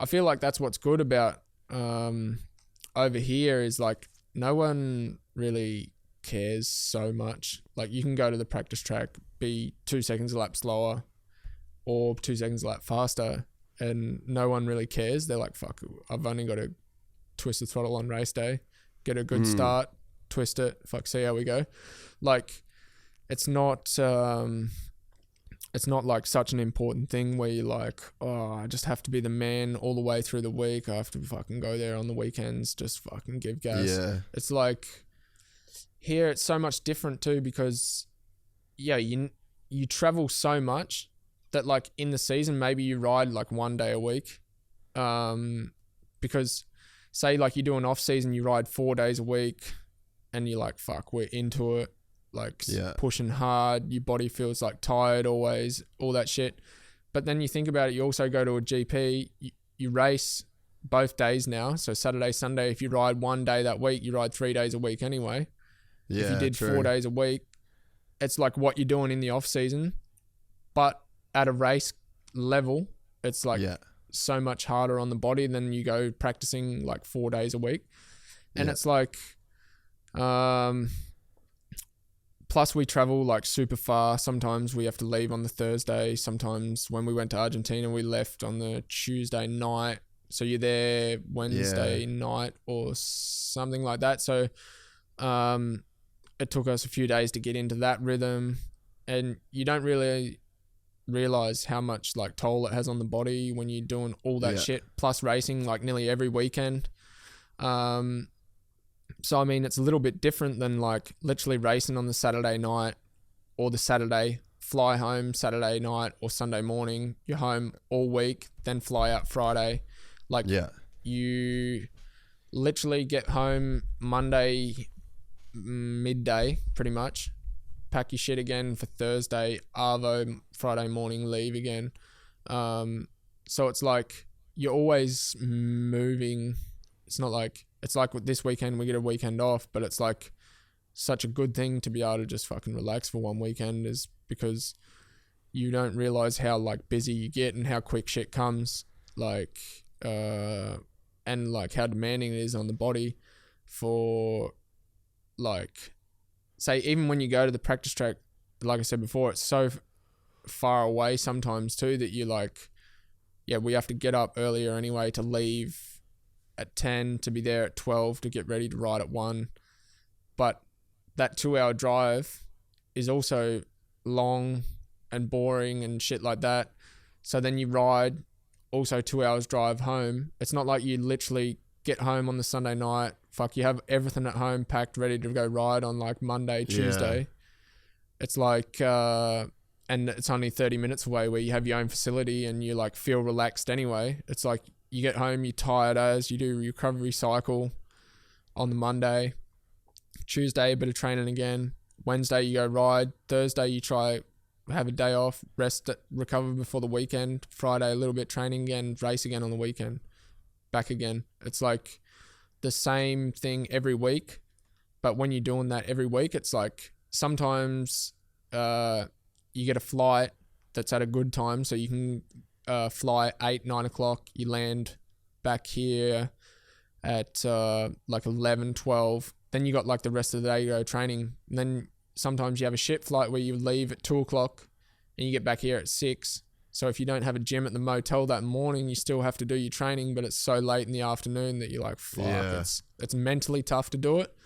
I feel like that's what's good about over here is like no one really cares so much. Like you can go to the practice track, be 2 seconds a lap slower or 2 seconds a lap faster, and no one really cares. They're like, fuck, I've only got to twist the throttle on race day, get a good start, twist it, fuck, see how we go. Like it's not like such an important thing where you're like, oh, I just have to be the man all the way through the week. I have to fucking go there on the weekends, just fucking give gas. Yeah. It's like here it's so much different too because you travel so much that like in the season maybe you ride like 1 day a week. Because say like you do an off season, you ride 4 days a week and you're like, fuck, we're into it. Like pushing hard, your body feels like tired always, all that shit. But then you think about it, you also go to a GP, you race both days now. So Saturday, Sunday, if you ride 1 day that week, you ride 3 days a week anyway. Yeah, if you did true. 4 days a week, it's like what you're doing in the off season. But at a race level, it's like so much harder on the body than you go practicing like 4 days a week. And it's like, plus we travel like super far. Sometimes we have to leave on the Thursday. Sometimes when we went to Argentina, we left on the Tuesday night. So you're there Wednesday night or something like that. So it took us a few days to get into that rhythm. And you don't really realize how much like toll it has on the body when you're doing all that shit. Plus racing like nearly every weekend. So, I mean, it's a little bit different than like literally racing on the Saturday night or the Saturday, fly home Saturday night or Sunday morning. You're home all week, then fly out Friday. Like you literally get home Monday midday pretty much, pack your shit again for Thursday, Arvo, Friday morning, leave again. So it's like you're always moving. It's not like, it's like this weekend we get a weekend off, but it's like such a good thing to be able to just fucking relax for one weekend is because you don't realize how like busy you get and how quick shit comes, like and like how demanding it is on the body for like, say even when you go to the practice track, like I said before, it's so far away sometimes too that you like, we have to get up earlier anyway to leave at 10 to be there at 12 to get ready to ride at 1. But that 2 hour drive is also long and boring and shit like that. So then you ride also 2 hours drive home. It's not like you literally get home on the Sunday night. Fuck, you have everything at home packed, ready to go ride on like Monday, Tuesday. It's like, and it's only 30 minutes away where you have your own facility and you like feel relaxed anyway. It's like, you get home, you're tired as, you do a recovery cycle on the Monday. Tuesday, a bit of training again. Wednesday, you go ride. Thursday, you try have a day off, rest, recover before the weekend. Friday, a little bit training again, race again on the weekend. Back again. It's like the same thing every week. But when you're doing that every week, it's like sometimes you get a flight that's at a good time. So you can fly 8, 9 o'clock, you land back here at like 11, 12. Then you got like the rest of the day you go training. And then sometimes you have a shit flight where you leave at 2 o'clock and you get back here at 6. So if you don't have a gym at the motel that morning, you still have to do your training, but it's so late in the afternoon that you're like, fuck, it's mentally tough to do it.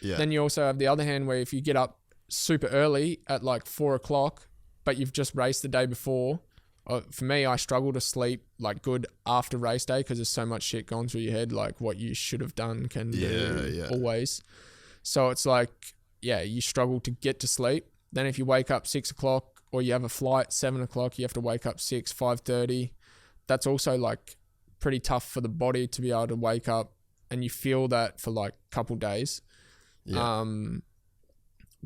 Yeah. Then you also have the other hand where if you get up super early at like 4 o'clock, but you've just raced the day before. For me, I struggle to sleep like good after race day because there's so much shit going through your head, like what you should have done can do always. So it's like, you struggle to get to sleep. Then if you wake up 6 o'clock or you have a flight 7 o'clock, you have to wake up 6, 5:30. that's also like pretty tough for the body to be able to wake up and you feel that for like a couple days. Yeah.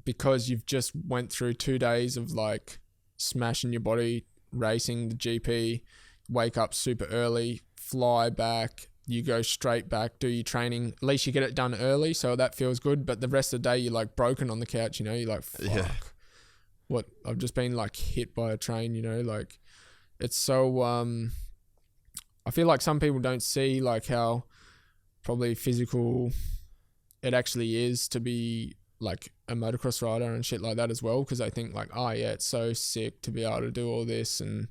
Because you've just went through 2 days of like smashing your body, racing the GP, wake up super early, fly back, you go straight back, do your training. At least you get it done early, so that feels good. But the rest of the day, you're like broken on the couch, you know, you're like, fuck, what? I've just been like hit by a train, you know, like it's so, I feel like some people don't see like how probably physical it actually is to be like a motocross rider and shit like that as well, because I think like, oh yeah, it's so sick to be able to do all this and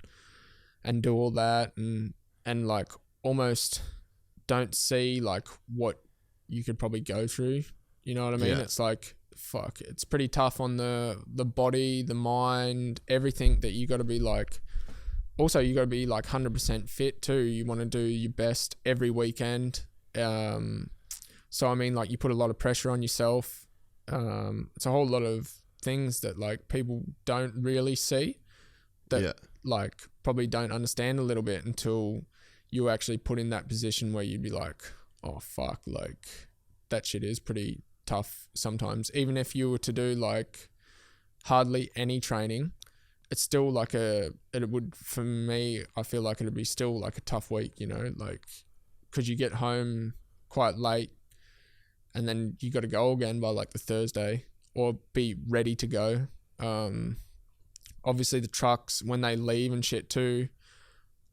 do all that and like almost don't see like what you could probably go through, you know what I mean? It's like, fuck, it's pretty tough on the body, the mind, everything that you got to be like. Also you got to be like 100% fit too. You want to do your best every weekend. So I mean, like, you put a lot of pressure on yourself. It's a whole lot of things that like people don't really see, that like probably don't understand a little bit until you actually put in that position where you'd be like, oh fuck, like that shit is pretty tough sometimes. Even if you were to do like hardly any training, it's still like it would, for me, I feel like it'd be still like a tough week, you know, like, because you get home quite late and then you got to go again by like the Thursday or be ready to go. Obviously the trucks, when they leave and shit too,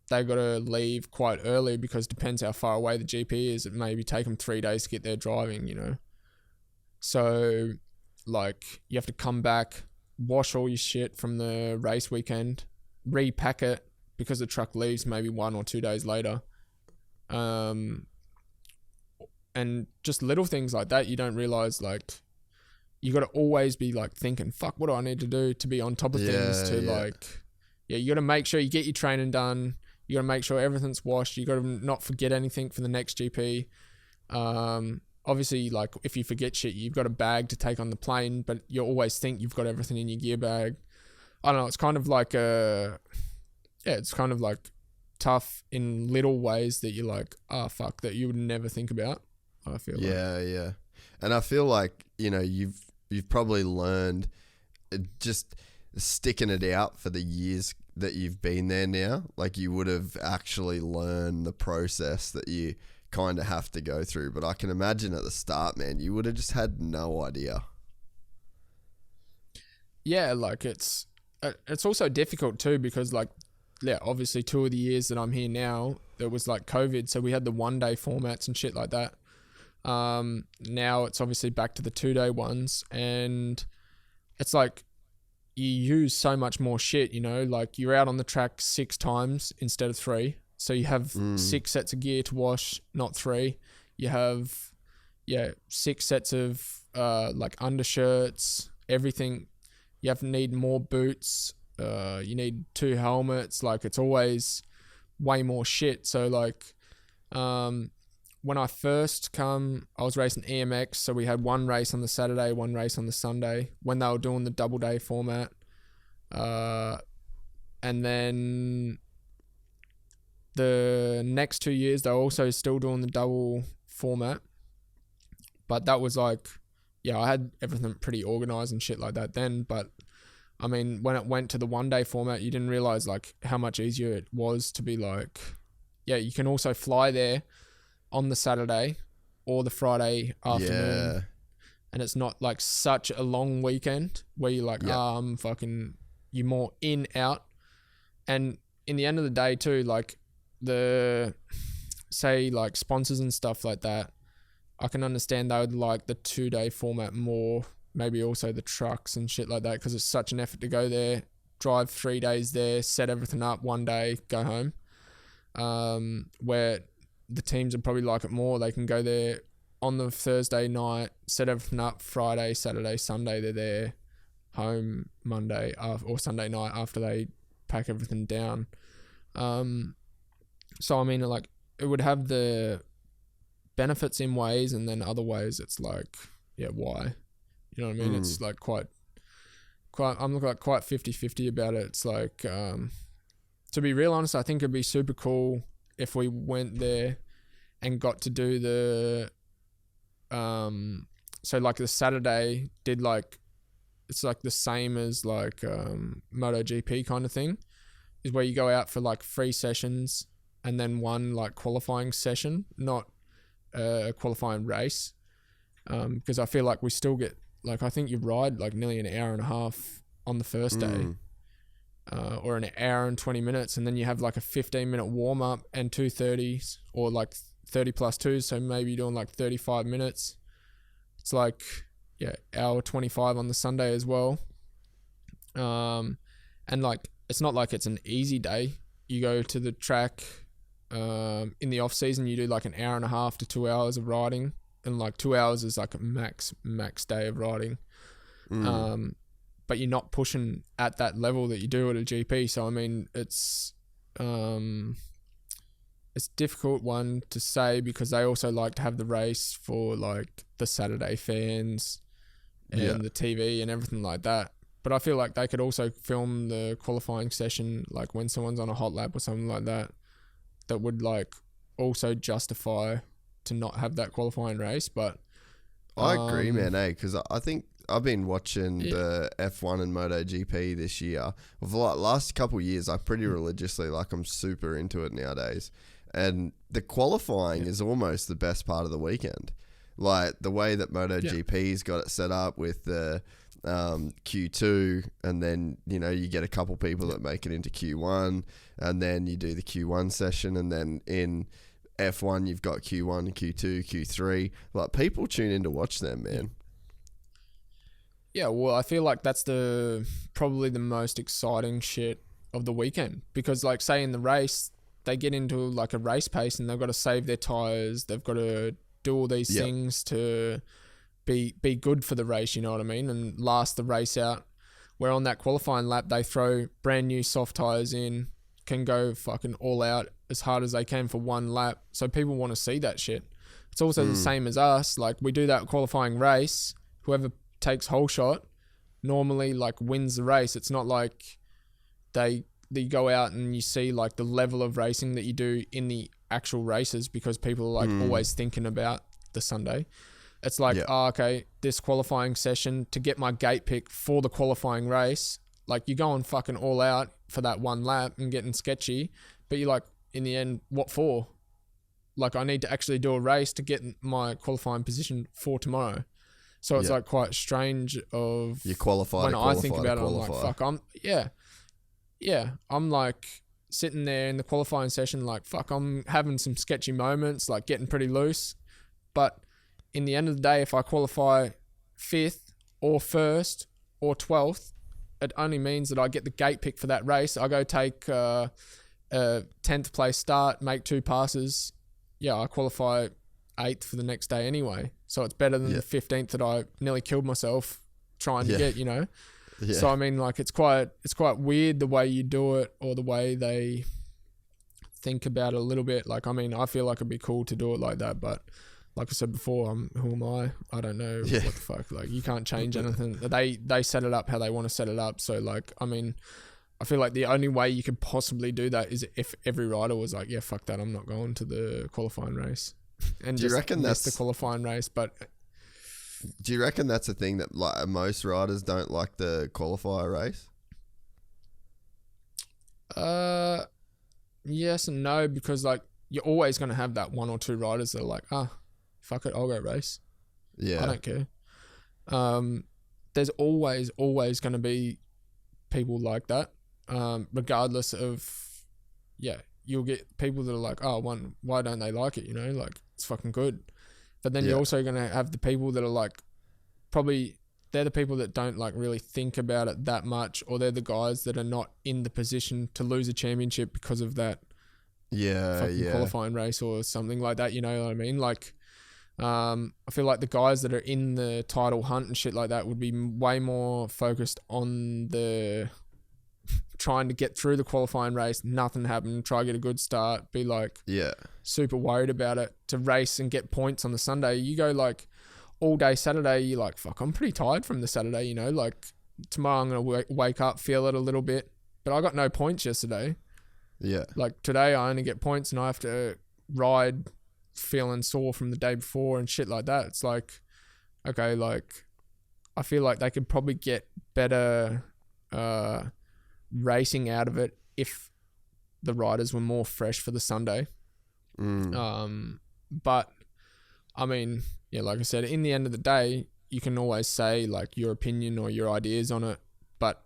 they got to leave quite early because depends how far away the GP is. It maybe take them 3 days to get there driving, you know. So like you have to come back, wash all your shit from the race weekend, repack it because the truck leaves maybe 1 or 2 days later. And just little things like that, you don't realize, like, you got to always be like thinking, fuck, what do I need to do to be on top of things to like, you got to make sure you get your training done. You got to make sure everything's washed. You got to not forget anything for the next GP. Obviously, like, if you forget shit, you've got a bag to take on the plane, but you always think you've got everything in your gear bag. I don't know. It's kind of like it's kind of like tough in little ways that you're like, fuck, that you would never think about. I feel like. Yeah. And I feel like, you know, you've probably learned just sticking it out for the years that you've been there now. Like, you would have actually learned the process that you kind of have to go through. But I can imagine at the start, man, you would have just had no idea. Yeah, like it's also difficult too because, like, obviously 2 of the years that I'm here now, there was like COVID, so we had the 1-day formats and shit like that. Now it's obviously back to the 2-day ones, and it's like you use so much more shit, you know, like you're out on the track 6 times instead of 3. So you have 6 sets of gear to wash, not 3. You have, 6 sets of, like undershirts, everything. You need more boots. You need 2 helmets. Like, it's always way more shit. So like, when I first come, I was racing EMX. So we had 1 race on the Saturday, 1 race on the Sunday when they were doing the double day format. And then the next 2 years, they were also still doing the double format. But that was like, I had everything pretty organized and shit like that then. But I mean, when it went to the 1-day format, you didn't realize like how much easier it was to be like, you can also fly there on the Saturday or the Friday afternoon. And it's not like such a long weekend where you're like, I'm fucking, you're more in, out. And in the end of the day too, like the, say like sponsors and stuff like that, I can understand they would like the 2-day format more, maybe also the trucks and shit like that, because it's such an effort to go there, drive 3 days there, set everything up 1 day, go home. Where the teams would probably like it more. They can go there on the Thursday night, set everything up Friday, Saturday, Sunday. They're there, home Monday or Sunday night after they pack everything down. So I mean, like, it would have the benefits in ways, and then other ways it's like, why? You know what I mean? It's like quite I'm like quite 50-50 about it. It's like, to be real honest, I think it'd be super cool if we went there and got to do the so like the Saturday did like, it's like the same as like MotoGP kind of thing, is where you go out for like 3 sessions and then one like qualifying session, not a qualifying race, because I feel like we still get, like, I think you ride like nearly an hour and a half on the first day, or an hour and 20 minutes, and then you have like a 15-minute warm-up and 2:30s or like 30 plus 2, so maybe you're doing like 35 minutes. It's like, yeah, hour 25 on the Sunday as well. And like, it's not like it's an easy day. You go to the track in the off season, you do like an hour and a half to 2 hours of riding, and like 2 hours is like a max day of riding. But you're not pushing at that level that you do at a GP. So I mean, it's difficult one to say, because they also like to have the race for like the Saturday fans and the TV and everything like that. But I feel like they could also film the qualifying session, like when someone's on a hot lap or something like that, that would like also justify to not have that qualifying race. But I agree, man, because I think I've been watching the F1 and MotoGP this year. For the last couple of years, I pretty religiously, like, I'm super into it nowadays. And the qualifying is almost the best part of the weekend. Like, the way that MotoGP's got it set up with the Q2, and then, you know, you get a couple people that make it into Q1, and then you do the Q1 session, and then in F1 you've got Q1, Q2, Q3. Like, people tune in to watch them, man. Yeah, well, I feel like that's probably the most exciting shit of the weekend, because like, say in the race, they get into like a race pace and they've got to save their tires, they've got to do all these things to be good for the race, you know what I mean, and last the race out. Where on that qualifying lap, they throw brand new soft tires in, can go fucking all out as hard as they can for one lap. So people want to see that shit. It's also the same as us. Like, we do that qualifying race, whoever takes whole shot normally like wins the race. It's not like they go out and you see like the level of racing that you do in the actual races, because people are like always thinking about the Sunday. It's like, okay, this qualifying session to get my gate pick for the qualifying race, like, you're going fucking all out for that one lap and getting sketchy, but you're like, in the end, what for? Like, I need to actually do a race to get my qualifying position for tomorrow. So it's like quite strange of you qualify when to I qualify think about it, I'm like, fuck, I'm like sitting there in the qualifying session, like, fuck, I'm having some sketchy moments, like getting pretty loose. But in the end of the day, if I qualify 5th or 1st or 12th, it only means that I get the gate pick for that race. I go take a 10th place start, make 2 passes. Yeah, I qualify 8th for the next day anyway. So it's better than the 15th that I nearly killed myself trying to get, you know. Yeah. So I mean, like, it's quite weird the way you do it, or the way they think about it a little bit. Like, I mean, I feel like it'd be cool to do it like that, but like I said before, who am I? I don't know what the fuck. Like, you can't change anything. They set it up how they want to set it up. So like, I mean, I feel like the only way you could possibly do that is if every rider was like, yeah, fuck that, I'm not going to the qualifying race. And do you reckon that's the qualifying race? But do you reckon that's a thing that like most riders don't like the qualifier race? Yes and no, because like, you're always going to have that 1 or 2 riders that are like, fuck it, I'll go race. Yeah, I don't care. There's always going to be people like that, regardless of, you'll get people that are like, why don't they like it? You know, like, it's fucking good. But then you're also going to have the people that are like, probably they're the people that don't like really think about it that much, or they're the guys that are not in the position to lose a championship because of that qualifying race or something like that. You know what I mean? Like, I feel like the guys that are in the title hunt and shit like that would be way more focused on the trying to get through the qualifying race, nothing happened, try to get a good start, be like super worried about it, to race and get points on the Sunday. You go like all day Saturday, you're like, fuck, I'm pretty tired from the Saturday, you know, like tomorrow I'm going to wake up, feel it a little bit, but I got no points yesterday. Yeah. Like today I only get points and I have to ride feeling sore from the day before and shit like that. It's like, okay, like I feel like they could probably get better racing out of it if the riders were more fresh for the Sunday. But I mean, yeah, like I said, in the end of the day, you can always say like your opinion or your ideas on it, but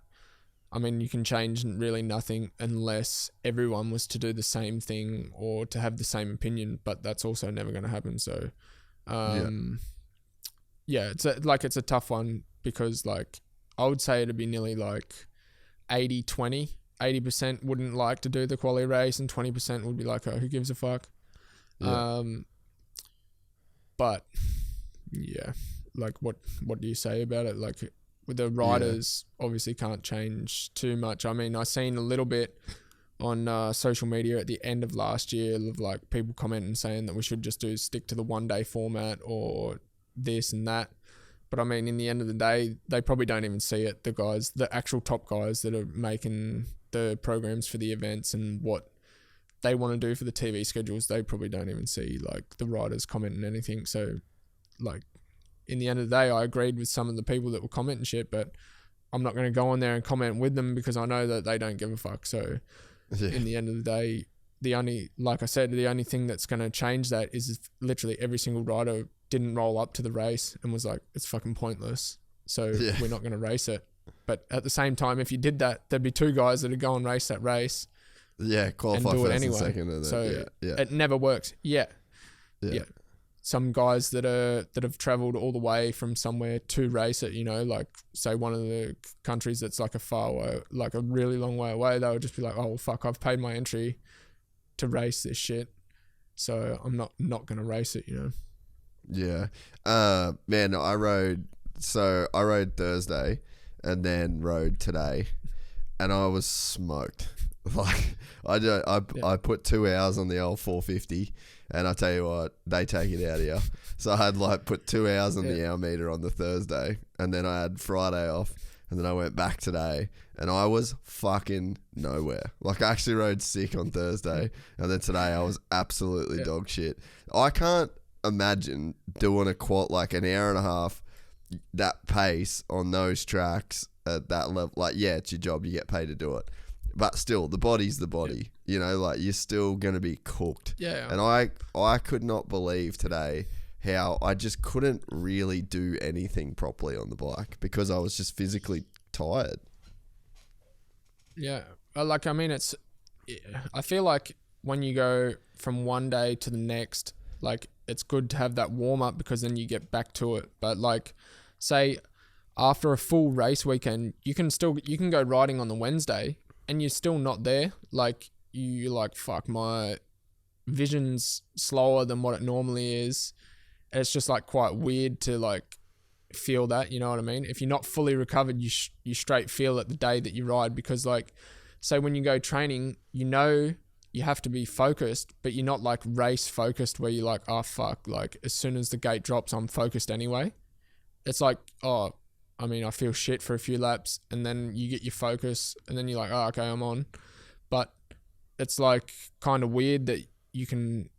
I mean, you can change really nothing unless everyone was to do the same thing or to have the same opinion, but that's also never going to happen. So, yeah, it's a tough one because like I would say it'd be nearly like 80-20. 80% wouldn't like to do the quali race and 20% would be like, oh, who gives a fuck? Yeah. But yeah, like what do you say about it? Like with the riders, obviously can't change too much. I mean, I seen a little bit on social media at the end of last year of like people commenting saying that we should just stick to the 1 day format or this and that. But I mean, in the end of the day, they probably don't even see it. The actual top guys that are making the programs for the events and what they want to do for the TV schedules, they probably don't even see like the riders commenting anything. So like in the end of the day, I agreed with some of the people that were commenting shit, but I'm not going to go on there and comment with them because I know that they don't give a fuck. So in the end of the day, the only thing that's going to change that is literally every single rider didn't roll up to the race and was like, it's fucking pointless. So we're not going to race it. But at the same time, if you did that, there'd be 2 guys that'd go and race that race. Yeah, qualify and do first it anyway. and second. And so it never works. Yeah. Some guys that have travelled all the way from somewhere to race it, you know, like say one of the countries that's like a really long way away, they would just be like, oh, well, fuck, I've paid my entry to race this shit, so I'm not going to race it, you know? Yeah. Man, I rode Thursday and then rode today and I was smoked. Like I put 2 hours on the old 450 and I tell you what, they take it out of you. So I had like put 2 hours on the hour meter on the Thursday and then I had Friday off and then I went back today and I was fucking nowhere. Like I actually rode sick on Thursday and then today I was absolutely dog shit. I can't imagine doing a quad like an hour and a half that pace on those tracks at that level. Like, yeah, it's your job, you get paid to do it. But still, the body's the body. You know, like you're still going to be cooked. Yeah. And I could not believe today how I just couldn't really do anything properly on the bike because I was just physically tired. Yeah. Like, I mean, I feel like when you go from one day to the next, like it's good to have that warm up because then you get back to it. But like, say after a full race weekend, you can go riding on the Wednesday and you're still not there. Like you're like, fuck, my vision's slower than what it normally is. And it's just like quite weird to like feel that, you know what I mean? If you're not fully recovered, you straight feel it the day that you ride because like, say when you go training, you know, you have to be focused, but you're not like race focused where you're like, oh fuck, like as soon as the gate drops, I'm focused anyway. It's like, oh, I mean, I feel shit for a few laps and then you get your focus and then you're like, oh, okay, I'm on. But it's like kind of weird that you can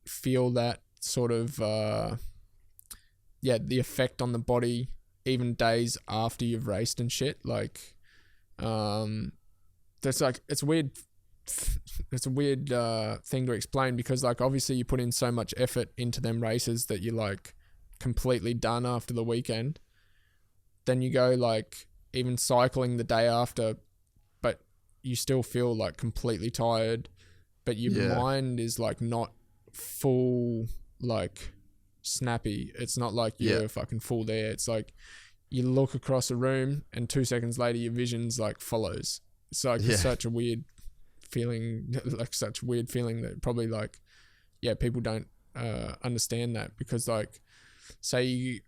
feel that sort of, the effect on the body even days after you've raced and shit. Like, that's like, it's weird. It's a weird thing to explain because like obviously you put in so much effort into them races that you're like completely done after the weekend. Then you go like even cycling the day after, but you still feel like completely tired, but your mind is like not full, like snappy. It's not like you're fucking full there. It's like you look across a room and 2 seconds later your vision's like follows. It's like such a weird feeling, like such a weird feeling that probably like, people don't understand that because like, say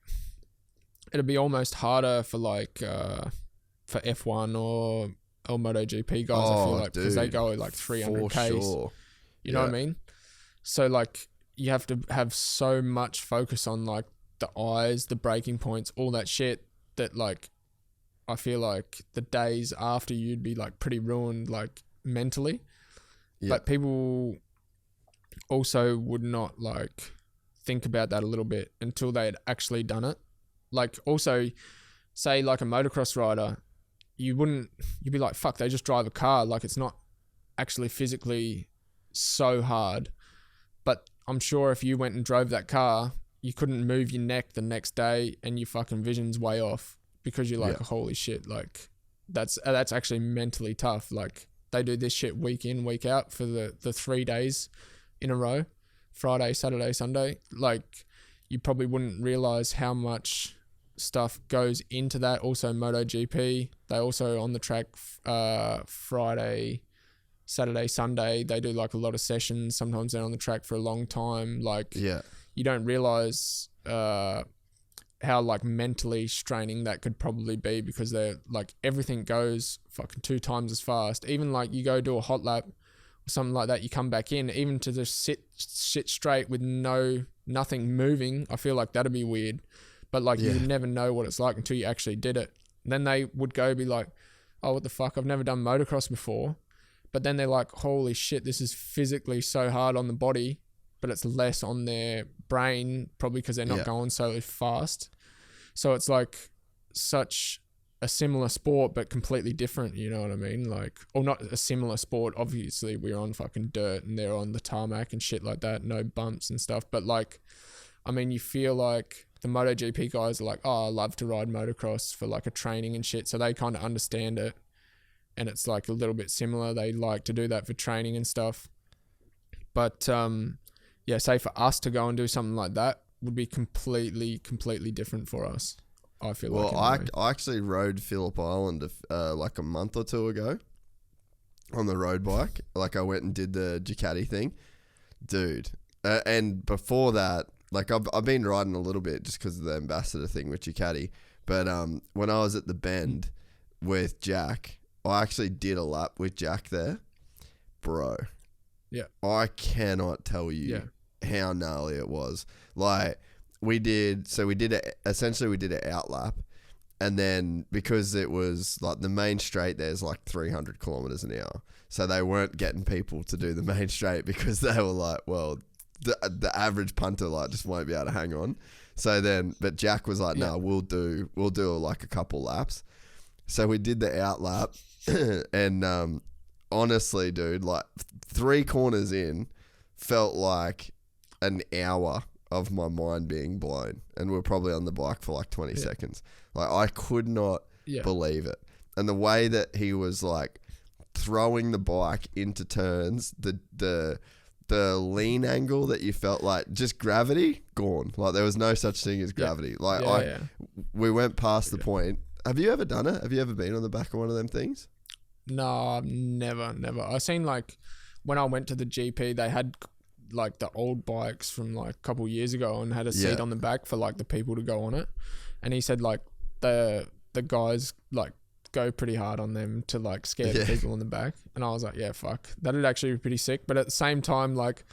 it'd be almost harder for like for F1 or MotoGP guys. I feel like because they go like 300 Ks. Sure. You know what I mean? So like you have to have so much focus on like the eyes, the braking points, all that shit that like I feel like the days after you'd be like pretty ruined like mentally. But people also would not like think about that a little bit until they had actually done it. Like also, say like a motocross rider, you'd be like, fuck, they just drive a car. Like it's not actually physically so hard. But I'm sure if you went and drove that car, you couldn't move your neck the next day and your fucking vision's way off because you're like, holy shit, like that's actually mentally tough. Like they do this shit week in, week out for the 3 days in a row, Friday, Saturday, Sunday. Like you probably wouldn't realize how much stuff goes into that. Also MotoGP, they also on the track Friday, Saturday, Sunday, they do like a lot of sessions. Sometimes they're on the track for a long time. Like you don't realize how like mentally straining that could probably be because they're like everything goes fucking 2 times as fast. Even like you go do a hot lap or something like that, you come back in, even to just sit straight with nothing moving, I feel like that'd be weird. But like you would never know what it's like until you actually did it. And then they would go be like, oh, what the fuck, I've never done motocross before. But then they're like, holy shit, this is physically so hard on the body, but it's less on their brain, probably because they're not going so fast. So it's like such a similar sport, but completely different, you know what I mean? Like, or not a similar sport. Obviously, we're on fucking dirt and they're on the tarmac and shit like that, no bumps and stuff. But like, I mean, you feel like the MotoGP guys are like, oh, I love to ride motocross for like a training and shit. So they kind of understand it. And it's like a little bit similar. They like to do that for training and stuff. But say for us to go and do something like that would be completely different for us. I feel like. Well, I actually rode Phillip Island like a month or 2 ago on the road bike. Like I went and did the Ducati thing, dude. And before that, like I've been riding a little bit just because of the ambassador thing with Ducati. But when I was at the Bend with Jack, I actually did a lap with Jack there, bro. Yeah. I cannot tell you how gnarly it was. Like we did an out lap, and then because it was like the main straight, there's like 300 kilometers an hour. So they weren't getting people to do the main straight because they were like, well, the average punter like just won't be able to hang on. So then, but Jack was like, no, we'll do like a couple laps. So we did the out lap. And honestly, dude, like 3 corners in felt like an hour of my mind being blown, and we're probably on the bike for like 20 seconds. Like I could not believe it. And the way that he was like throwing the bike into turns, the lean angle that you felt like just gravity gone. Like there was no such thing as gravity. We went past the point. Have you ever done it? Have you ever been on the back of one of them things? No, never. I seen like when I went to the GP, they had like the old bikes from like a couple years ago and had a seat on the back for like the people to go on it. And he said like the guys like go pretty hard on them to like scare the people in the back. And I was like, yeah, fuck, that'd actually be pretty sick. But at the same time, like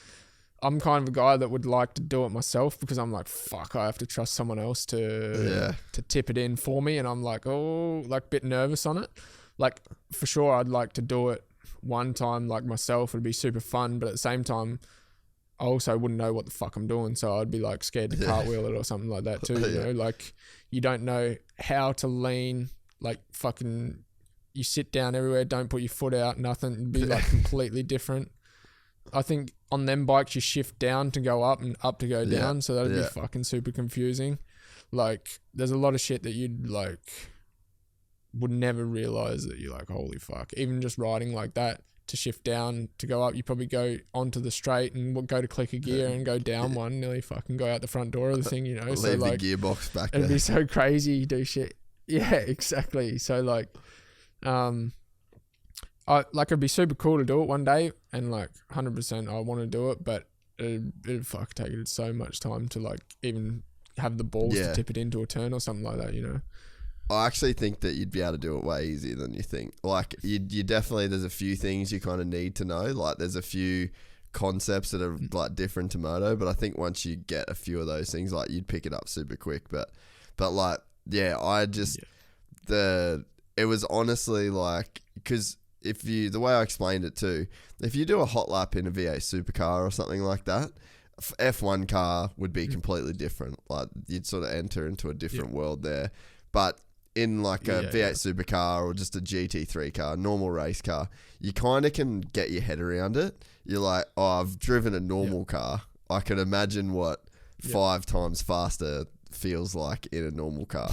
I'm kind of a guy that would like to do it myself because I'm like, fuck, I have to trust someone else to tip it in for me. And I'm like, oh, like a bit nervous on it. Like for sure, I'd like to do it one time like myself. It'd be super fun. But at the same time, I also wouldn't know what the fuck I'm doing. So I'd be like scared to cartwheel it or something like that too. You know, like you don't know how to lean, like fucking you sit down everywhere. Don't put your foot out, nothing. It'd be like completely different. I think on them bikes you shift down to go up and up to go down, so that'd be fucking super confusing. Like there's a lot of shit that you'd like would never realize that you're like, holy fuck. Even just riding like that to shift down to go up, you probably go onto the straight and go to click a gear and go down one, nearly fucking go out the front door of the thing, you know. Leave so like the gearbox back it'd there. be so crazy you do shit. Yeah, exactly. So like it'd be super cool to do it one day, and like 100% I want to do it, but it'd fuck take it so much time to like even have the balls to tip it into a turn or something like that, you know. I actually think that you'd be able to do it way easier than you think. Like you definitely, there's a few things you kind of need to know. Like there's a few concepts that are like different to moto, but I think once you get a few of those things, like you'd pick it up super quick. But like, yeah, I just, it was honestly like, because the way I explained it too, if you do a hot lap in a V8 supercar or something like that, F1 car would be completely different. Like you'd sort of enter into a different world there. But in like a V8 supercar or just a GT3 car, normal race car, you kind of can get your head around it. You're like, oh, I've driven a normal car. I can imagine what 5 times faster feels like in a normal car.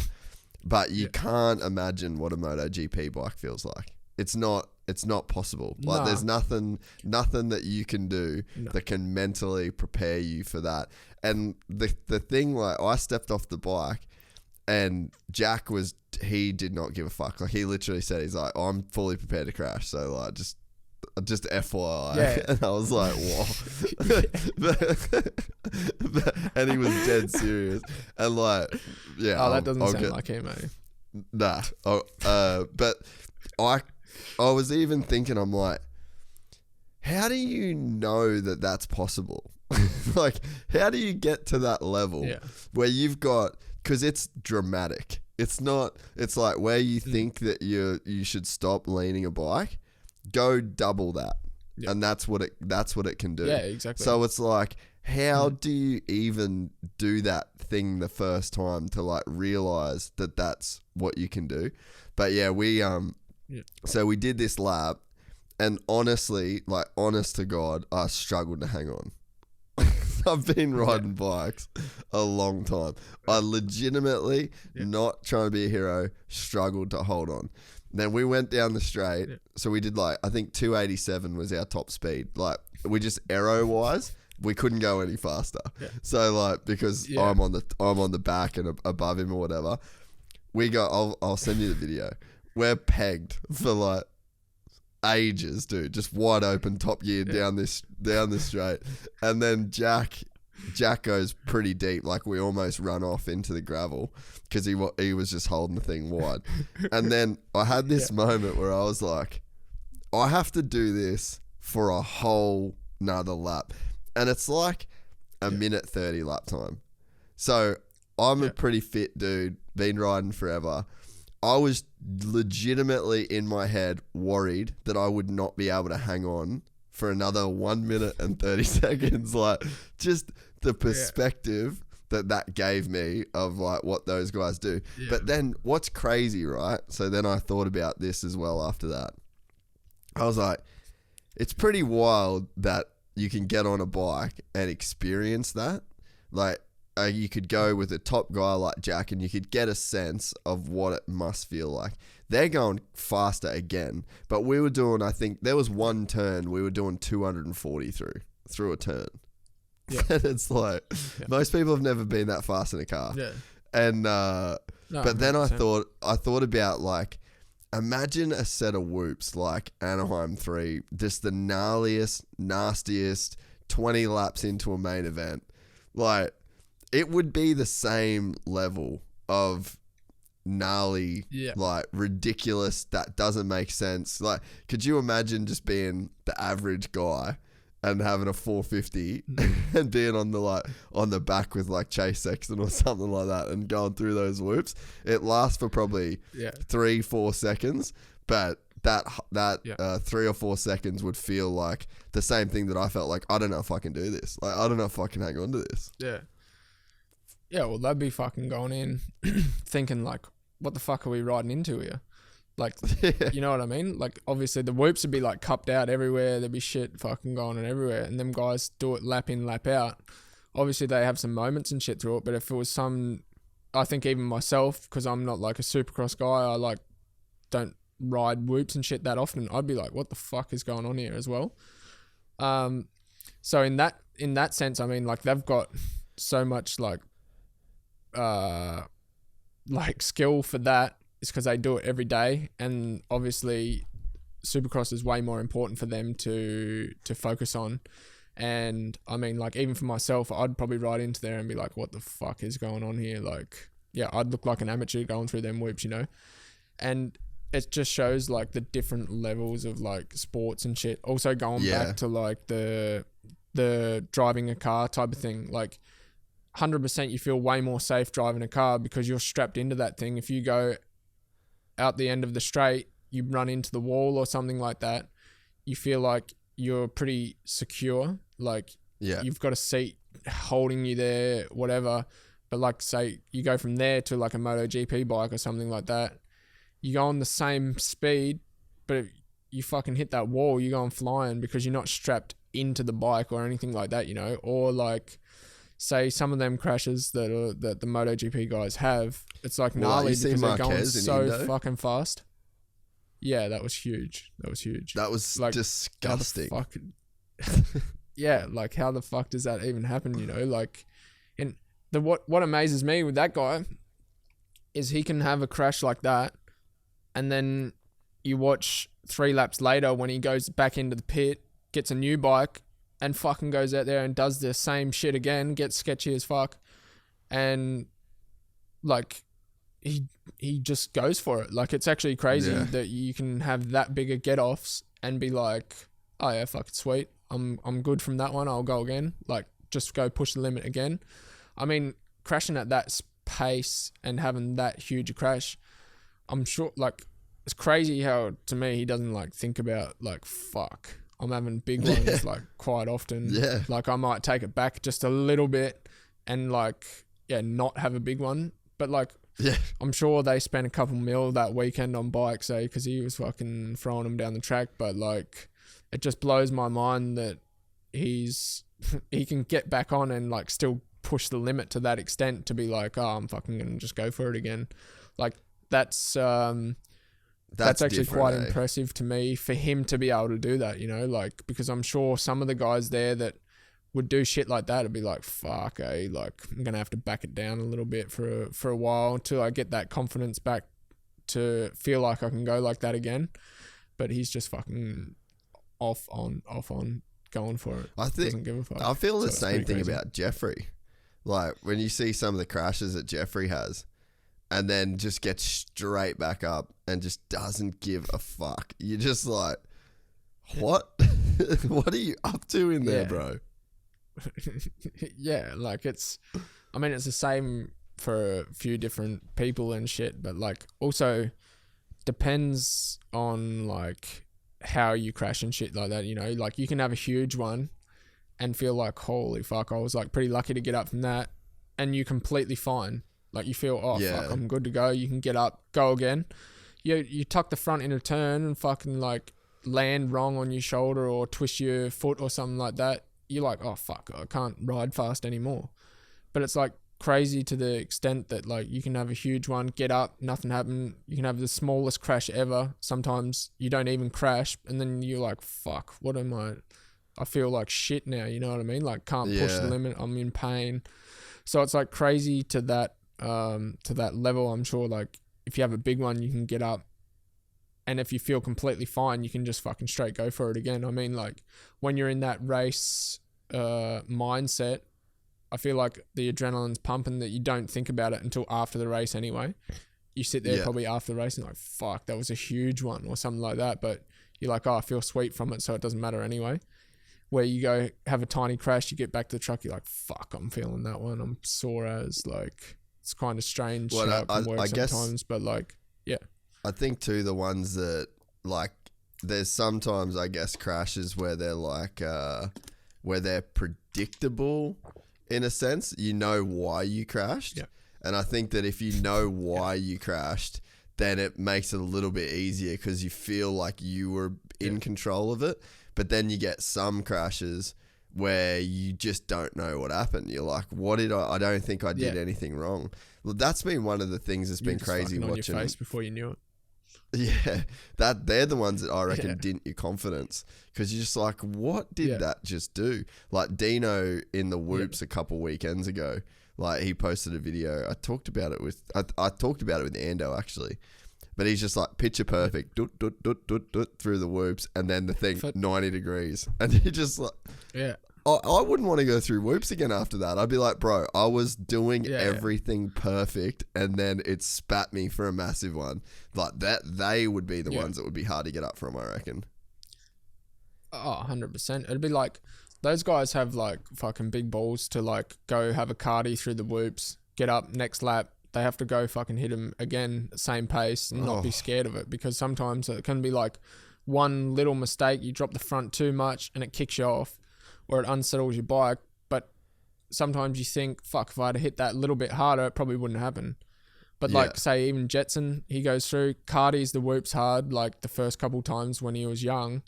But you can't imagine what a MotoGP bike feels like. It's not possible. Like there's nothing that you can do that can mentally prepare you for that. And the thing, like, I stepped off the bike and Jack he did not give a fuck. Like he literally said, he's like, I'm fully prepared to crash. So like, just FYI. Yeah. And I was like, whoa. And he was dead serious. And like, yeah. Oh, that doesn't sound like him, eh? Nah. But I was even thinking, I'm like, how do you know that that's possible? Like, how do you get to that level where you've got, because it's dramatic. It's like where you think that you should stop leaning a bike, go double that. Yep. And that's what it can do. Yeah, exactly. So it's like, how do you even do that thing the first time to like realize that that's what you can do? But yeah, so we did this lap, and honestly, like honest to God, I struggled to hang on. I've been riding bikes a long time. I legitimately, not trying to be a hero, struggled to hold on. Then we went down the straight. So we did like, I think 287 was our top speed. Like we just aero wise, we couldn't go any faster. Yeah. So like, because I'm on the back and above him or whatever, I'll send you the video. We're pegged for like ages, dude. Just wide open top gear down this straight, and then Jack goes pretty deep. Like we almost run off into the gravel because he was just holding the thing wide. And then I had this moment where I was like, I have to do this for a whole nother lap, and it's like a minute 30 lap time. So I'm a pretty fit dude, been riding forever. I was legitimately in my head worried that I would not be able to hang on for another 1 minute and 30 seconds. Like just the perspective that gave me of like what those guys do. Yeah. But then what's crazy, right? So then I thought about this as well after that. I was like, it's pretty wild that you can get on a bike and experience that. Like, you could go with a top guy like Jack and you could get a sense of what it must feel like. They're going faster again, but we were doing, I think there was one turn we were doing 240 through a turn. Yeah. And it's like, most people have never been that fast in a car. Yeah. And, but then I thought about like, imagine a set of whoops like Anaheim 3, just the gnarliest, nastiest 20 laps into a main event. Like, it would be the same level of gnarly, like ridiculous, that doesn't make sense. Like, could you imagine just being the average guy and having a 450 and being on the back with like Chase Sexton or something like that and going through those whoops? It lasts for probably 3-4 seconds, but that 3 or 4 seconds would feel like the same thing that I felt like, I don't know if I can do this. Like, I don't know if I can hang on to this. Yeah. Yeah, well, they'd be fucking going in thinking like, what the fuck are we riding into here? Like, you know what I mean? Like, obviously the whoops would be like cupped out everywhere. There'd be shit fucking going on everywhere. And them guys do it lap in, lap out. Obviously they have some moments and shit through it. But if it was I think even myself, because I'm not like a supercross guy, I like don't ride whoops and shit that often. I'd be like, what the fuck is going on here as well? So in that sense, I mean, like they've got so much like skill for that. Is because they do it every day, and obviously supercross is way more important for them to focus on. And I mean, like, even for myself, I'd probably ride into there and be like, what the fuck is going on here? Like, yeah, I'd look like an amateur going through them whoops, you know? And it just shows like the different levels of like sports and shit. Also going back to like the driving a car type of thing, like 100% you feel way more safe driving a car because you're strapped into that thing. If you go out the end of the straight, you run into the wall or something like that, you feel like you're pretty secure. Like you've got a seat holding you there, whatever. But like say you go from there to like a MotoGP bike or something like that, you go on the same speed, but if you fucking hit that wall, you're going flying because you're not strapped into the bike or anything like that, you know. Or like say some of them crashes that the MotoGP guys have, it's like gnarly because they're going so fucking fast. Yeah, that was huge. That was like disgusting. Yeah, like how the fuck does that even happen, you know? Like, and what amazes me with that guy is he can have a crash like that, and then you watch 3 laps later when he goes back into the pit, gets a new bike, and fucking goes out there and does the same shit again, gets sketchy as fuck, and like he just goes for it. Like, it's actually crazy that you can have that bigger get-offs and be like, oh yeah, fuck it, sweet, I'm good from that one, I'll go again. Like, just go push the limit again. I mean, crashing at that pace and having that huge a crash, I'm sure, like, it's crazy how, to me, he doesn't like think about like, fuck, I'm having big ones like quite often. Yeah. Like, I might take it back just a little bit and like, not have a big one. But like, I'm sure they spent a couple mil that weekend on bikes, because he was fucking throwing them down the track. But like, it just blows my mind that he can get back on and like still push the limit to that extent to be like, oh, I'm fucking gonna just go for it again. Like, that's actually quite impressive to me for him to be able to do that, you know, like, because I'm sure some of the guys there that would do shit like that would be like, fuck, like, I'm gonna have to back it down a little bit for a while until I get that confidence back to feel like I can go like that again. But he's just fucking off on, going for it. Doesn't give a fuck. I feel the same thing about Jeffrey. Like, when you see some of the crashes that Jeffrey has, and then just gets straight back up and just doesn't give a fuck. You're just like, what? What are you up to in there, bro? Yeah, like, it's the same for a few different people and shit, but like, also depends on like how you crash and shit like that, you know. Like, you can have a huge one and feel like, holy fuck, I was like pretty lucky to get up from that, and you're completely fine. Like, you feel, fuck, I'm good to go. You can get up, go again. You tuck the front in a turn and fucking like land wrong on your shoulder or twist your foot or something like that. You're like, oh fuck, I can't ride fast anymore. But it's like crazy to the extent that like you can have a huge one, get up, nothing happen. You can have the smallest crash ever. Sometimes you don't even crash, and then you're like, fuck, what am I feel like shit now, you know what I mean? Like, can't push the limit, I'm in pain. So it's like crazy to that level. I'm sure like if you have a big one, you can get up, and if you feel completely fine, you can just fucking straight go for it again. I mean, like, when you're in that race mindset, I feel like the adrenaline's pumping that you don't think about it until after the race anyway. You sit there probably after the race and like, fuck, that was a huge one or something like that, but you're like, oh, I feel sweet from it, so it doesn't matter anyway. Where you go have a tiny crash, you get back to the truck, you're like, fuck, I'm feeling that one, I'm sore as, like, it's kind of strange how it can work sometimes, but like, yeah. I think too, the ones that like, there's sometimes I guess crashes where they're like, where they're predictable in a sense. You know why you crashed. Yeah. And I think that if you know why you crashed, then it makes it a little bit easier because you feel like you were in control of it. But then you get some crashes where you just don't know what happened. You're like, what did I don't think I did anything wrong. Well, that's been one of the things that's been crazy watching. On your face before you knew it. Yeah, they're the ones that I reckon didn't your confidence, because you're just like, what did that just do? Like Dino in the whoops a couple weekends ago, like he posted a video. I talked about it with Ando actually, but he's just like picture perfect, through the whoops, and then the thing 90 degrees, and you're just like, I wouldn't want to go through whoops again after that. I'd be like, bro, I was doing everything perfect, and then it spat me for a massive one. Like that, they would be the ones that would be hard to get up from, I reckon. Oh, 100%. It'd be like, those guys have like fucking big balls to like go have a cardy through the whoops, get up next lap, they have to go fucking hit him again, same pace, and not be scared of it, because sometimes it can be like one little mistake, you drop the front too much and it kicks you off, or it unsettles your bike. But sometimes you think, fuck, if I had hit that little bit harder, it probably wouldn't happen. But like, say, even Jetson, he goes through, Cardi's the whoops hard, like the first couple times when he was young,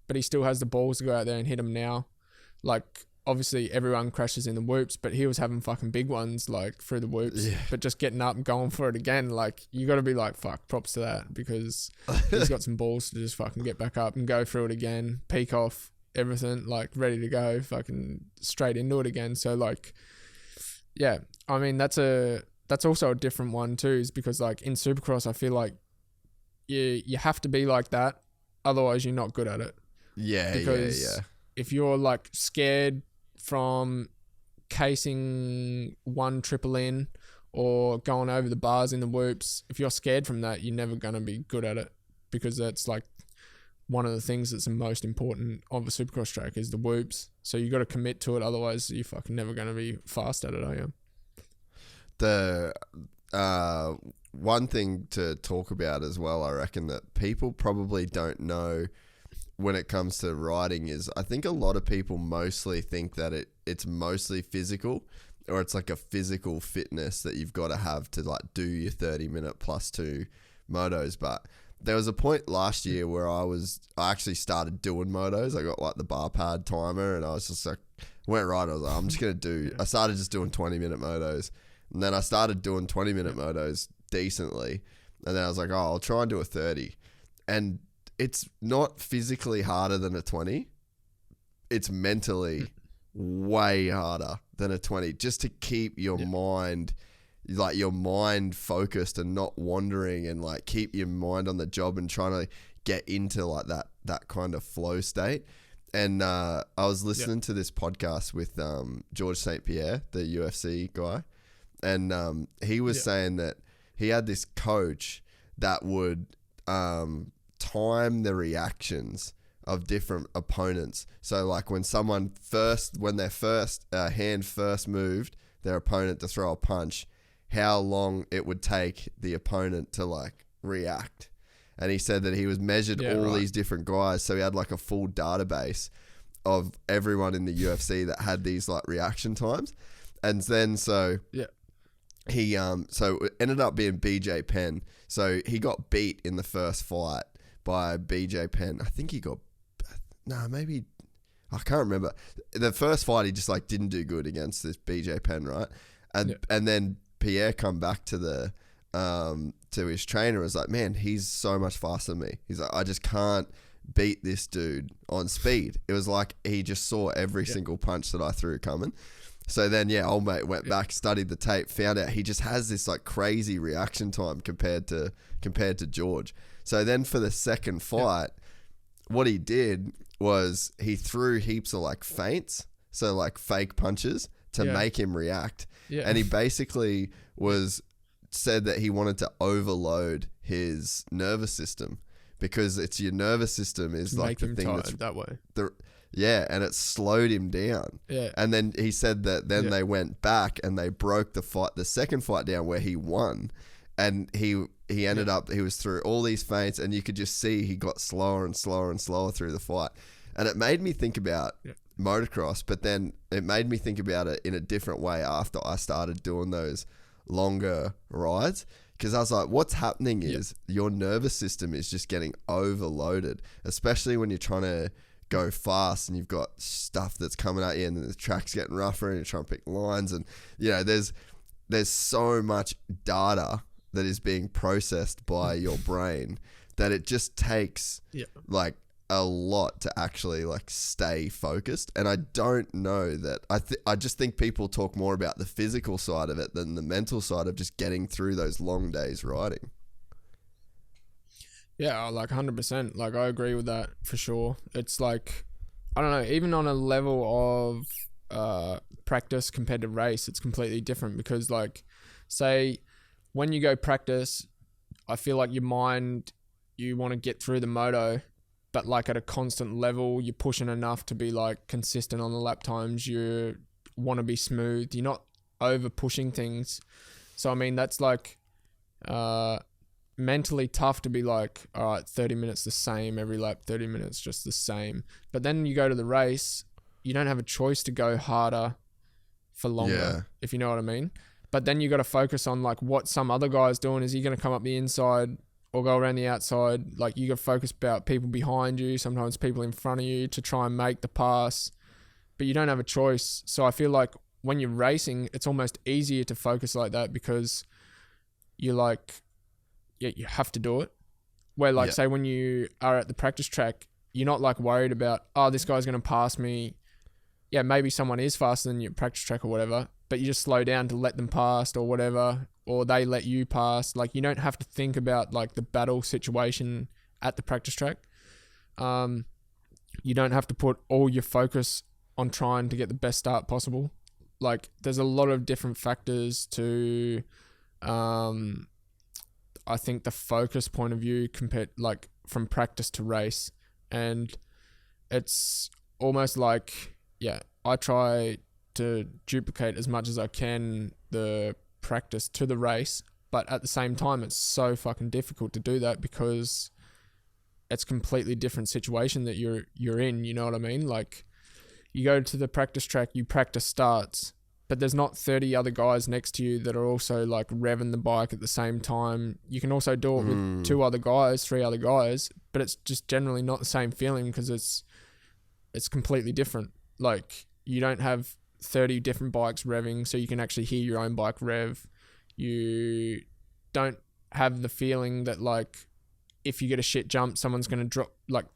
but he still has the balls to go out there and hit him now. Like, obviously everyone crashes in the whoops, but he was having fucking big ones, like, through the whoops, but just getting up and going for it again. Like, you got to be like, fuck, props to that, because he's got some balls to just fucking get back up and go through it again, peak off, everything, like, ready to go, fucking straight into it again. So, like, yeah, I mean, that's also a different one too, is because, like, in Supercross, I feel like you have to be like that, otherwise you're not good at it. Because if you're, like, scared from casing one triple in or going over the bars in the whoops, if you're scared from that, you're never going to be good at it, because that's, like, one of the things that's the most important of a Supercross track is the whoops. So you got to commit to it, otherwise you're fucking never going to be fast at it, are you? The one thing to talk about as well, I reckon, that people probably don't know when it comes to riding is, I think a lot of people mostly think that it's mostly physical, or it's like a physical fitness that you've got to have to, like, do your 30-minute +2 motos. But there was a point last year where I actually started doing motos. I got, like, the bar pad timer, and I was just like, went right. I was like, I'm just going to I started just doing 20-minute motos. And then I started doing 20-minute motos decently. And then I was like, I'll try and do a 30. And it's not physically harder than a 20. It's mentally way harder than a 20, just to keep your mind, like, your mind focused and not wandering, and, like, keep your mind on the job and trying to get into, like, that kind of flow state. And I was listening to this podcast with George St. Pierre, the UFC guy. And he was saying that he had this coach that would time the reactions of different opponents. So, like, when their first hand first moved their opponent to throw a punch, how long it would take the opponent to, like, react. And he said that he was measured these different guys. So he had, like, a full database of everyone in the UFC that had these, like, reaction times. And then he so it ended up being BJ Penn. So he got beat in the first fight by BJ Penn. I think he got maybe I can't remember. The first fight he just, like, didn't do good against this BJ Penn, right? And then Pierre come back to the to his trainer and was like, man, he's so much faster than me. He's like, I just can't beat this dude on speed. It was like he just saw every single punch that I threw coming. So then, old mate went back, studied the tape, found out he just has this, like, crazy reaction time compared to George. So then for the second fight, what he did was he threw heaps of, like, feints, so, like, fake punches to make him react. And he basically said that he wanted to overload his nervous system, because it's your nervous system is, like, the thing that's that way. And it slowed him down. And then he said that then they went back and they broke the second fight down where he won. And he ended up, he was through all these feints, and you could just see he got slower and slower and slower through the fight. And it made me think about motocross, but then it made me think about it in a different way after I started doing those longer rides. Because I was like, what's happening is your nervous system is just getting overloaded, especially when you're trying to go fast and you've got stuff that's coming at you and the track's getting rougher and you're trying to pick lines, and there's so much data that is being processed by your brain that it just takes like a lot to actually, like, stay focused. And I don't know that I just think people talk more about the physical side of it than the mental side of just getting through those long days riding. Yeah, like 100%. Like, I agree with that for sure. It's like, I don't know, even on a level of practice compared to race, it's completely different, because, like, say when you go practice, I feel like your mind, you want to get through the moto, but, like, at a constant level, you're pushing enough to be, like, consistent on the lap times. You want to be smooth. You're not over pushing things. So I mean, that's like mentally tough to be like, all right, 30 minutes the same every lap, 30 minutes just the same. But then you go to the race, you don't have a choice to go harder for longer, if you know what I mean. But then you got to focus on like what some other guy's doing. Is he going to come up the inside or go around the outside? Like you got to focus about people behind you, sometimes people in front of you to try and make the pass, but you don't have a choice. So I feel like when you're racing, it's almost easier to focus like that because you're like, yeah, you have to do it. Where like, say when you are at the practice track, you're not like worried about, oh, this guy's going to pass me. Yeah, maybe someone is faster than you at practice track or whatever, but you just slow down to let them pass or whatever, or they let you pass. Like you don't have to think about like the battle situation at the practice track. You don't have to put all your focus on trying to get the best start possible. Like there's a lot of different factors to, I think the focus point of view compared like from practice to race. And it's almost like, yeah, I try to duplicate as much as I can the practice to the race, but at the same time, it's so fucking difficult to do that because it's completely different situation that you're in. You know what I mean? Like you go to the practice track, you practice starts, but there's not 30 other guys next to you that are also like revving the bike at the same time. You can also do it with 2 other guys, 3 other guys, but it's just generally not the same feeling because it's completely different. Like you don't have 30 different bikes revving, so you can actually hear your own bike rev. You don't have the feeling that like if you get a shit jump, someone's going to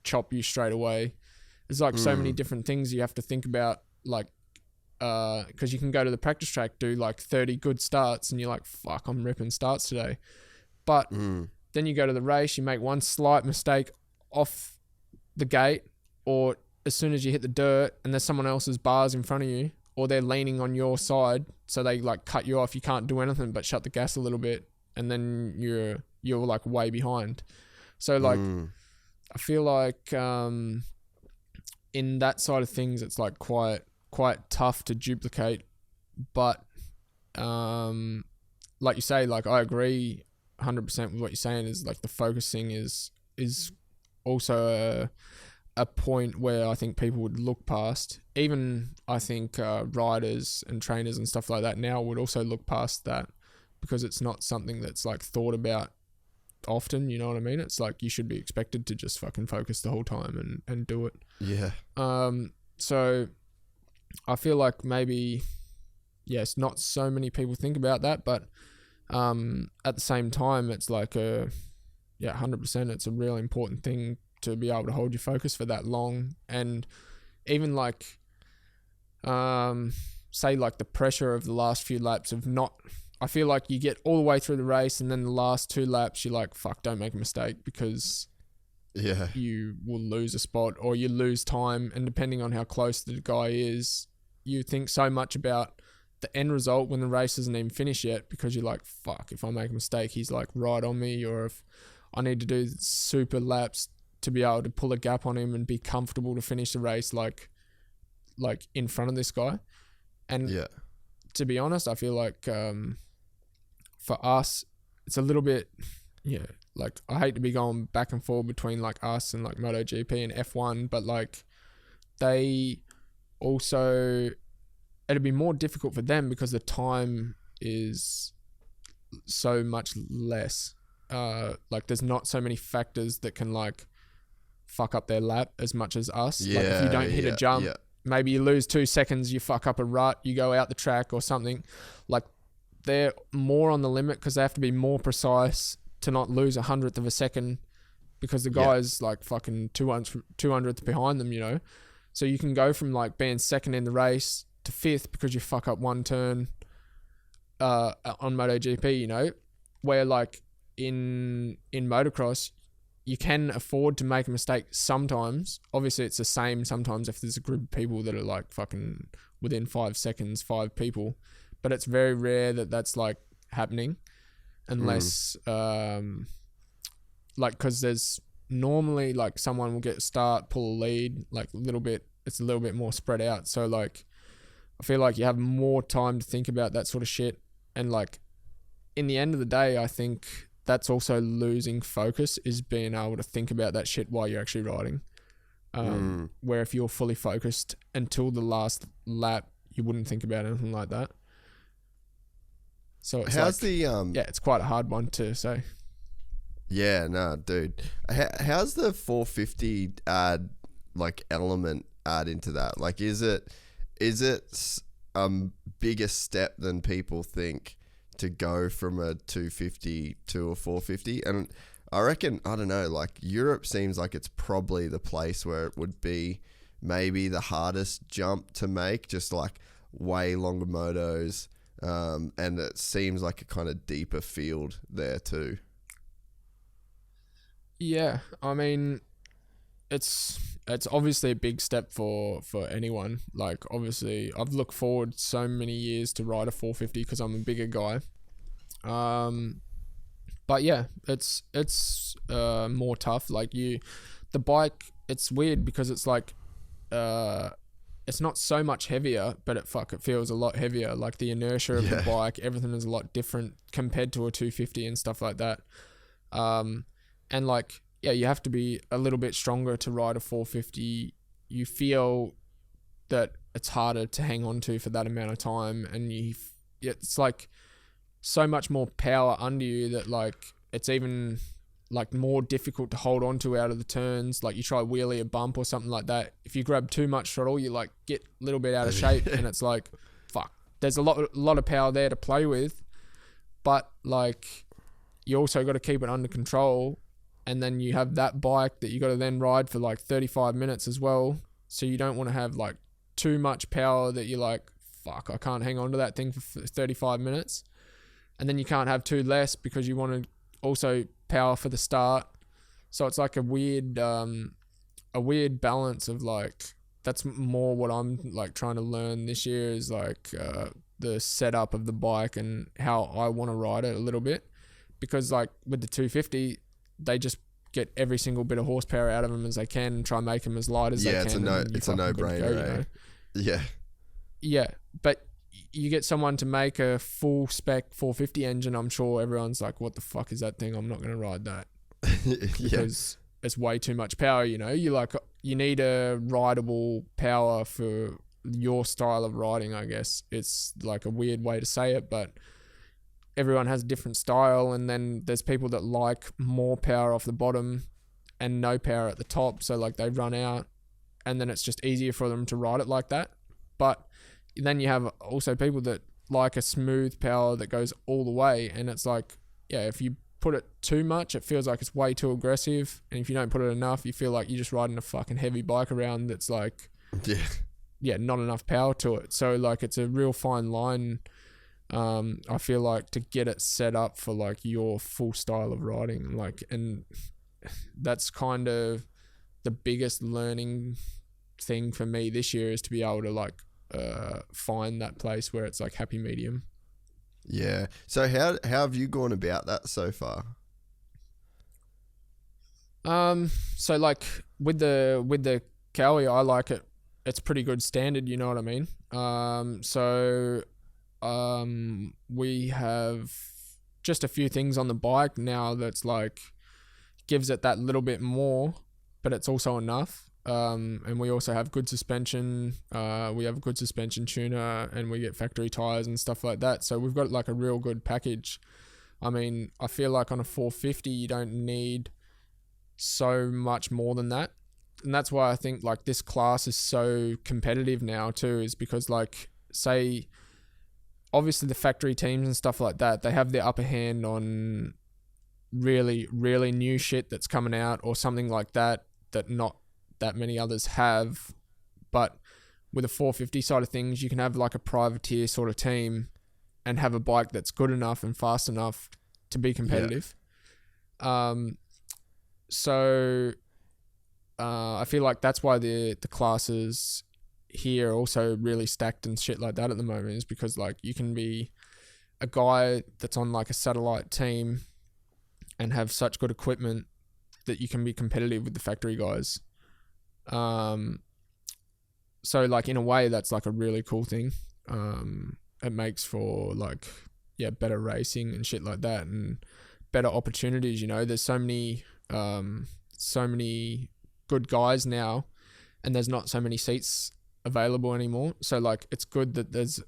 chop you straight away. There's like so many different things you have to think about, like because you can go to the practice track, do like 30 good starts and you're like, fuck, I'm ripping starts today. But then you go to the race, you make one slight mistake off the gate, or as soon as you hit the dirt and there's someone else's bars in front of you, or they're leaning on your side, so they like cut you off. You can't do anything but shut the gas a little bit, and then you're like way behind. So like, I feel like in that side of things, it's like quite tough to duplicate. But like you say, like I agree 100% with what you're saying. Is like the focusing is also a point where I think people would look past. Even I think riders and trainers and stuff like that now would also look past that because it's not something that's like thought about often. You know what I mean? It's like you should be expected to just fucking focus the whole time and do it. Yeah. So I feel like maybe, yes, not so many people think about that, but at the same time, it's like 100%. It's a really important thing to be able to hold your focus for that long. And even like, say like the pressure of the last few laps of not, I feel like you get all the way through the race and then the last 2 laps, you're like, fuck, don't make a mistake because you will lose a spot or you lose time. And depending on how close the guy is, you think so much about the end result when the race isn't even finished yet because you're like, fuck, if I make a mistake, he's like right on me, or if I need to do super laps to be able to pull a gap on him and be comfortable to finish the race like in front of this guy. And to be honest, I feel like for us, it's a little bit, like I hate to be going back and forth between like us and like MotoGP and F1, but like they also, it'd be more difficult for them because the time is so much less. Like there's not so many factors that can like fuck up their lap as much as us. Like if you don't hit a jump, maybe you lose 2 seconds, you fuck up a rut, you go out the track or something. Like they're more on the limit because they have to be more precise to not lose 100th of a second because the guy's like fucking 200th behind them, you know. So you can go from like being second in the race to 5th because you fuck up one turn on MotoGP, you know, where like in motocross, you can afford to make a mistake sometimes. Obviously, it's the same sometimes if there's a group of people that are like fucking within 5 seconds, 5 people. But it's very rare that that's like happening unless like because there's normally like someone will get a start, pull a lead, like a little bit. It's a little bit more spread out. So like I feel like you have more time to think about that sort of shit. And like in the end of the day, I think that's also losing focus, is being able to think about that shit while you're actually riding. Where if you're fully focused until the last lap, you wouldn't think about anything like that. So it's it's quite a hard one to say. Yeah, no, dude. How's the 450 element add into that? Like, is it bigger step than people think to go from a 250 to a 450? And I reckon, I don't know, like Europe seems like it's probably the place where it would be maybe the hardest jump to make, just like way longer motos. And it seems like a kind of deeper field there too. Yeah, I mean, it's obviously a big step for anyone. Like, obviously, I've looked forward so many years to ride a 450 because I'm a bigger guy. But yeah, it's more tough. Like the bike, it's weird because it's like, it's not so much heavier, but it feels a lot heavier. Like the inertia of the bike, everything is a lot different compared to a 250 and stuff like that. And like, yeah, you have to be a little bit stronger to ride a 450. You feel that it's harder to hang on to for that amount of time, and it's like so much more power under you that like it's even like more difficult to hold on to out of the turns. Like you try wheelie a bump or something like that. If you grab too much throttle, you like get a little bit out of shape, and it's like, fuck. There's a lot of power there to play with, but like you also got to keep it under control. And then you have that bike that you got to then ride for like 35 minutes as well. So you don't want to have like too much power that you're like, fuck, I can't hang on to that thing for 35 minutes. And then you can't have too less because you want to also power for the start. So it's like a weird balance of like, that's more what I'm like trying to learn this year, is like the setup of the bike and how I want to ride it a little bit. Because like with the 250, they just get every single bit of horsepower out of them as they can and try and make them as light as they can. It's a no-brainer. Yeah, but you get someone to make a full spec 450 engine, I'm sure everyone's like, what the fuck is that thing? I'm not going to ride that. Because it's way too much power, you know? You need a rideable power for your style of riding, I guess. It's like a weird way to say it, but everyone has a different style, and then there's people that like more power off the bottom and no power at the top, so like they run out, and then it's just easier for them to ride it like that. But then you have also people that like a smooth power that goes all the way, and it's like, yeah, if you put it too much, it feels like it's way too aggressive, and if you don't put it enough, you feel like you're just riding a fucking heavy bike around that's like, not enough power to it. So like it's a real fine line, I feel like, to get it set up for like your full style of riding. Like, and that's kind of the biggest learning thing for me this year, is to be able to like find that place where it's like happy medium. Yeah. So how have you gone about that so far? So like with the Cowie, I like it. It's pretty good standard, you know what I mean? We have just a few things on the bike now that's like gives it that little bit more, but it's also enough. And we also have good suspension. We have a good suspension tuner, and we get factory tires and stuff like that. So we've got like a real good package. I mean, I feel like on a 450, you don't need so much more than that. And that's why I think like this class is so competitive now too, is because like, say, obviously the factory teams and stuff like that, they have the upper hand on really, really new shit that's coming out or something like that not that many others have. But with a 450 side of things, you can have like a privateer sort of team and have a bike that's good enough and fast enough to be competitive. So I feel like that's why the classes here are also really stacked and shit like that at the moment, is because like you can be a guy that's on like a satellite team and have such good equipment that you can be competitive with the factory guys. So like in a way that's like a really cool thing. It makes for like, better racing and shit like that, and better opportunities. You know, there's so many good guys now, and there's not so many seats available anymore. So like, it's good that there's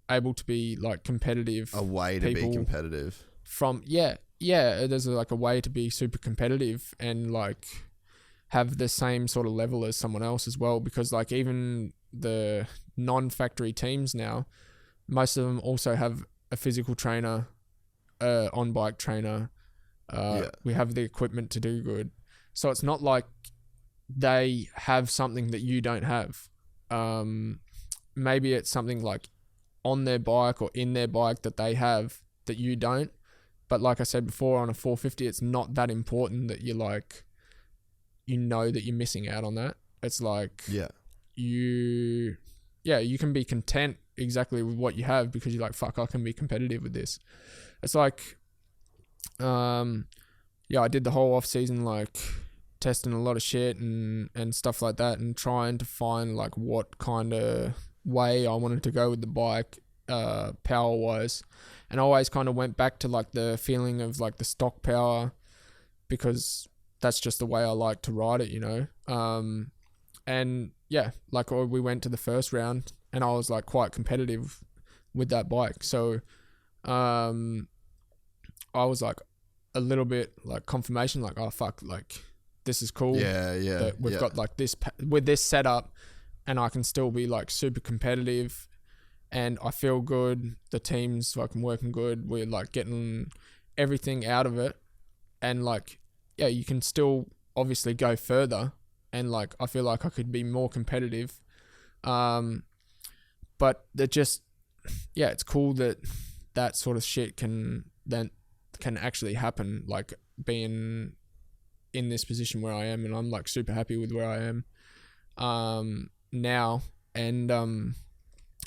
able to be like competitive, a way to be competitive from there's like a way to be super competitive and like have the same sort of level as someone else as well, because like even the non-factory teams now, most of them also have a physical trainer, on-bike trainer. We have the equipment to do good, so it's not like they have something that you don't have. Maybe it's something like on their bike or in their bike that they have that you don't. But like I said before, on a 450, it's not that important that you like, you know that you're missing out on that. It's like, you can be content exactly with what you have, because you're like, fuck, I can be competitive with this. It's like, I did the whole off season, like testing a lot of shit and stuff like that, and trying to find like what kind of way I wanted to go with the bike, power wise. And I always kind of went back to like the feeling of like the stock power, because that's just the way I like to ride it, you know. And yeah, like we went to the first round and I was like quite competitive with that bike. So I was like a little bit like confirmation, like, oh fuck, like this is cool. That we've got like this with this setup, and I can still be like super competitive, and I feel good. The team's fucking working good. We're like getting everything out of it, and like, yeah, you can still obviously go further, and like I feel like I could be more competitive. But that just, it's cool that that sort of shit can actually happen, like being in this position where I am, and I'm like super happy with where I am now. And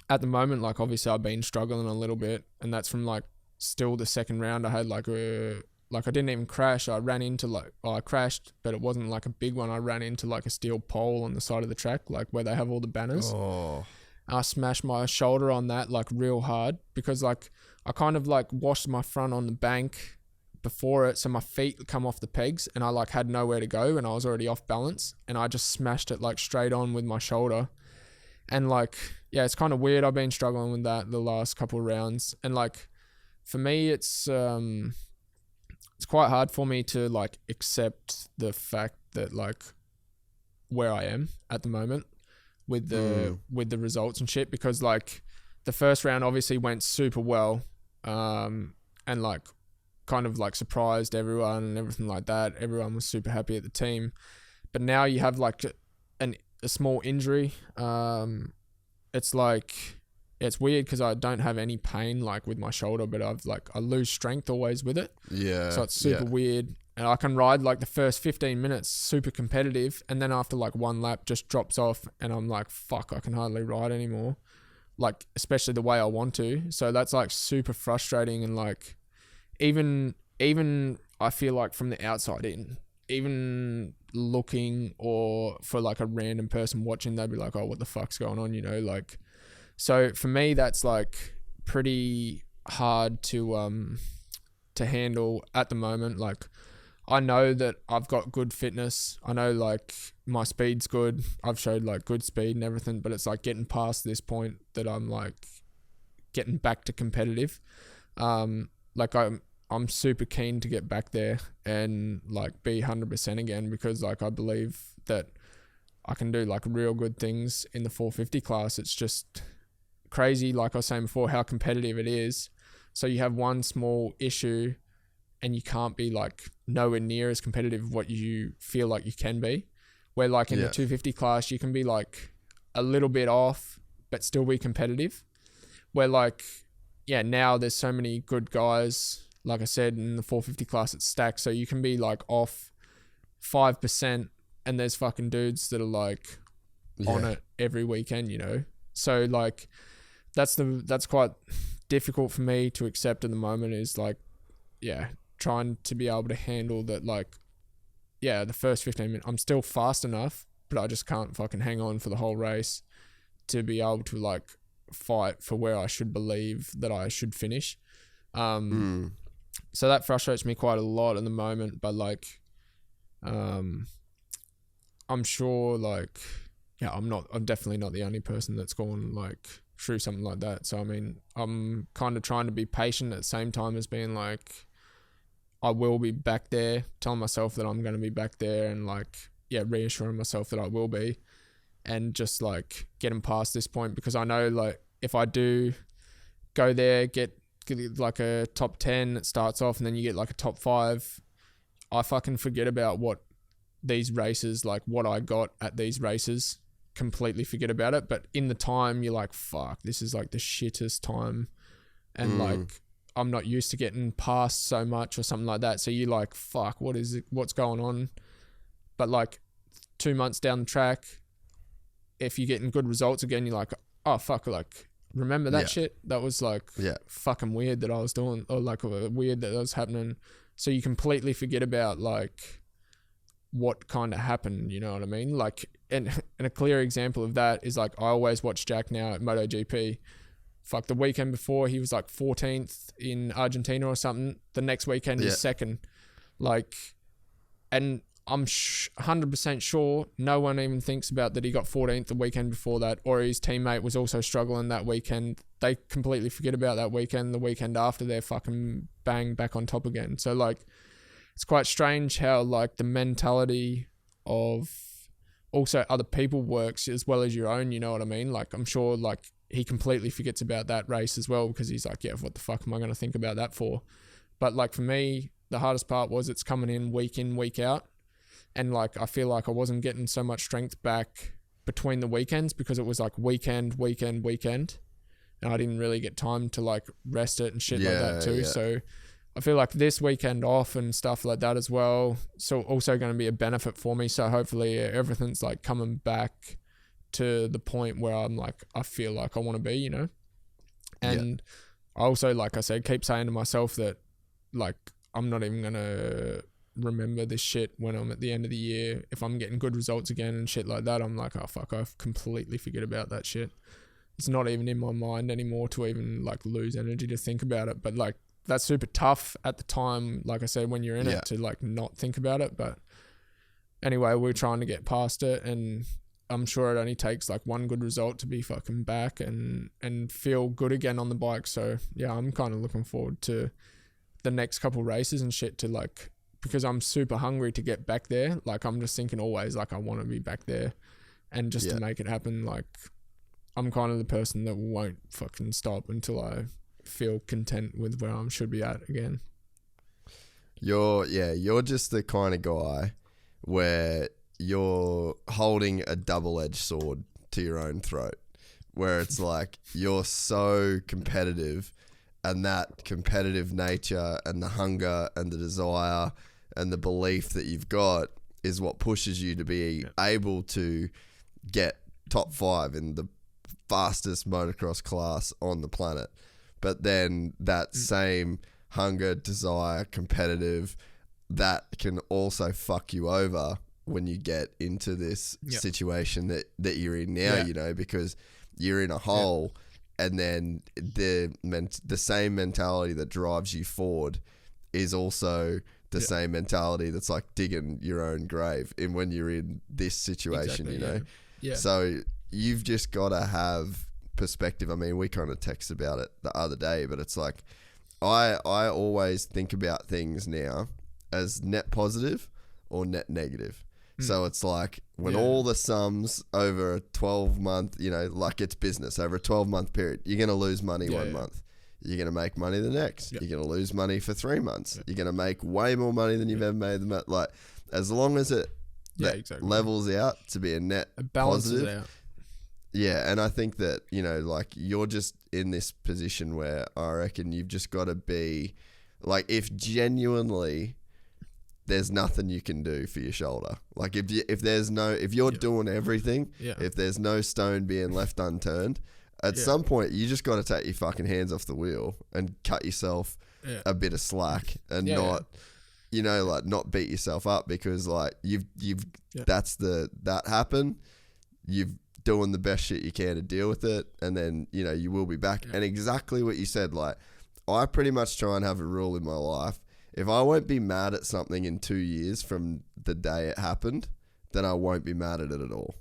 at the moment, like obviously I've been struggling a little bit, and that's from like still the second round. I had like I didn't even crash. I ran into I crashed, but it wasn't like a big one. I ran into like a steel pole on the side of the track, like where they have all the banners. Oh. I smashed my shoulder on that like real hard, because like I kind of like washed my front on the bank before it, so my feet come off the pegs, and I like had nowhere to go, and I was already off balance, and I just smashed it like straight on with my shoulder. And like, yeah, it's kind of weird. I've been struggling with that the last couple of rounds, and like for me, it's quite hard for me to like accept the fact that like where I am at the moment with the results and shit, because like the first round obviously went super well, and like kind of like surprised everyone and everything like that. Everyone was super happy at the team, but now you have like a small injury. It's like, it's weird because I don't have any pain like with my shoulder, but I lose strength always with it. Yeah. So it's super weird. And I can ride like the first 15 minutes super competitive, and then after like one lap just drops off, and I'm like, fuck, I can hardly ride anymore. Like, especially the way I want to. So that's like super frustrating. And like, even I feel like from the outside in, even looking, or for like a random person watching, they'd be like, oh, what the fuck's going on, you know? Like, so for me, that's like pretty hard to handle at the moment. Like, I know that I've got good fitness. I know like my speed's good. I've showed like good speed and everything, but it's like getting past this point that I'm like getting back to competitive. Like I'm super keen to get back there and like be 100% again, because like I believe that I can do like real good things in the 450 class. It's just crazy, like I was saying before, how competitive it is. So you have one small issue and you can't be like nowhere near as competitive what you feel like you can be. Where like in the 250 class, you can be like a little bit off, but still be competitive. Where like, now there's so many good guys. Like I said, in the 450 class, it's stacked. So you can be like off 5%, and there's fucking dudes that are like on it every weekend, you know? So like, that's quite difficult for me to accept at the moment, is like, trying to be able to handle that. Like, the first 15 minutes, I'm still fast enough, but I just can't fucking hang on for the whole race to be able to like fight for where I should believe that I should finish. So that frustrates me quite a lot at the moment, but like, I'm sure like, yeah, I'm definitely not the only person that's gone like through something like that. So I mean, I'm kind of trying to be patient at the same time as being like, I will be back there, telling myself that I'm going to be back there, and like, yeah, reassuring myself that I will be, and just like getting past this point, because I know like if I do go there, get like a top 10, it starts off, and then you get like a top 5, I fucking forget about what these races, like what I got at these races, completely forget about it. But in the time, you're like, fuck, this is like the shittest time, and like I'm not used to getting past so much or something like that. So you're like, fuck, what's going on? But like 2 months down the track, if you're getting good results again, you're like, oh fuck, like remember that shit? That was like fucking weird that I was doing, or like weird that was happening. So you completely forget about like what kind of happened, you know what I mean? Like, and a clear example of that is like, I always watch Jack now at MotoGP. Fuck, the weekend before he was like 14th in Argentina or something. The next weekend he's second. Like, and I'm 100% sure no one even thinks about that he got 14th the weekend before that, or his teammate was also struggling that weekend. They completely forget about that weekend. The weekend after, they're fucking bang back on top again. So like, it's quite strange how like the mentality of also other people works as well as your own, you know what I mean? Like, I'm sure like he completely forgets about that race as well, because he's like, yeah, what the fuck am I going to think about that for? But like for me, the hardest part was it's coming in, week out. And like, I feel like I wasn't getting so much strength back between the weekends, because it was like weekend. And I didn't really get time to like rest it and shit like that too. Yeah. So I feel like this weekend off and stuff like that as well, so also going to be a benefit for me. So hopefully everything's like coming back to the point where I'm like, I feel like I want to be, you know? And I also, like I said, keep saying to myself that like, I'm not even going to remember this shit when I'm at the end of the year. If I'm getting good results again and shit like that, I'm like, oh fuck, I completely forget about that shit. It's not even in my mind anymore to even like lose energy to think about it. But like, that's super tough at the time, like I said, when you're in it, to like not think about it. But anyway, we're trying to get past it, and I'm sure it only takes like one good result to be fucking back and feel good again on the bike. So yeah, I'm kind of looking forward to the next couple races and shit, to like, because I'm super hungry to get back there. Like, I'm just thinking always like I want to be back there, and just to make it happen, like I'm kind of the person that won't fucking stop until I feel content with where I should be at again. You're just the kind of guy where you're holding a double-edged sword to your own throat, where it's like you're so competitive, and that competitive nature and the hunger and the desire and the belief that you've got is what pushes you to be able to get top 5 in the fastest motocross class on the planet. But then that same hunger, desire, competitive, that can also fuck you over when you get into this situation that you're in now, you know, because you're in a hole, and then the same mentality that drives you forward is also the same mentality that's like digging your own grave in when you're in this situation, you know? Yeah. So you've just got to have perspective. I mean, we kind of texted about it the other day, but it's like I always think about things now as net positive or net negative. So it's like when all the sums over a 12-month, you know, like it's business over a 12-month period, you're going to lose money one month. You're going to make money the next. You're going to lose money for 3 months. You're going to make way more money than you've ever made. Like, as long as it levels out to be a net positive. Out. Yeah, and I think that, you know, like you're just in this position where I reckon you've just got to be, like, if genuinely there's nothing you can do for your shoulder. Like if you're doing everything, if there's no stone being left unturned, at some point you just got to take your fucking hands off the wheel and cut yourself a bit of slack and not, you know, like not beat yourself up, because like you've that happened. You've doing the best shit you can to deal with it, and then, you know, you will be back. And exactly what you said, like I pretty much try and have a rule in my life. If I won't be mad at something in 2 years from the day it happened, then I won't be mad at it at all.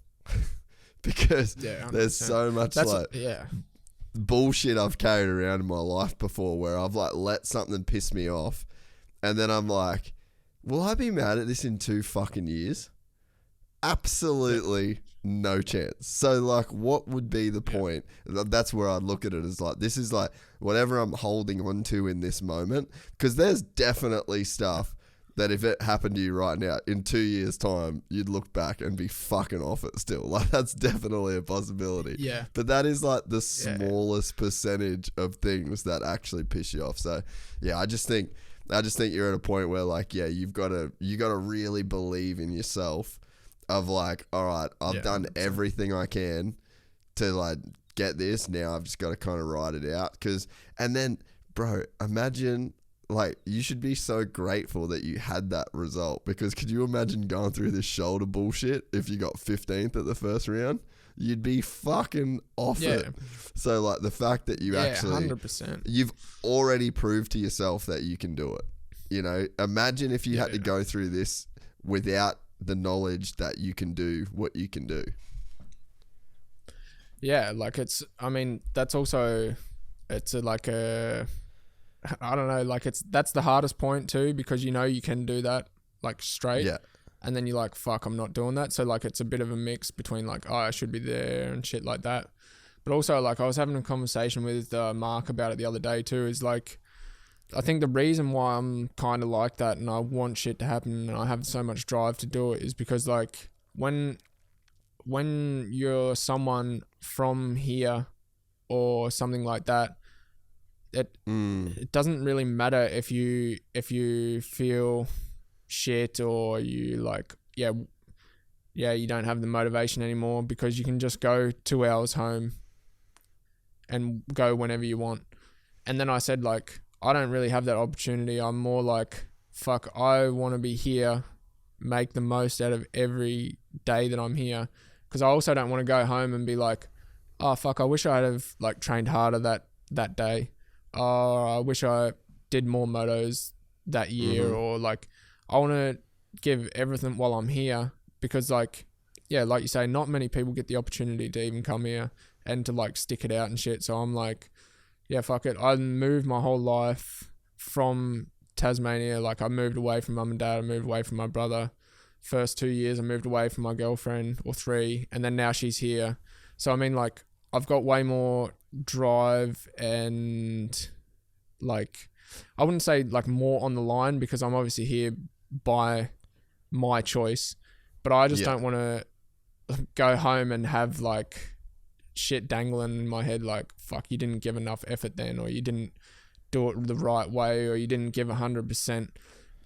Because there's so much bullshit I've carried around in my life before where I've like let something piss me off, and then I'm like, will I be mad at this in 2 fucking years? Absolutely no chance. So like, what would be the point? That's where I'd look at it as like, this is like whatever I'm holding on to in this moment, because there's definitely stuff that if it happened to you right now, in 2 years' time, you'd look back and be fucking off it still. Like, that's definitely a possibility. Yeah. But that is like the smallest percentage of things that actually piss you off. So, yeah, I just think you're at a point where, like, yeah, you got to really believe in yourself of like, all right, I've done everything I can to like get this. Now I've just got to kind of ride it out. And then, bro, imagine... Like, you should be so grateful that you had that result, because could you imagine going through this shoulder bullshit if you got 15th at the first round? You'd be fucking off it. So, like, the fact that you actually... 100%. You've already proved to yourself that you can do it. You know, imagine if you had to go through this without the knowledge that you can do what you can do. Yeah, like, that's also... It's I don't know, like that's the hardest point too, because you know you can do that like straight, and then you're like, fuck, I'm not doing that. So like it's a bit of a mix between like, oh, I should be there and shit like that. But also, like, I was having a conversation with Mark about it the other day too, is like, I think the reason why I'm kind of like that and I want shit to happen and I have so much drive to do it is because like when you're someone from here or something like that, it doesn't really matter if you feel shit or you like you don't have the motivation anymore, because you can just go 2 hours home and go whenever you want. And then I said, like, I don't really have that opportunity. I'm more like, fuck, I want to be here, make the most out of every day that I'm here, because I also don't want to go home and be like, oh fuck, I wish I'd have like trained harder that day. I wish I did more motos that year, or like, I want to give everything while I'm here, because like, yeah, like you say, not many people get the opportunity to even come here and to like stick it out and shit. So I'm like, yeah, fuck it. I moved my whole life from Tasmania. Like, I moved away from mum and dad. I moved away from my brother. First 2 years, I moved away from my girlfriend, or 3, and then now she's here. So I mean, like, I've got way more drive and like, I wouldn't say like more on the line, because I'm obviously here by my choice, but I just don't want to go home and have like shit dangling in my head like, fuck, you didn't give enough effort then, or you didn't do it the right way, or you didn't give 100%,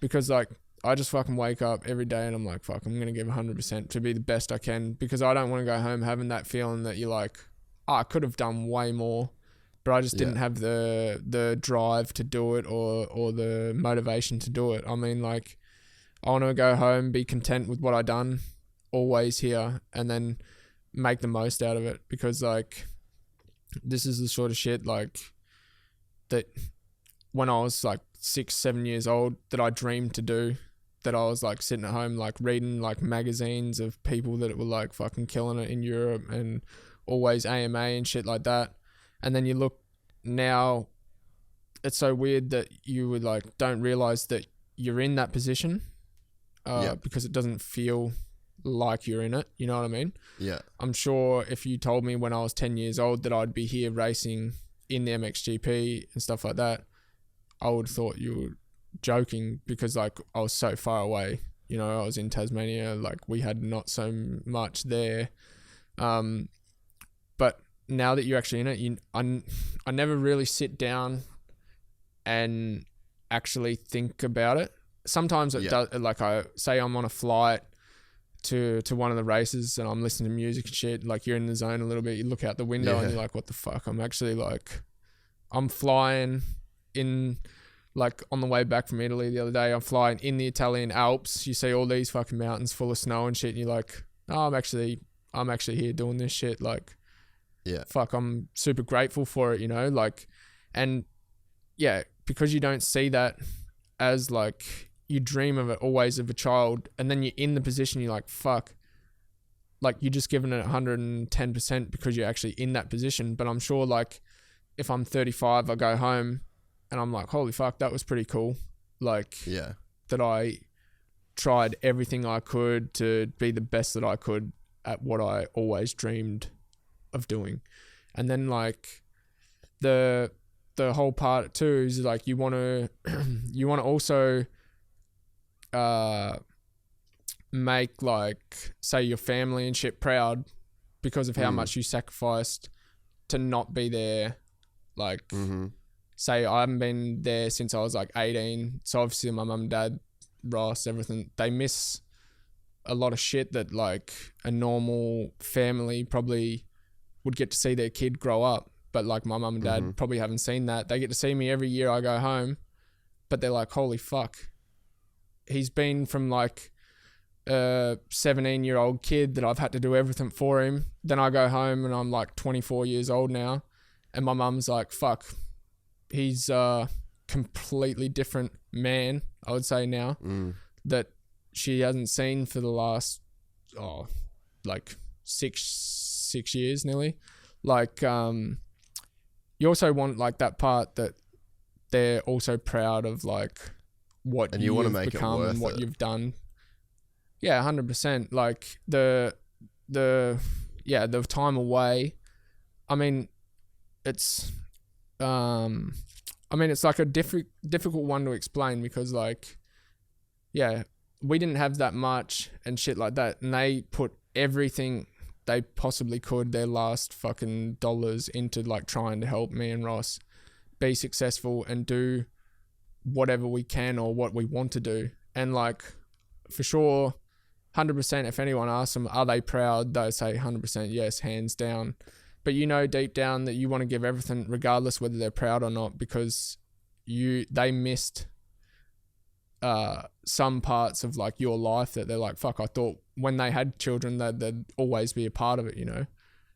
because like, I just fucking wake up every day and I'm like, fuck, I'm going to give 100% to be the best I can, because I don't want to go home having that feeling that you're like, oh, I could have done way more, but I just didn't have the drive to do it, or the motivation to do it. I mean, like, I want to go home, be content with what I done, always here, and then make the most out of it, because like, this is the sort of shit like that when I was like 6-7 years old that I dreamed to do, that I was like sitting at home like reading like magazines of people that were like fucking killing it in Europe and always AMA and shit like that. And then you look now, it's so weird that you would like don't realize that you're in that position, because it doesn't feel like you're in it. You know what I mean? Yeah. I'm sure if you told me when I was 10 years old that I'd be here racing in the MXGP and stuff like that, I would have thought you were joking, because like I was so far away. You know, I was in Tasmania, like we had not so much there. But now that you're actually in it, I never really sit down and actually think about it. Sometimes it does, like I say I'm on a flight to one of the races and I'm listening to music and shit, like you're in the zone a little bit, you look out the window and you're like, what the fuck? I'm actually like, I'm flying in, like on the way back from Italy the other day, I'm flying in the Italian Alps. You see all these fucking mountains full of snow and shit, and you're like, oh, I'm actually here doing this shit. Like, fuck, I'm super grateful for it, you know, like, and yeah, because you don't see that as like, you dream of it always of a child, and then you're in the position, you're like, fuck, like you're just giving it 110% because you're actually in that position. But I'm sure like if I'm 35, I go home and I'm like, holy fuck, that was pretty cool. Like, Yeah. that I tried everything I could to be the best that I could at what I always dreamed of doing. And then like the whole part too is like, you want to also make like, say, your family and shit proud because of how much you sacrificed to not be there. Like, say I haven't been there since I was like 18, so obviously my mum and dad, Ross, everything, they miss a lot of shit that like a normal family probably would get to see their kid grow up. But like my mum and dad probably haven't seen that. They get to see me every year I go home, but they're like, holy fuck, he's been from like a 17-year-old kid that I've had to do everything for him. Then I go home and I'm like 24 years old now, and my mum's like, fuck, he's a completely different man, I would say now, that she hasn't seen for the last like six years nearly. Like you also want like that part that they're also proud of like what and you want to make become it worth and what it. you've done. Yeah, 100%. Like the time away. I mean, it's it's like a difficult one to explain because like, yeah, we didn't have that much and shit like that, and they put everything they possibly could, their last fucking dollars, into like trying to help me and Ross be successful and do whatever we can or what we want to do. And like, for sure, 100%, if anyone asks them, are they proud, they say 100% yes, hands down. But you know deep down that you want to give everything regardless whether they're proud or not, because they missed some parts of like your life that they're like, fuck, I thought when they had children that they'd always be a part of it, you know.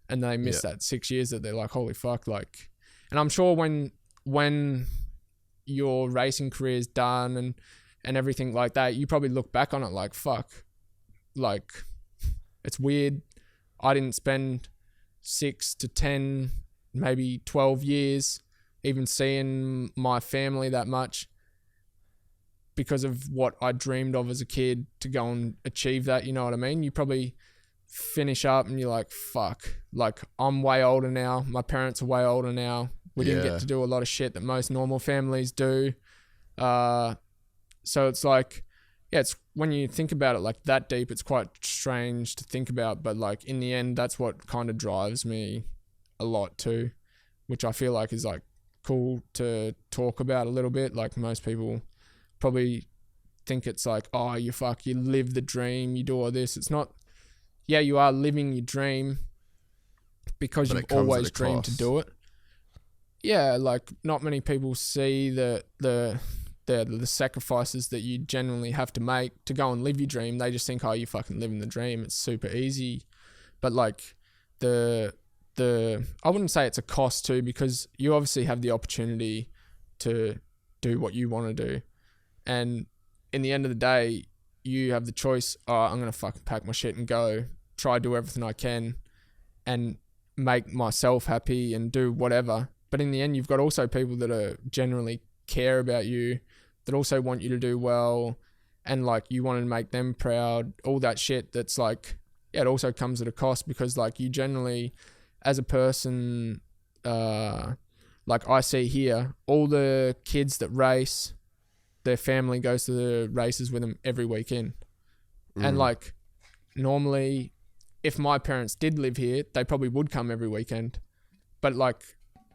And they missed that 6 years that they're like, holy fuck. Like, and I'm sure when your racing career is done and everything like that, you probably look back on it like, fuck, like, it's weird I didn't spend 6 to 10, maybe 12 years even seeing my family that much because of what I dreamed of as a kid to go and achieve that, you know what I mean? You probably finish up and you're like, fuck, like, I'm way older now, my parents are way older now, we didn't get to do a lot of shit that most normal families do. So it's like, yeah, it's when you think about it like that deep, it's quite strange to think about, but like in the end, that's what kind of drives me a lot too, which I feel like is like cool to talk about a little bit. Like most people probably think it's like, oh, you live the dream, you do all this. It's not, yeah, you are living your dream because you've always dreamed to do it. Yeah, like not many people see the sacrifices that you genuinely have to make to go and live your dream. They just think, oh, you fucking living the dream, it's super easy. But like I wouldn't say it's a cost too, because you obviously have the opportunity to do what you want to do, and in the end of the day, you have the choice. Oh, I'm gonna fucking pack my shit and go try do everything I can and make myself happy and do whatever. But in the end, you've got also people that are generally care about you, that also want you to do well, and like you want to make them proud, all that shit. That's like, yeah, it also comes at a cost, because like you generally, as a person, like I see here, all the kids that race, their family goes to the races with them every weekend. And like normally, if my parents did live here, they probably would come every weekend. But like,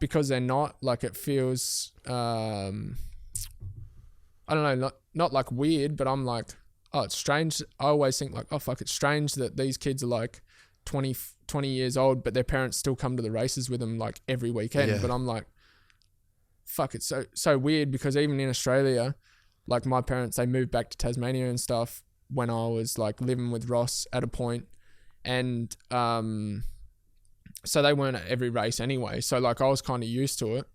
because they're not, like, it feels, I don't know, not like weird, but I'm like, oh, it's strange. I always think like, oh fuck, it's strange that these kids are like 20 years old, but their parents still come to the races with them like every weekend. Yeah. But I'm like, fuck, it's so weird, because even in Australia, like my parents, they moved back to Tasmania and stuff when I was like living with Ross at a point, and so they weren't at every race anyway. So like I was kind of used to it.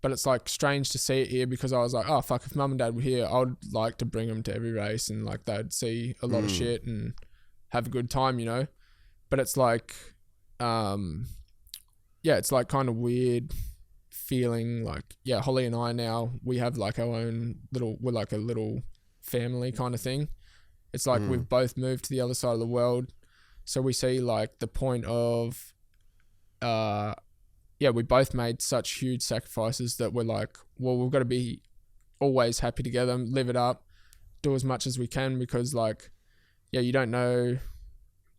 but it's like strange to see it here because I was like, oh fuck, if mum and dad were here, I would like to bring them to every race and like they'd see a lot of shit and have a good time, you know. But it's like, it's like kind of weird feeling like, Holly and I now, we have like our own we're like a little family kind of thing. It's like we've both moved to the other side of the world. So we see like the point of, we both made such huge sacrifices that we're like, well, we've got to be always happy together, live it up, do as much as we can because like, you don't know,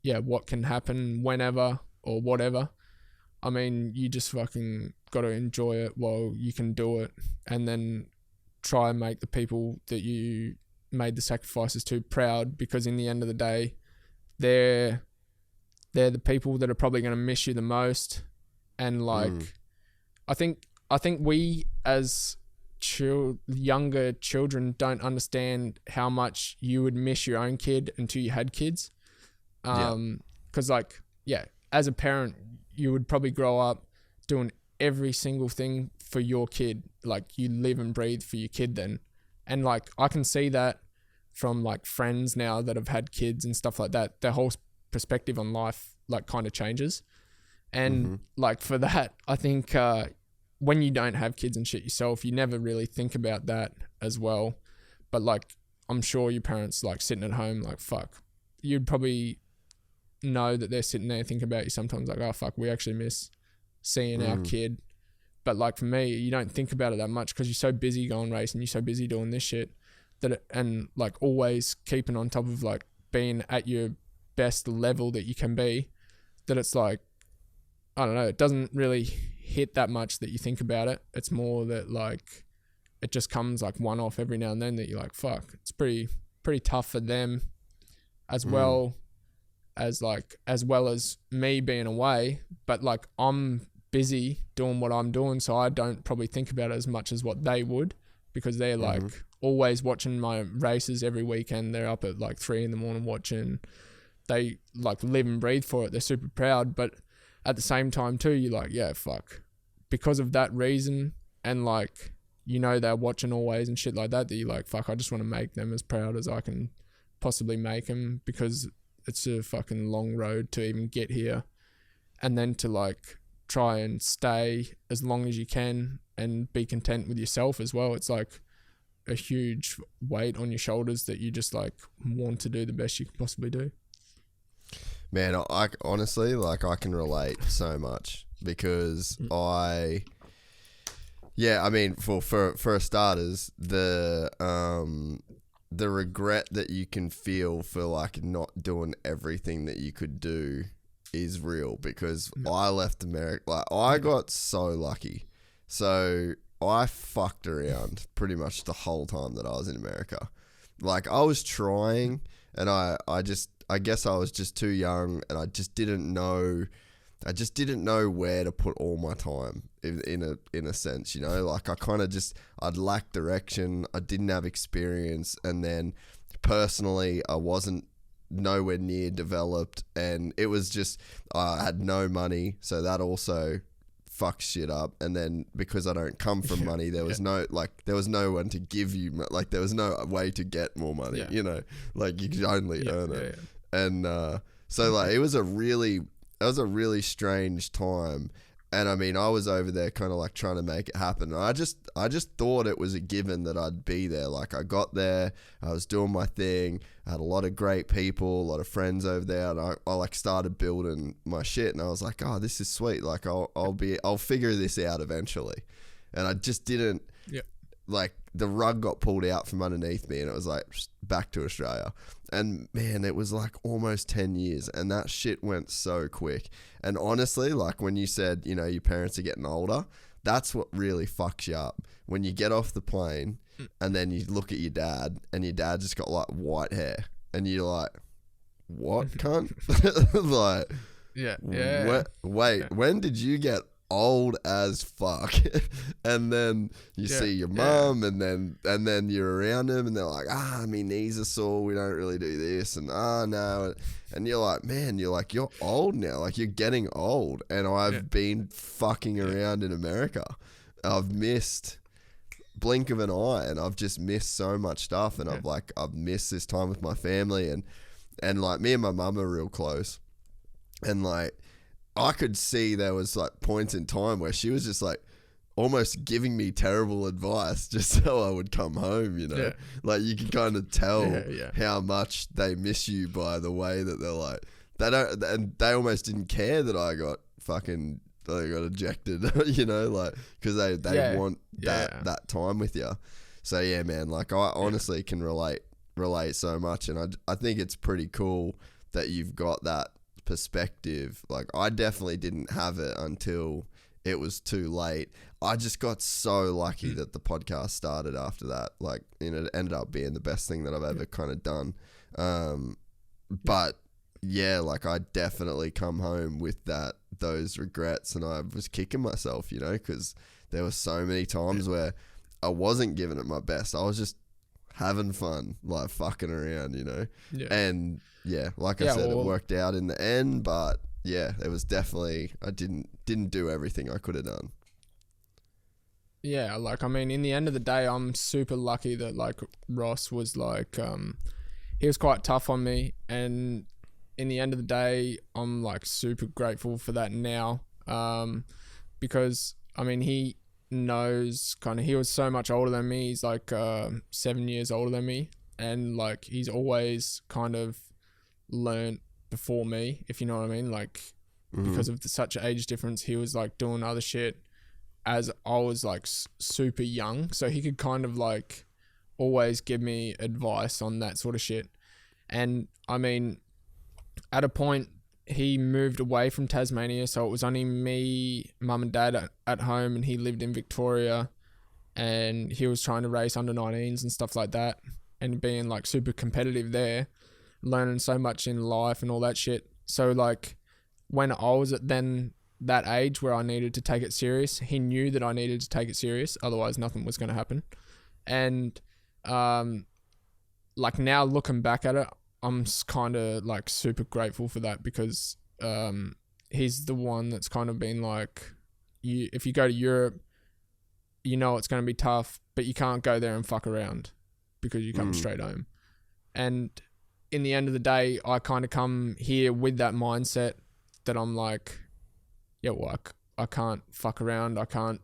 what can happen whenever or whatever. I mean, you just fucking got to enjoy it while you can do it and then try and make the people that you made the sacrifices to proud because in the end of the day, they're the people that are probably going to miss you the most. And like, I think we as younger children don't understand how much you would miss your own kid until you had kids. 'Cause like, as a parent, you would probably grow up doing every single thing for your kid. Like you live and breathe for your kid then. And like, I can see that from like friends now that have had kids and stuff like that. Their whole perspective on life like kind of changes. And like for that, I think when you don't have kids and shit yourself, you never really think about that as well. But like, I'm sure your parents like sitting at home like, fuck, you'd probably know that they're sitting there thinking about you sometimes like, oh fuck, we actually miss seeing our kid. But like for me, you don't think about it that much because you're so busy going racing, you're so busy doing this shit and like always keeping on top of like being at your best level that you can be, that it's like, I don't know, it doesn't really hit that much that you think about it. It's more that like it just comes like one off every now and then that you're like, fuck, it's pretty tough for them as well as me being away. But like I'm busy doing what I'm doing, so I don't probably think about it as much as what they would because they're like always watching my races every weekend. They're up at like 3 a.m. watching. They like live and breathe for it. They're super proud, but at the same time too, you're like, fuck. Because of that reason and like, you know, they're watching always and shit like that you're like, fuck, I just want to make them as proud as I can possibly make them because it's a fucking long road to even get here. And then to like try and stay as long as you can and be content with yourself as well. It's like a huge weight on your shoulders that you just like want to do the best you can possibly do. Man, I honestly, like, I can relate so much because I mean, for starters, the regret that you can feel for like not doing everything that you could do is real because I left America, like I got so lucky. So I fucked around pretty much the whole time that I was in America. Like I was trying and I guess I was just too young and I just didn't know where to put all my time in a sense, you know, like I'd lacked direction. I didn't have experience. And then personally, I wasn't nowhere near developed and it was just, I had no money. So that also fucks shit up. And then because I don't come from money, there was no one to give you, like there was no way to get more money, you know, like you could only earn it. And so like it was a really strange time. And I mean, I was over there kind of like trying to make it happen. I just thought it was a given that I'd be there. Like I got there, I was doing my thing. I had a lot of great people, a lot of friends over there, and I like started building my shit. And I was like, oh, this is sweet. Like I'll figure this out eventually. And I just didn't. Like the rug got pulled out from underneath me, and it was like back to Australia. And man, it was like almost 10 years, and that shit went so quick. And honestly, like when you said, you know, your parents are getting older, that's what really fucks you up. When you get off the plane and then you look at your dad, and your dad just got like white hair, and you're like, what, cunt? Like, wait, when did you get old as fuck? And then you see your mum, and then you're around them, and they're like, my knees are sore, we don't really do this, and no, and you're like, man, you're old now, like you're getting old, and I've been fucking around in America. I've missed blink of an eye, and I've just missed so much stuff, and I've missed this time with my family, and like me and my mum are real close, and like I could see there was like points in time where she was just like almost giving me terrible advice just so I would come home, you know. Yeah. Like you can kind of tell Yeah. how much they miss you by the way that they're like, they don't, and they almost didn't care that I got ejected, you know, like, because they want that time with you. So yeah, man, like I honestly can relate so much, and I think it's pretty cool that you've got that perspective. Like I definitely didn't have it until it was too late. I just got so lucky that the podcast started after that. Like, you know, it ended up being the best thing that I've ever kind of done. But yeah, like I definitely come home with those regrets, and I was kicking myself, you know, because there were so many times where I wasn't giving it my best. I was just having fun, like fucking around, you know. And yeah, like I said, it worked out in the end, but yeah, it was definitely, I didn't do everything I could have done. Yeah, like, I mean, in the end of the day, I'm super lucky that, like, Ross was, like, he was quite tough on me, and in the end of the day, I'm, like, super grateful for that now, because, I mean, he knows kind of, he was so much older than me. He's, like, 7 years older than me, and, like, he's always kind of learnt before me, if you know what I mean, like, because of such an age difference. He was, like, doing other shit as I was like super young, so he could kind of like always give me advice on that sort of shit. And I mean, at a point he moved away from Tasmania, so it was only me, mum and dad at home, and he lived in Victoria, and he was trying to race under 19s and stuff like that, and being like super competitive there, learning so much in life and all that shit. So like when I was at then that age where I needed to take it serious, he knew that I needed to take it serious, otherwise nothing was going to happen. And like now looking back at it, I'm kind of like super grateful for that, because he's the one that's kind of been like, if you go to Europe, you know it's going to be tough, but you can't go there and fuck around because you come straight home. And in the end of the day, I kind of come here with that mindset that I'm like, yeah, well, I can't fuck around. I can't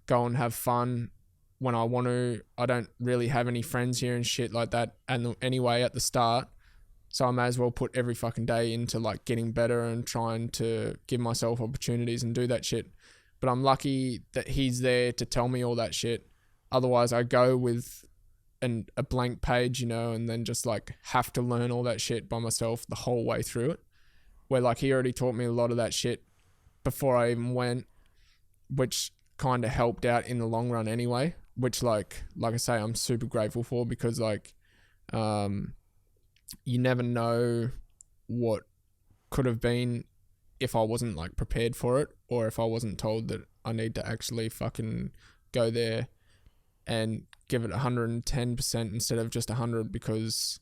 go and have fun when I want to. I don't really have any friends here and shit like that. And anyway, at the start, so I may as well put every fucking day into like getting better and trying to give myself opportunities and do that shit. But I'm lucky that he's there to tell me all that shit. Otherwise, I go with a blank page, you know, and then just like have to learn all that shit by myself the whole way through it. Where like he already taught me a lot of that shit before I even went, which kind of helped out in the long run anyway, which like I say, I'm super grateful for, because like you never know what could have been if I wasn't like prepared for it, or if I wasn't told that I need to actually fucking go there and give it 110% instead of just 100, because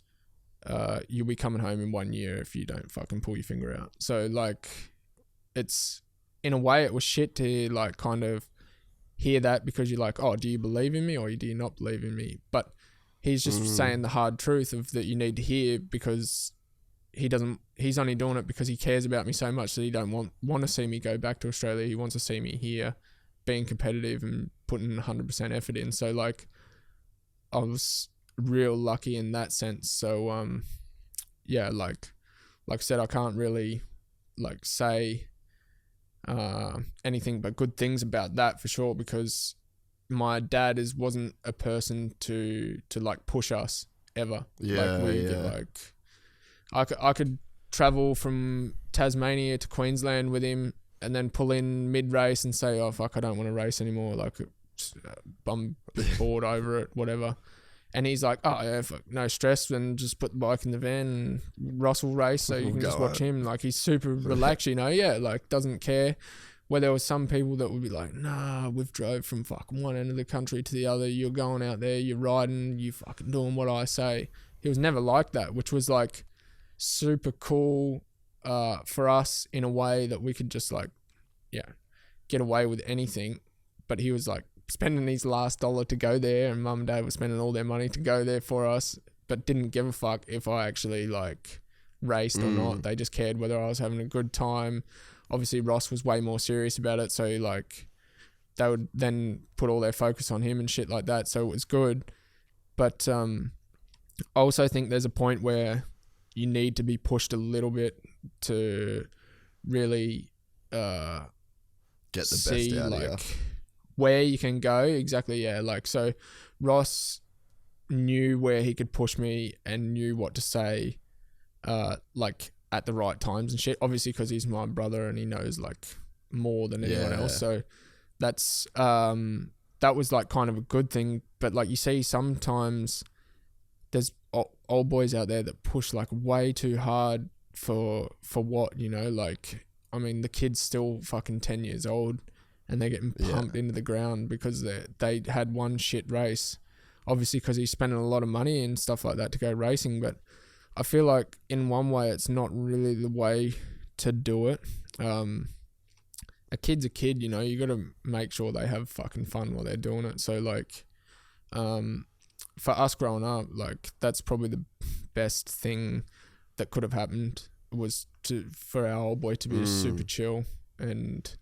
you'll be coming home in 1 year if you don't fucking pull your finger out. So like, it's, in a way it was shit to like kind of hear that, because you're like, oh, do you believe in me or do you not believe in me? But he's just saying the hard truth of that you need to hear, because he's only doing it because he cares about me so much that he don't want to see me go back to Australia. He wants to see me here being competitive and putting 100% effort in. So like, I was real lucky in that sense. So yeah, like I said, I can't really like say anything but good things about that for sure, because my dad wasn't a person to like push us ever. I could travel from Tasmania to Queensland with him and then pull in mid race and say, oh fuck, I don't want to race anymore, like I'm bored over it, whatever. And he's like, oh yeah, fuck, no stress, and just put the bike in the van and Ross will race, so you can just watch him. Like, he's super relaxed, you know, yeah, like doesn't care. Where there was some people that would be like, nah, we've drove from fucking one end of the country to the other, you're going out there, you're riding, you fucking doing what I say. He was never like that, which was like super cool for us in a way that we could just like, yeah, get away with anything, but he was like spending his last dollar to go there, and mum and dad were spending all their money to go there for us, but didn't give a fuck if I actually like raced or not. They just cared whether I was having a good time. Obviously Ross was way more serious about it, so like they would then put all their focus on him and shit like that, so it was good. But I also think there's a point where you need to be pushed a little bit to really get the best out of you. Where you can go. Exactly, yeah. Like, so Ross knew where he could push me and knew what to say like at the right times and shit, obviously because he's my brother and he knows like more than anyone else, so that's that was like kind of a good thing. But like you see sometimes there's old boys out there that push like way too hard for what, you know, like I mean the kid's still fucking 10 years old and they're getting pumped into the ground because they had one shit race, obviously because he's spending a lot of money and stuff like that to go racing. But I feel like in one way it's not really the way to do it. A kid's a kid, you know, you got to make sure they have fucking fun while they're doing it. So like for us growing up, like that's probably the best thing that could have happened, was for our old boy to be super chill and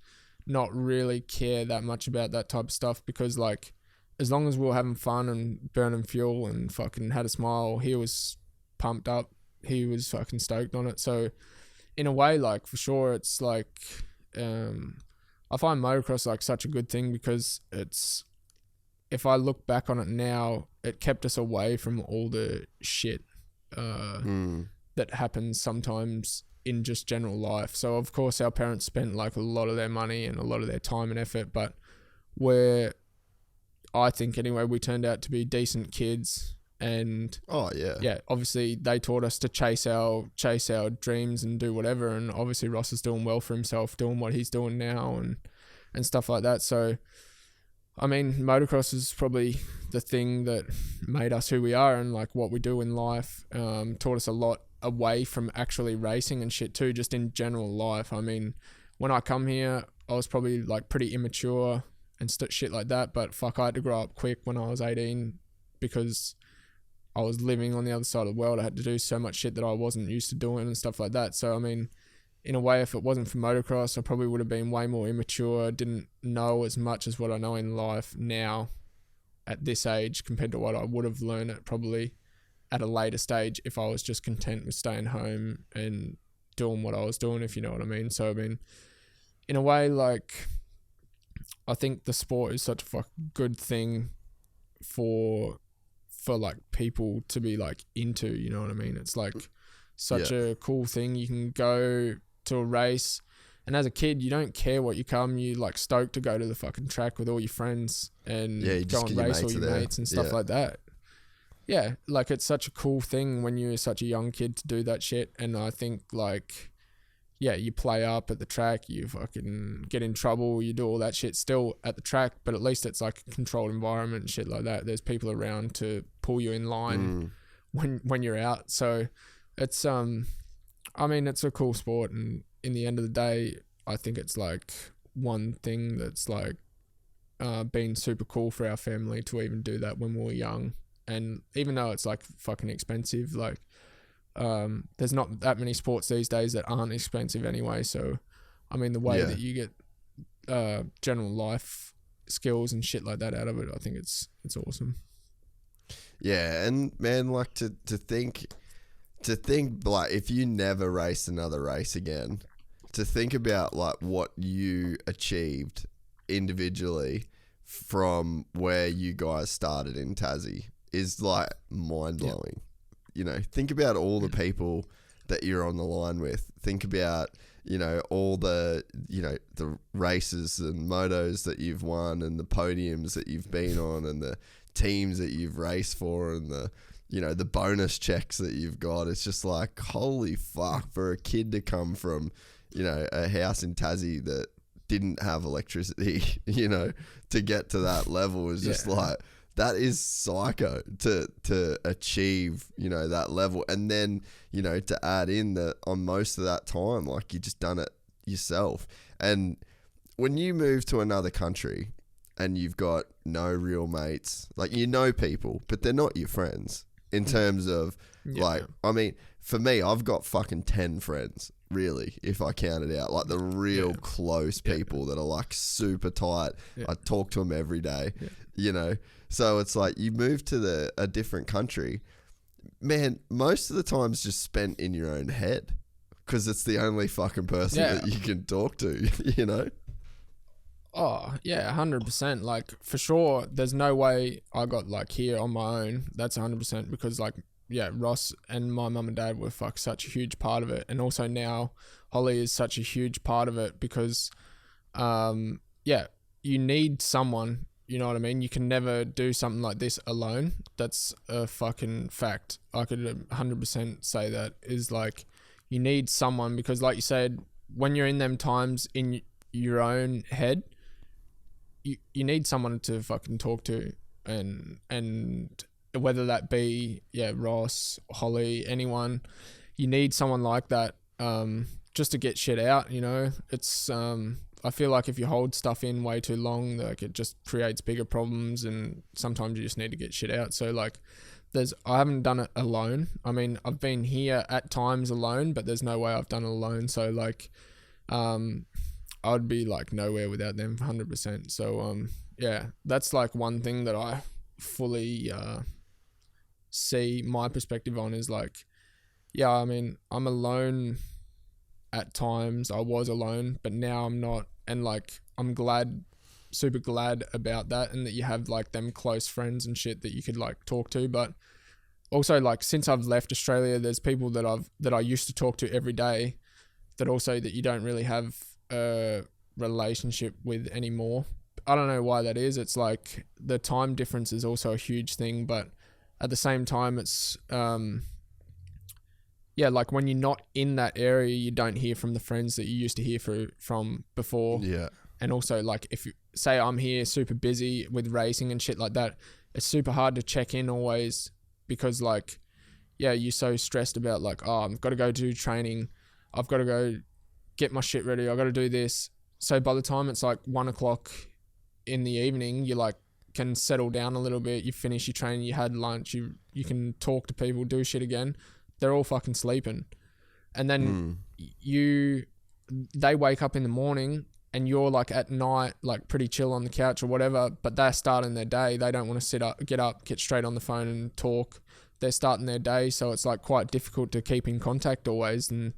not really care that much about that type of stuff, because like as long as we were having fun and burning fuel and fucking had a smile, he was pumped up, he was fucking stoked on it. So in a way, like for sure it's like I find motocross like such a good thing, because it's, if I look back on it now, it kept us away from all the shit that happens sometimes in just general life. So of course our parents spent like a lot of their money and a lot of their time and effort, but I think anyway, we turned out to be decent kids. And obviously they taught us to chase our dreams and do whatever, and obviously Ross is doing well for himself, doing what he's doing now and stuff like that. So I mean, motocross is probably the thing that made us who we are and like what we do in life. Taught us a lot away from actually racing and shit too, just in general life. I mean, when I come here, I was probably like pretty immature and shit like that, but fuck, I had to grow up quick when I was 18 because I was living on the other side of the world. I had to do so much shit that I wasn't used to doing and stuff like that. So I mean, in a way, if it wasn't for motocross, I probably would have been way more immature, didn't know as much as what I know in life now at this age compared to what I would have learned at probably at a later stage if I was just content with staying home and doing what I was doing, if you know what I mean. So I mean, in a way, like, I think the sport is such a good thing for like people to be like into, you know what I mean? It's like such a cool thing. You can go to a race, and as a kid you don't care what you come, you like stoked to go to the fucking track with all your friends and go and race all your mates and stuff like that. Yeah, like it's such a cool thing when you're such a young kid to do that shit. And I think like, yeah, you play up at the track, you fucking get in trouble, you do all that shit still at the track, but at least it's like a controlled environment and shit like that. There's people around to pull you in line when you're out. So it's I mean, it's a cool sport, and in the end of the day, I think it's like one thing that's like been super cool for our family to even do that when we were young. And even though it's like fucking expensive, like there's not that many sports these days that aren't expensive anyway. So I mean, the way that you get general life skills and shit like that out of it, I think it's awesome. Yeah, and man, like to think like if you never race another race again, to think about like what you achieved individually from where you guys started in Tassie is like mind blowing. You know, think about all the people that you're on the line with. Think about, you know, all the, you know, the races and motos that you've won and the podiums that you've been on and the teams that you've raced for and the, you know, the bonus checks that you've got. It's just like, holy fuck, for a kid to come from, you know, a house in Tassie that didn't have electricity, you know, to get to that level is just like, that is psycho to achieve, you know, that level. And then, you know, to add in that on most of that time, like you just done it yourself. And when you move to another country and you've got no real mates. Like, you know people, but they're not your friends in terms of, like, I mean, for me, I've got fucking 10 friends, really, if I count it out. Like, the real close people that are, like, super tight. I talk to them every day, you know? So it's like, you move to a different country, man, most of the time's just spent in your own head because it's the only fucking person that you can talk to, you know? Oh, yeah, 100%. Like, for sure, there's no way I got, like, here on my own. That's 100% because, like, Ross and my mum and dad were such a huge part of it. And also now Holly is such a huge part of it because, you need someone, you know what I mean? You can never do something like this alone. That's a fucking fact. I could 100% say that is like, you need someone because, like you said, when you're in them times in your own head, you need someone to fucking talk to, and whether that be Ross, Holly, anyone, you need someone like that just to get shit out, you know. It's I feel like if you hold stuff in way too long, like, it just creates bigger problems, and sometimes you just need to get shit out. So, like, I haven't done it alone. I mean, I've been here at times alone, but there's no way I've done it alone. So, like, I'd be, like, nowhere without them 100%. So, that's, like, one thing that I fully see my perspective on is, like, I mean, I'm alone at times. I was alone, but now I'm not. And, like, I'm super glad about that, and that you have, like, them close friends and shit that you could, like, talk to. But also, like, since I've left Australia, there's people that I used to talk to every day that you don't really have a relationship with anymore. I don't know why that is. It's like the time difference is also a huge thing, but at the same time, it's like when you're not in that area, you don't hear from the friends that you used to hear from before. Yeah. And also, like, if you say I'm here super busy with racing and shit like that, it's super hard to check in always because, like, you're so stressed about, like, oh, I've got to go do training. I've got to go get my shit ready. I've got to do this. So by the time it's like 1 o'clock in the evening, you, like, can settle down a little bit. You finish your training, you had lunch, you can talk to people, do shit again. They're all fucking sleeping. And then they wake up in the morning and you're, like, at night, like, pretty chill on the couch or whatever, but they're starting their day. They don't want to get up, get straight on the phone and talk. They're starting their day. So it's, like, quite difficult to keep in contact always. And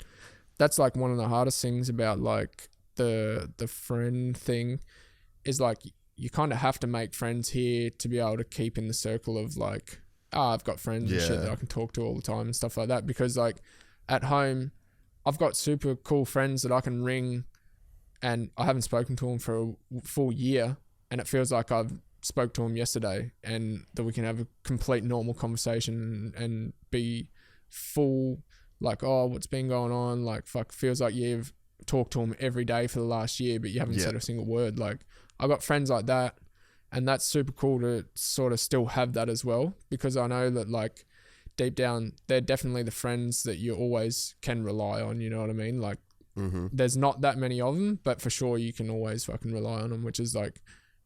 that's, like, one of the hardest things about, like, the friend thing is, like, you kind of have to make friends here to be able to keep in the circle of, like, I've got friends and shit that I can talk to all the time and stuff like that. Because, like, at home, I've got super cool friends that I can ring and I haven't spoken to them for a full year, and it feels like I've spoke to them yesterday, and that we can have a complete normal conversation and be full, like, oh, what's been going on? Like, fuck, feels like you've talked to them every day for the last year, but you haven't said a single word. Like, I got friends like that, and that's super cool to sort of still have that as well, because I know that, like, deep down, they're definitely the friends that you always can rely on, you know what I mean? Like, there's not that many of them, but for sure you can always fucking rely on them, which is, like,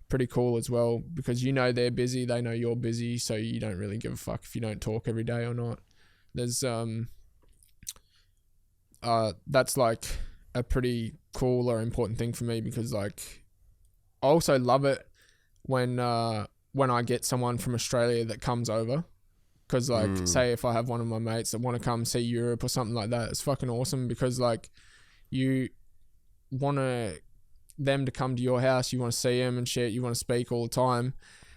pretty cool as well, because you know they're busy, they know you're busy, so you don't really give a fuck if you don't talk every day or not. There's that's, like, a pretty cool or important thing for me, because, like, I also love it when I get someone from Australia that comes over, because, like, say if I have one of my mates that want to come see Europe or something like that, it's fucking awesome, because, like, you want them to come to your house, you want to see them and shit, you want to speak all the time,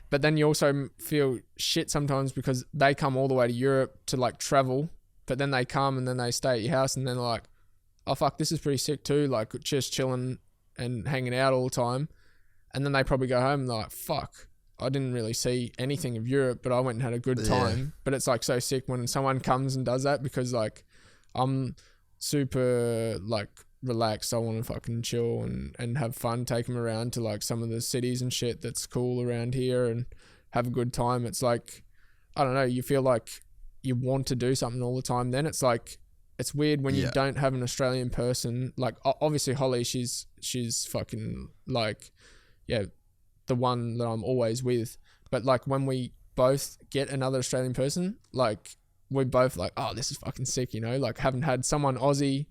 but then you also feel shit sometimes because they come all the way to Europe to, like, travel, but then they come and then they stay at your house and then they're like, oh fuck, this is pretty sick too, like, just chilling and hanging out all the time, and then they probably go home and they're like, fuck, I didn't really see anything of Europe, but I went and had a good time. But it's, like, so sick when someone comes and does that, because, like, I'm super, like, relaxed. I want to fucking chill and have fun, take them around to, like, some of the cities and shit that's cool around here and have a good time. It's like, I don't know, you feel like you want to do something all the time. Then it's like, it's weird when you don't have an Australian person. Like, obviously Holly, she's fucking, like, the one that I'm always with. But like when we both get another Australian person, like we both like, oh, this is fucking sick, you know, like haven't had someone Aussie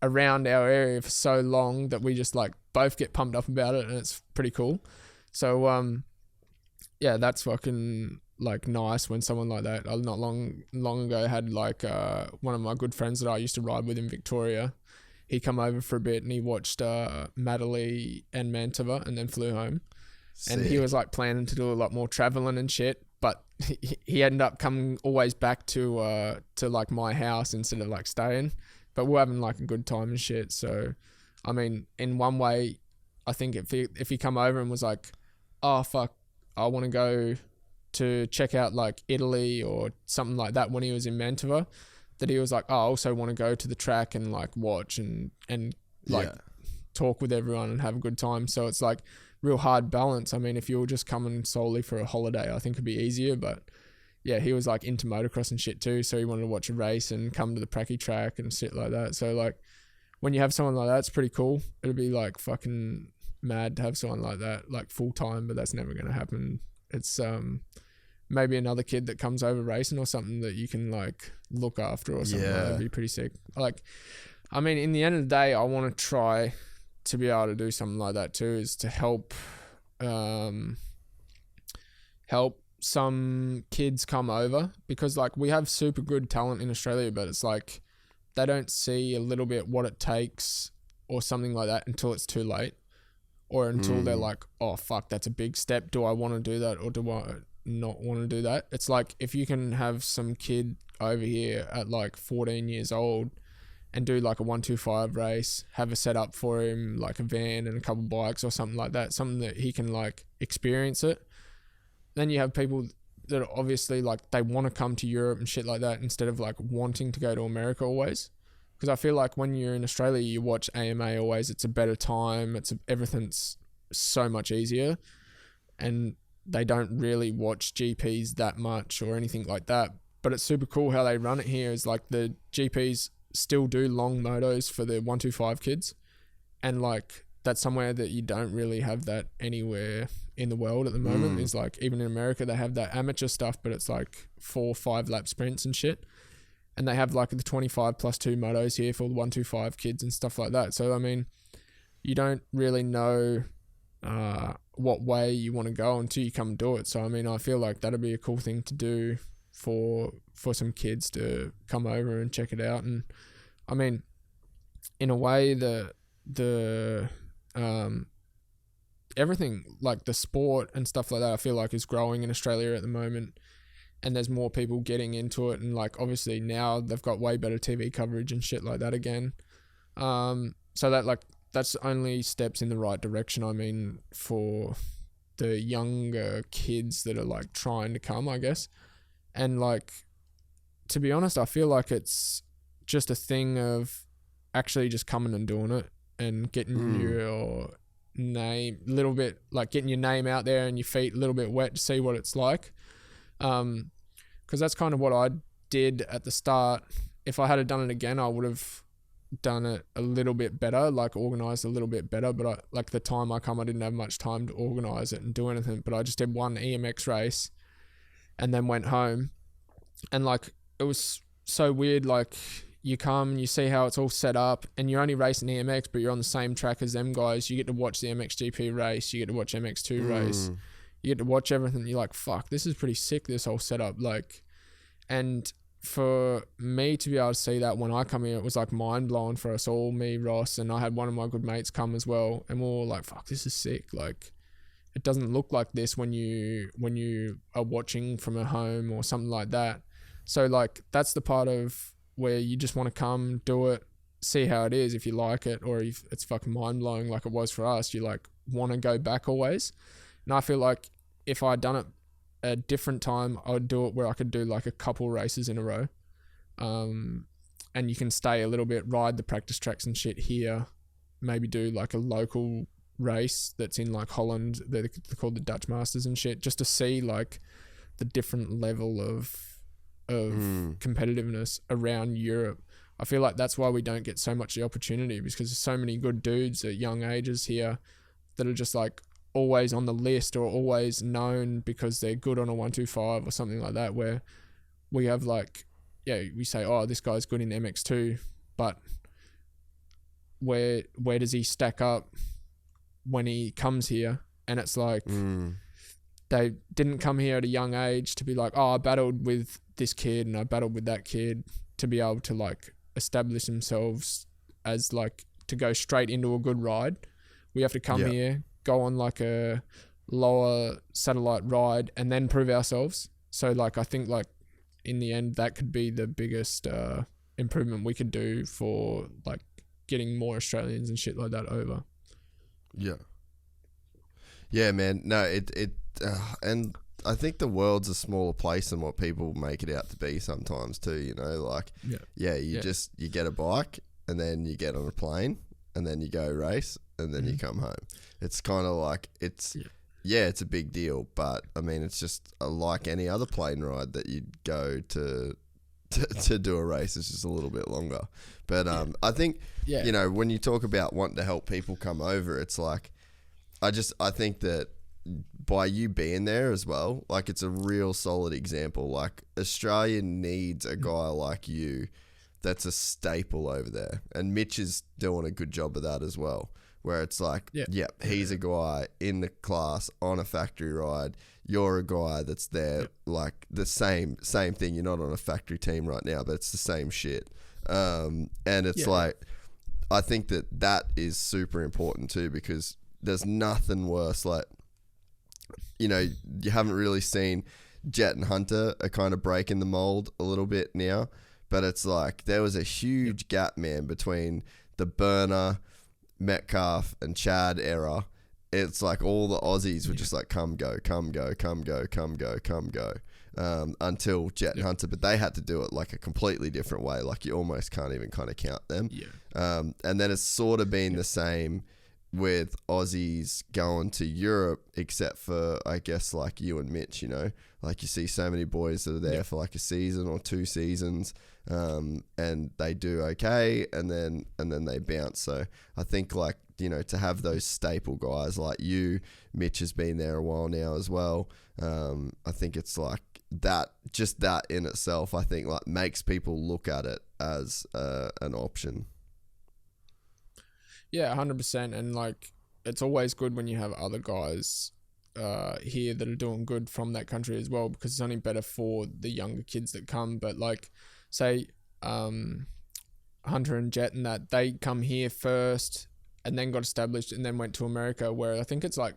around our area for so long that we just like both get pumped up about it, and it's pretty cool. So yeah, that's fucking like nice when someone like that. Not long ago had like one of my good friends that I used to ride with in Victoria. He come over for a bit and he watched Madeley and Mantova and then flew home. Sick. And he was like planning to do a lot more traveling and shit, but he ended up coming always back to like my house instead of like staying. But we're having like a good time and shit. So, I mean, in one way, I think if he come over and was like, oh fuck, I want to go to check out like Italy or something like that when he was in Mantova, that he was like, oh, I also want to go to the track and like watch and like talk with everyone and have a good time. So it's like real hard balance. I mean, if you were just coming solely for a holiday, I think it'd be easier. But yeah, he was like into motocross and shit too. So he wanted to watch a race and come to the pracky track and shit like that. So like when you have someone like that, it's pretty cool. It'd be like fucking mad to have someone like that, like full time, but that's never going to happen. It's maybe another kid that comes over racing or something that you can like look after or something. That'd be pretty sick. Like, I mean, in the end of the day, I want to try to be able to do something like that too, is to help some kids come over, because like we have super good talent in Australia, but it's like they don't see a little bit what it takes or something like that until it's too late, or until they're like, oh fuck, that's a big step. Do I want to do that or do I not want to do that? It's like if you can have some kid over here at like 14 years old and do like a 125 race, have a setup for him, like a van and a couple bikes or something like that, something that he can like experience it. Then you have people that are obviously like they want to come to Europe and shit like that instead of like wanting to go to America always. Because I feel like when you're in Australia, you watch AMA always, it's a better time, everything's so much easier, and they don't really watch GPs that much or anything like that. But it's super cool how they run it here. Is like the GPs still do long motos for the 125 kids, and like that's somewhere that you don't really have that anywhere in the world at the moment. Is like even in America they have that amateur stuff, but it's like 4 or 5 lap sprints and shit, and they have like the 25+2 motos here for the 125 kids and stuff like that. So I mean, you don't really know what way you want to go until you come and do it. So I mean, I feel like that'd be a cool thing to do for some kids to come over and check it out. And I mean, in a way, the everything like the sport and stuff like that, I feel like is growing in Australia at the moment, and there's more people getting into it, and like obviously now they've got way better TV coverage and shit like that again. So that like that's only steps in the right direction. I mean, for the younger kids that are like trying to come, I guess. And like, to be honest, I feel like it's just a thing of actually just coming and doing it and getting your name a little bit, like getting your name out there and your feet a little bit wet to see what it's like. Because that's kind of what I did at the start. If I had done it again, I would have done it a little bit better, like organised a little bit better. But I, like the time I didn't have much time to organise it and do anything. But I just did one EMX race and then went home. And like, it was so weird. Like, you come and you see how it's all set up, and you're only racing EMX, but you're on the same track as them guys. You get to watch the MXGP race. You get to watch MX2 race. You get to watch everything. You're like, fuck, this is pretty sick, this whole setup. Like, and for me to be able to see that when I come here, it was like mind blowing for us all, me, Ross, and I had one of my good mates come as well, and we're all like, fuck, this is sick. Like, it doesn't look like this when you are watching from a home or something like that. So like, that's the part of where you just want to come, do it, see how it is, if you like it, or if it's fucking mind blowing like it was for us, you like want to go back always. And I feel like if I'd done it a different time, I would do it where I could do like a couple races in a row. And you can stay a little bit, ride the practice tracks and shit here, maybe do like a local race that's in like Holland, they're called the Dutch Masters and shit, just to see like the different level of competitiveness around Europe. I feel like that's why we don't get so much the opportunity, because there's so many good dudes at young ages here that are just like, always on the list or always known because they're good on a 125 or something like that, where we have like, we say, oh, this guy's good in MX2, but where does he stack up when he comes here? And it's like, they didn't come here at a young age to be like, oh, I battled with this kid and I battled with that kid, to be able to like establish themselves as like to go straight into a good ride. We have to come here, go on like a lower satellite ride and then prove ourselves. So like, I think like in the end, that could be the biggest improvement we could do for like getting more Australians and shit like that over. Yeah, man. No, and I think the world's a smaller place than what people make it out to be sometimes too, you know, like, you get a bike and then you get on a plane and then you go race and then you come home. It's kind of like, it's a big deal, but I mean, it's just like any other plane ride that you'd go to do a race. It's just a little bit longer. But I think, you know, when you talk about wanting to help people come over, it's like, I think that by you being there as well, like it's a real solid example. Like Australia needs a guy like you that's a staple over there. And Mitch is doing a good job of that as well, where it's like, he's a guy in the class on a factory ride. You're a guy that's there, like the same thing. You're not on a factory team right now, but it's the same shit. And it's like, I think that is super important too, because there's nothing worse. Like, you know, you haven't really seen Jet and Hunter are kind of breaking the mold a little bit now, but it's like there was a huge gap, man, between the Burner, Metcalf and Chad era. It's like all the Aussies were just like come go until Jet and Hunter, but they had to do it like a completely different way. Like you almost can't even kind of count them. And then it's sort of been the same with Aussies going to Europe, except for I guess like you and Mitch, you know, like you see so many boys that are there for like a season or 2 seasons, and they do okay, and then they bounce. So I think like, you know, to have those staple guys like you, Mitch has been there a while now as well. I think it's like that, just that in itself, I think like makes people look at it as an option. Yeah, 100%. And like, it's always good when you have other guys here that are doing good from that country as well, because it's only better for the younger kids that come. But like, say, Hunter and Jet and that, they come here first and then got established and then went to America, where I think it's like,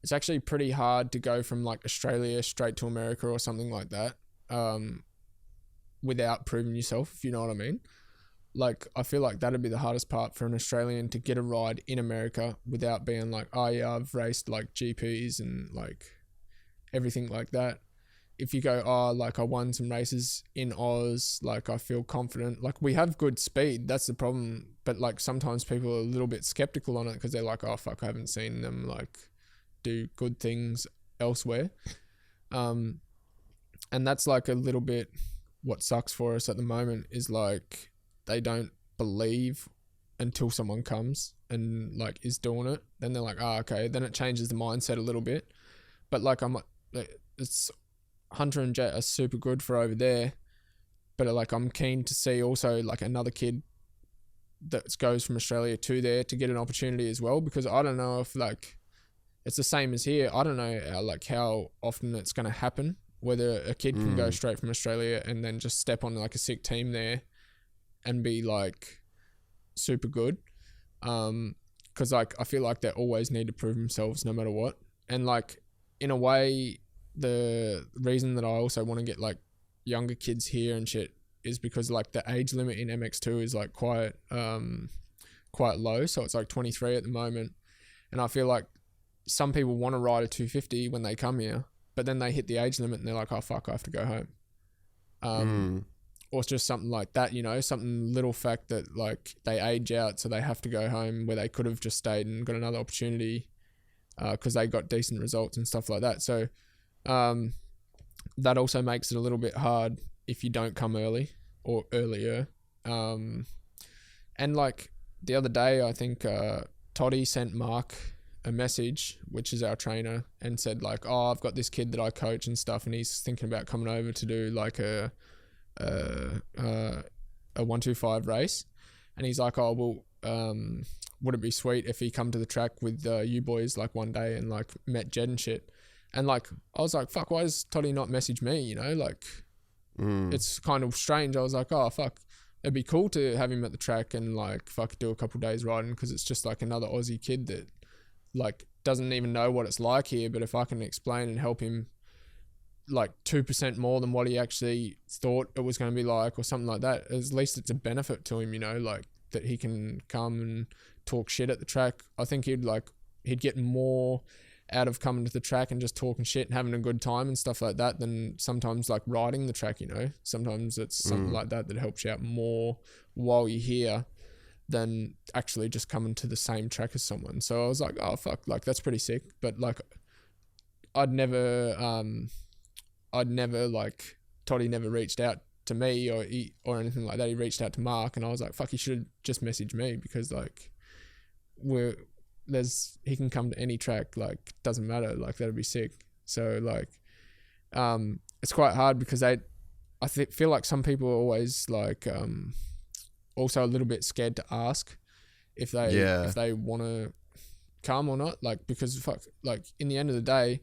it's actually pretty hard to go from like Australia straight to America or something like that, without proving yourself, if you know what I mean. Like, I feel like that'd be the hardest part for an Australian, to get a ride in America without being like, oh yeah, I've raced like GPs and like everything like that. If you go, oh, like I won some races in Oz, like I feel confident. Like we have good speed, that's the problem. But like sometimes people are a little bit skeptical on it because they're like, oh fuck, I haven't seen them like do good things elsewhere. And that's like a little bit what sucks for us at the moment, is like, they don't believe until someone comes and like is doing it. Then they're like, oh, okay. Then it changes the mindset a little bit. But like, it's Hunter and Jet are super good for over there. But like, I'm keen to see also like another kid that goes from Australia to there to get an opportunity as well. Because I don't know if like, it's the same as here. I don't know like how often it's going to happen, whether a kid can go straight from Australia and then just step on like a sick team there and be like super good. Cause like, I feel like they always need to prove themselves no matter what. And like, in a way, the reason that I also want to get like younger kids here and shit is because like the age limit in MX2 is like quite low. So it's like 23 at the moment. And I feel like some people want to ride a 250 when they come here, but then they hit the age limit and they're like, oh fuck, I have to go home. Or it's just something like that, you know, something little fact that like they age out, so they have to go home, where they could have just stayed and got another opportunity because they got decent results and stuff like that. So that also makes it a little bit hard if you don't come early or earlier. And like the other day, I think Toddy sent Mark a message, which is our trainer, and said like, oh, I've got this kid that I coach and stuff, and he's thinking about coming over to do like a 125 race, and he's like, oh well, would it be sweet if he come to the track with you boys like one day and like met Jed and shit. And like I was like, fuck, why does Toddy not message me, you know? Like it's kind of strange. I was like, oh fuck, it'd be cool to have him at the track and like fuck do a couple days riding, because it's just like another Aussie kid that like doesn't even know what it's like here. But if I can explain and help him like 2% more than what he actually thought it was going to be like, or something like that, at least it's a benefit to him, you know, like that he can come and talk shit at the track. I think he'd get more out of coming to the track and just talking shit and having a good time and stuff like that than sometimes like riding the track, you know. Sometimes it's something like that helps you out more while you're here than actually just coming to the same track as someone. So I was like, oh fuck, like that's pretty sick. But like I'd never like, Toddy never reached out to me or anything like that. He reached out to Mark, and I was like, fuck, he should just message me, because like he can come to any track, like doesn't matter, like that'd be sick. So like it's quite hard, because I feel like some people are always like also a little bit scared to ask if they want to come or not, like because fuck, like in the end of the day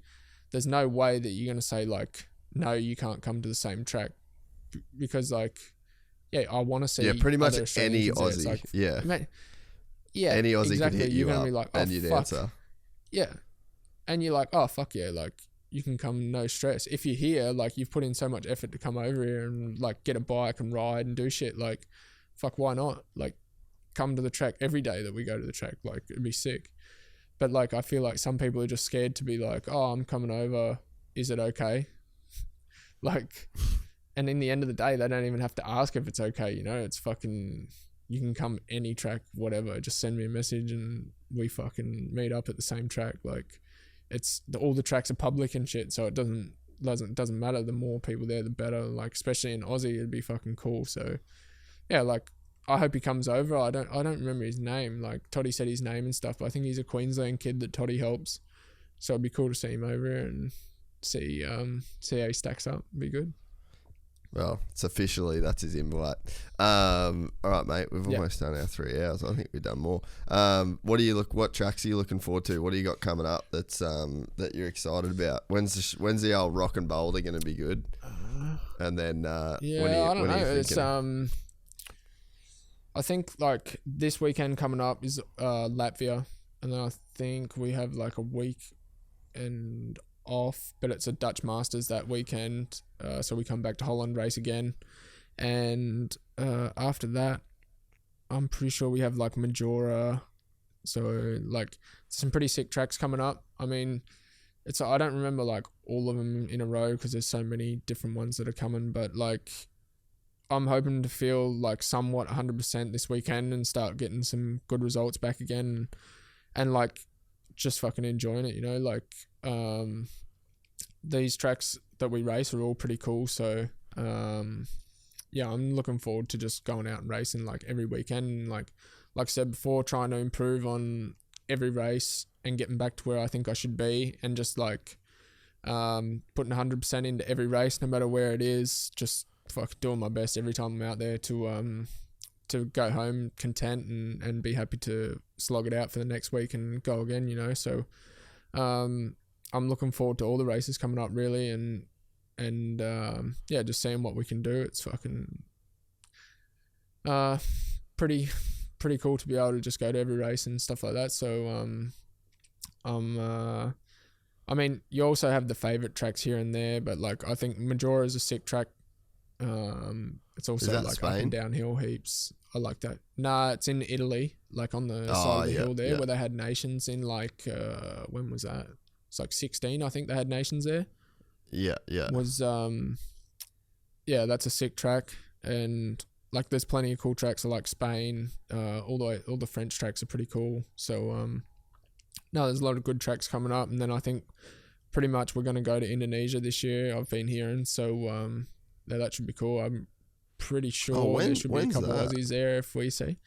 there's no way that you're going to say like, no, you can't come to the same track, because like, yeah, I want to see pretty much any Aussie, like, yeah, man, yeah, any Aussie exactly. could hit you You're gonna up be like, oh, and you'd fuck. answer. Yeah, and you're like, oh fuck yeah, like you can come, no stress. If you're here, like you've put in so much effort to come over here and like get a bike and ride and do shit, like fuck, why not? Like come to the track every day that we go to the track, like it'd be sick. But like I feel like some people are just scared to be like, oh, I'm coming over, is it okay? Like, and in the end of the day, they don't even have to ask if it's okay, you know. It's fucking, you can come any track, whatever, just send me a message and we fucking meet up at the same track. Like it's all the tracks are public and shit, so it doesn't matter. The more people there, the better. Like especially in Aussie, it'd be fucking cool. So yeah, like I hope he comes over. I don't remember his name. Like Toddy said his name and stuff, but I think he's a Queensland kid that Toddy helps. So it'd be cool to see him over here and see how he stacks up. It'd be good. Well, it's officially, that's his invite. All right, mate. We've almost done our 3 hours. I think we've done more. What tracks are you looking forward to? What do you got coming up that's that you're excited about? When's the old Rock and Boulder going to be good? And then I don't know. It's I think like this weekend coming up is Latvia, and then I think we have like a week and off, but it's a Dutch Masters that weekend, so we come back to Holland, race again, and after that I'm pretty sure we have like Majora, so like some pretty sick tracks coming up. I mean, I don't remember like all of them in a row because there's so many different ones that are coming, but like I'm hoping to feel like somewhat 100% this weekend and start getting some good results back again, and like just fucking enjoying it, you know. Like these tracks that we race are all pretty cool, so yeah, I'm looking forward to just going out and racing like every weekend, and like I said before, trying to improve on every race and getting back to where I think I should be, and just like putting 100% into every race no matter where it is, just fuck doing my best every time I'm out there to go home content and be happy to slog it out for the next week and go again, you know. So I'm looking forward to all the races coming up really, and yeah, just seeing what we can do. It's fucking pretty cool to be able to just go to every race and stuff like that. So I mean, you also have the favorite tracks here and there, but like I think Majora is a sick track. It's also like Spain? Up and downhill heaps. I like that. Nah, it's in Italy, like on the side of the hill there, where they had nations in like when was that? It's like 16, I think they had nations there. Yeah. Was that's a sick track, and like there's plenty of cool tracks. I like Spain. All the French tracks are pretty cool. So no, there's a lot of good tracks coming up, and then I think pretty much we're gonna go to Indonesia this year. I've been hearing, so that should be cool. I'm pretty sure there should be a couple of Aussies there if we see.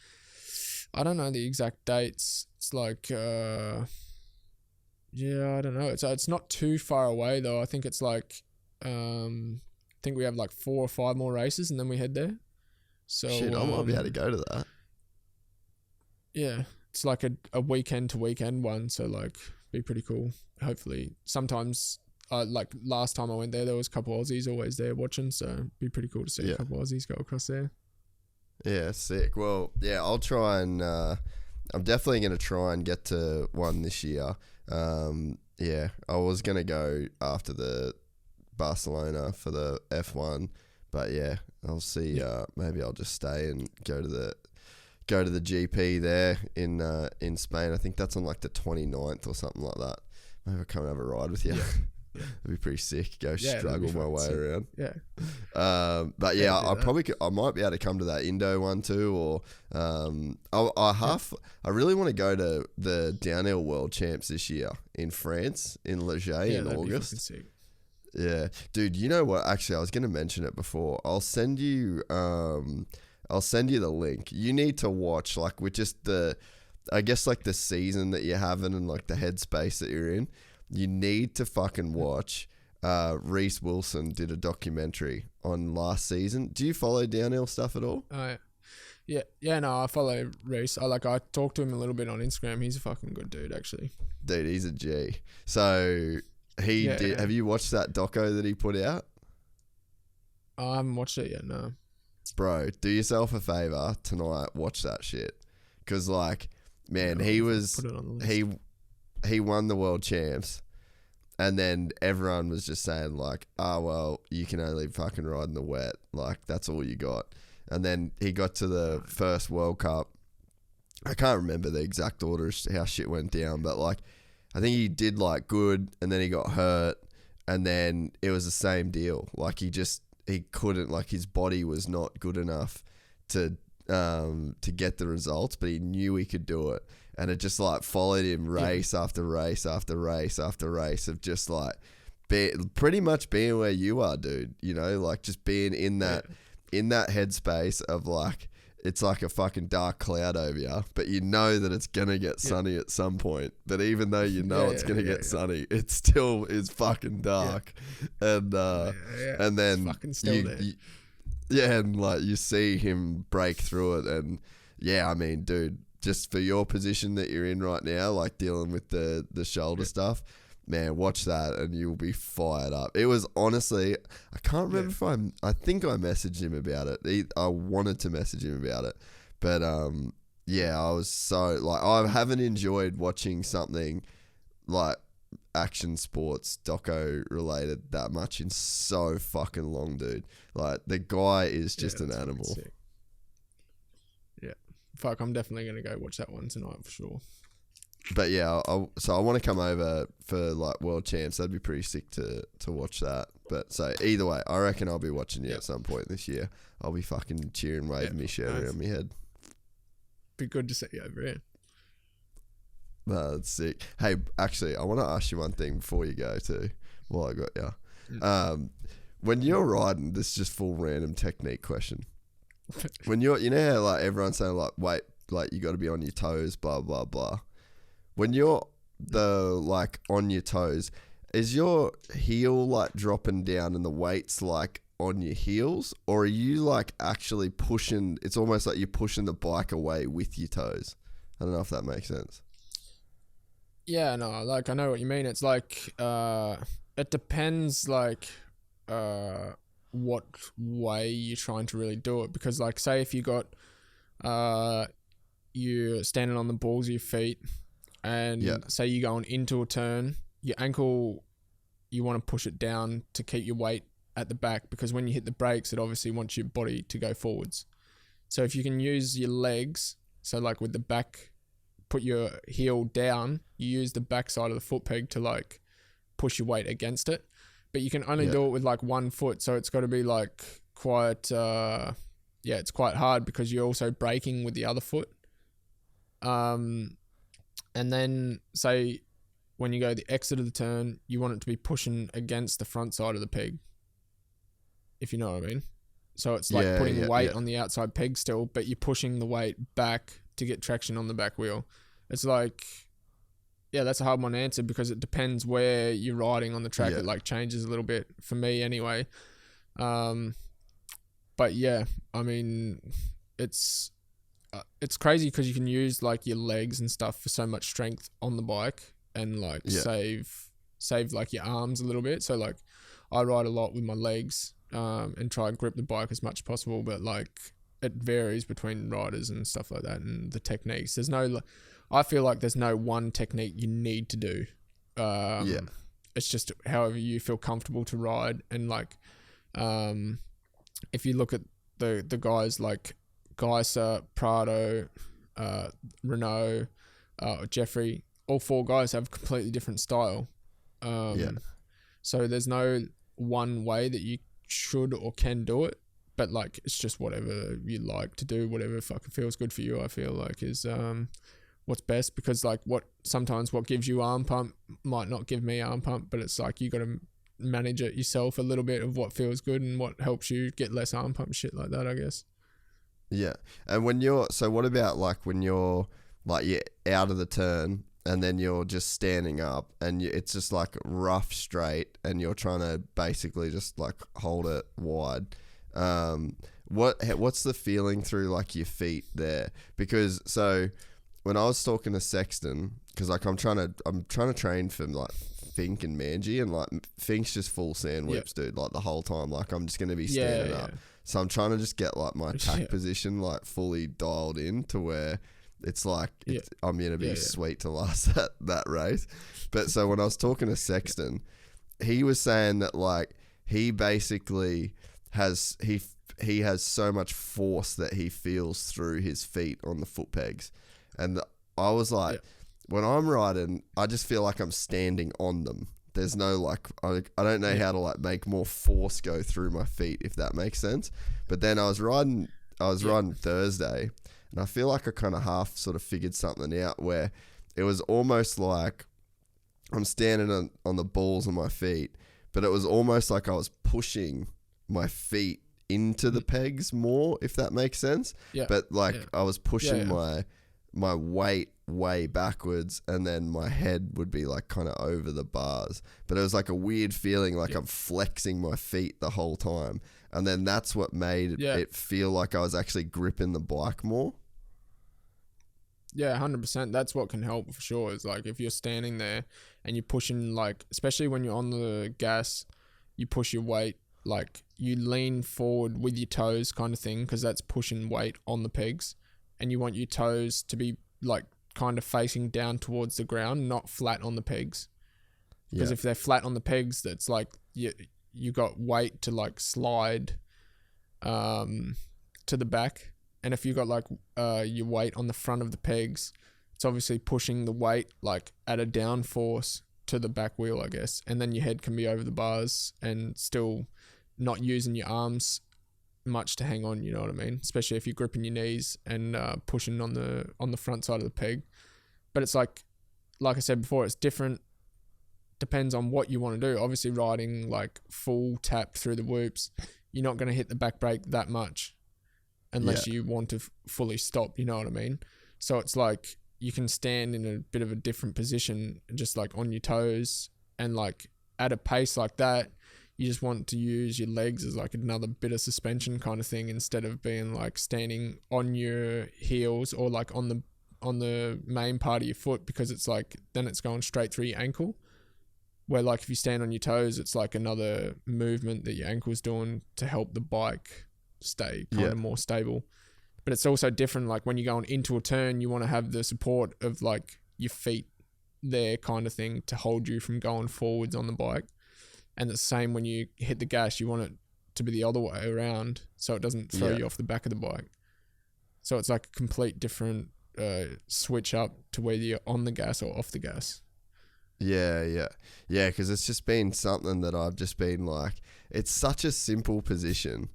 I don't know the exact dates. It's like Yeah, I don't know. It's not too far away though. I think it's like, I think we have like 4 or 5 more races and then we head there. So Shit, I might be able to go to that. yeah, it's like a weekend to weekend one. So like, be pretty cool. Hopefully, sometimes. Like last time I went there was a couple Aussies always there watching, so it'd be pretty cool to see a couple Aussies go across there. Yeah, sick. Well, yeah, I'll try and I'm definitely going to try and get to one this year. Yeah, I was going to go after the Barcelona for the F1, but yeah, I'll see. Maybe I'll just stay and go to the GP there in Spain. I think that's on like the 29th or something like that. Maybe I'll come and have a ride with you. Yeah. It'd be pretty sick. Go struggle my way around. Yeah. But yeah, I might be able to come to that Indo one too, or I really want to go to the downhill world champs this year in France in Leger in August. Yeah, dude. You know what? Actually, I was going to mention it before. I'll send you the link. You need to watch like with just I guess like the season that you're having and like the headspace that you're in. You need to fucking watch. Reese Wilson did a documentary on last season. Do you follow downhill stuff at all? Yeah. No, I follow Reese. I talked to him a little bit on Instagram. He's a fucking good dude, actually. Dude, he's a G. So he did. Have you watched that doco that he put out? I haven't watched it yet. No. Bro, do yourself a favor tonight. Watch that shit. Because like, man, he won the world champs, and then everyone was just saying like, well, you can only fucking ride in the wet, like that's all you got. And then he got to the first World Cup. I can't remember the exact order how shit went down, but like I think he did like good, and then he got hurt, and then it was the same deal. Like he couldn't, like his body was not good enough to get the results, but he knew he could do it. And it just like followed him race after race after race after race of just like pretty much being where you are, dude. You know, like just being in that headspace of like, it's like a fucking dark cloud over you, but you know that it's gonna get sunny at some point. But even though you know it's gonna get sunny, it still is fucking dark. And and then it's fucking still there. And like you see him break through it, and I mean, dude, just for your position that you're in right now, like dealing with the shoulder stuff, man, watch that and you'll be fired up. It was honestly, I can't remember if I think I messaged him about it. I wanted to message him about it, but I was so like, I haven't enjoyed watching something like action sports doco related that much in so fucking long, dude. Like the guy is just an animal. Fuck, I'm definitely going to go watch that one tonight for sure. But yeah, so I want to come over for like world champs. That'd be pretty sick to watch that. But so either way, I reckon I'll be watching you at some point this year. I'll be fucking cheering, waving me shirt around my head. Be good to see you over here. No, that's sick. Hey, actually, I want to ask you one thing before you go too, while I got you. When you're riding, this is just full random technique question. When you know how like everyone's saying like, wait, like you got to be on your toes, blah blah blah. When you're like on your toes, is your heel like dropping down and the weight's like on your heels, or are you like actually pushing? It's almost like you're pushing the bike away with your toes. I don't know if that makes sense. Yeah, no, like I know what you mean. It's like it depends like what way you're trying to really do it, because like say if you got you're standing on the balls of your feet and say you're going into a turn, your ankle, you want to push it down to keep your weight at the back, because when you hit the brakes it obviously wants your body to go forwards. So if you can use your legs, so like with the back, put your heel down, you use the back side of the foot peg to like push your weight against it. But you can only do it with like one foot, so it's got to be like quite it's quite hard because you're also braking with the other foot. And then say when you go the exit of the turn, you want it to be pushing against the front side of the peg, if you know what I mean. So it's like putting weight on the outside peg still, but you're pushing the weight back to get traction on the back wheel. It's like Yeah, that's a hard one to answer because it depends where you're riding on the track. Yeah. It like changes a little bit for me anyway. But yeah, I mean, it's crazy because you can use like your legs and stuff for so much strength on the bike and like save like your arms a little bit. So like I ride a lot with my legs and try and grip the bike as much as possible, but like it varies between riders and stuff like that and the techniques. I feel like there's no one technique you need to do. It's just however you feel comfortable to ride. And like if you look at the guys like Geiser, Prado, Renault, Jeffrey, all four guys have completely different style. So there's no one way that you should or can do it, but like it's just whatever you like to do, whatever fucking feels good for you. I feel like is what's best, because like sometimes what gives you arm pump might not give me arm pump, but it's like you got to manage it yourself a little bit of what feels good and what helps you get less arm pump, shit like that, I guess. Yeah. And what about like when you're out of the turn and then you're just standing up and it's just like rough straight and you're trying to basically just like hold it wide. What's the feeling through like your feet there? Because so when I was talking to Sexton, because like I'm trying to train for like Fink and Manji, and like Fink's just full sand whips, dude, like the whole time. Like I'm just gonna be standing up. So I'm trying to just get like my tack position like fully dialed in to where it's like I'm gonna be sweet to last that race. But so when I was talking to Sexton, he was saying that like he basically has he has so much force that he feels through his feet on the foot pegs, and I was like, when I'm riding, I just feel like I'm standing on them. There's no like, I don't know how to like make more force go through my feet, if that makes sense. But then I was riding Thursday, and I feel like I kind of half sort of figured something out where it was almost like I'm standing on the balls of my feet, but it was almost like I was pushing my feet into the pegs more, if that makes sense. Yeah. But like I was pushing my weight way backwards, and then my head would be like kind of over the bars, but it was like a weird feeling like I'm flexing my feet the whole time, and then that's what made it feel like I was actually gripping the bike more. 100%. That's what can help for sure, is like if you're standing there and you're pushing, like especially when you're on the gas, you push your weight, like you lean forward with your toes kind of thing, because that's pushing weight on the pegs, and you want your toes to be like kind of facing down towards the ground, not flat on the pegs. Because if they're flat on the pegs, that's like you got weight to like slide to the back. And if you got like your weight on the front of the pegs, it's obviously pushing the weight like at a down force to the back wheel, I guess. And then your head can be over the bars and still not using your arms much to hang on, you know what I mean? Especially if you're gripping your knees and pushing on the front side of the peg. But it's like I said before, it's different. Depends on what you want to do. Obviously, riding like full tap through the whoops, you're not going to hit the back brake that much unless you want to fully stop, you know what I mean? So it's like you can stand in a bit of a different position, just like on your toes, and like at a pace like that, you just want to use your legs as like another bit of suspension kind of thing, instead of being like standing on your heels or like on the main part of your foot, because it's like then it's going straight through your ankle. Where like if you stand on your toes, it's like another movement that your ankle's doing to help the bike stay kind of more stable. But it's also different, like when you're going into a turn, you want to have the support of like your feet there kind of thing to hold you from going forwards on the bike. And the same when you hit the gas, you want it to be the other way around so it doesn't throw you off the back of the bike. So it's like a complete different switch up to whether you're on the gas or off the gas. Yeah, because it's just been something that I've just been like, it's such a simple position.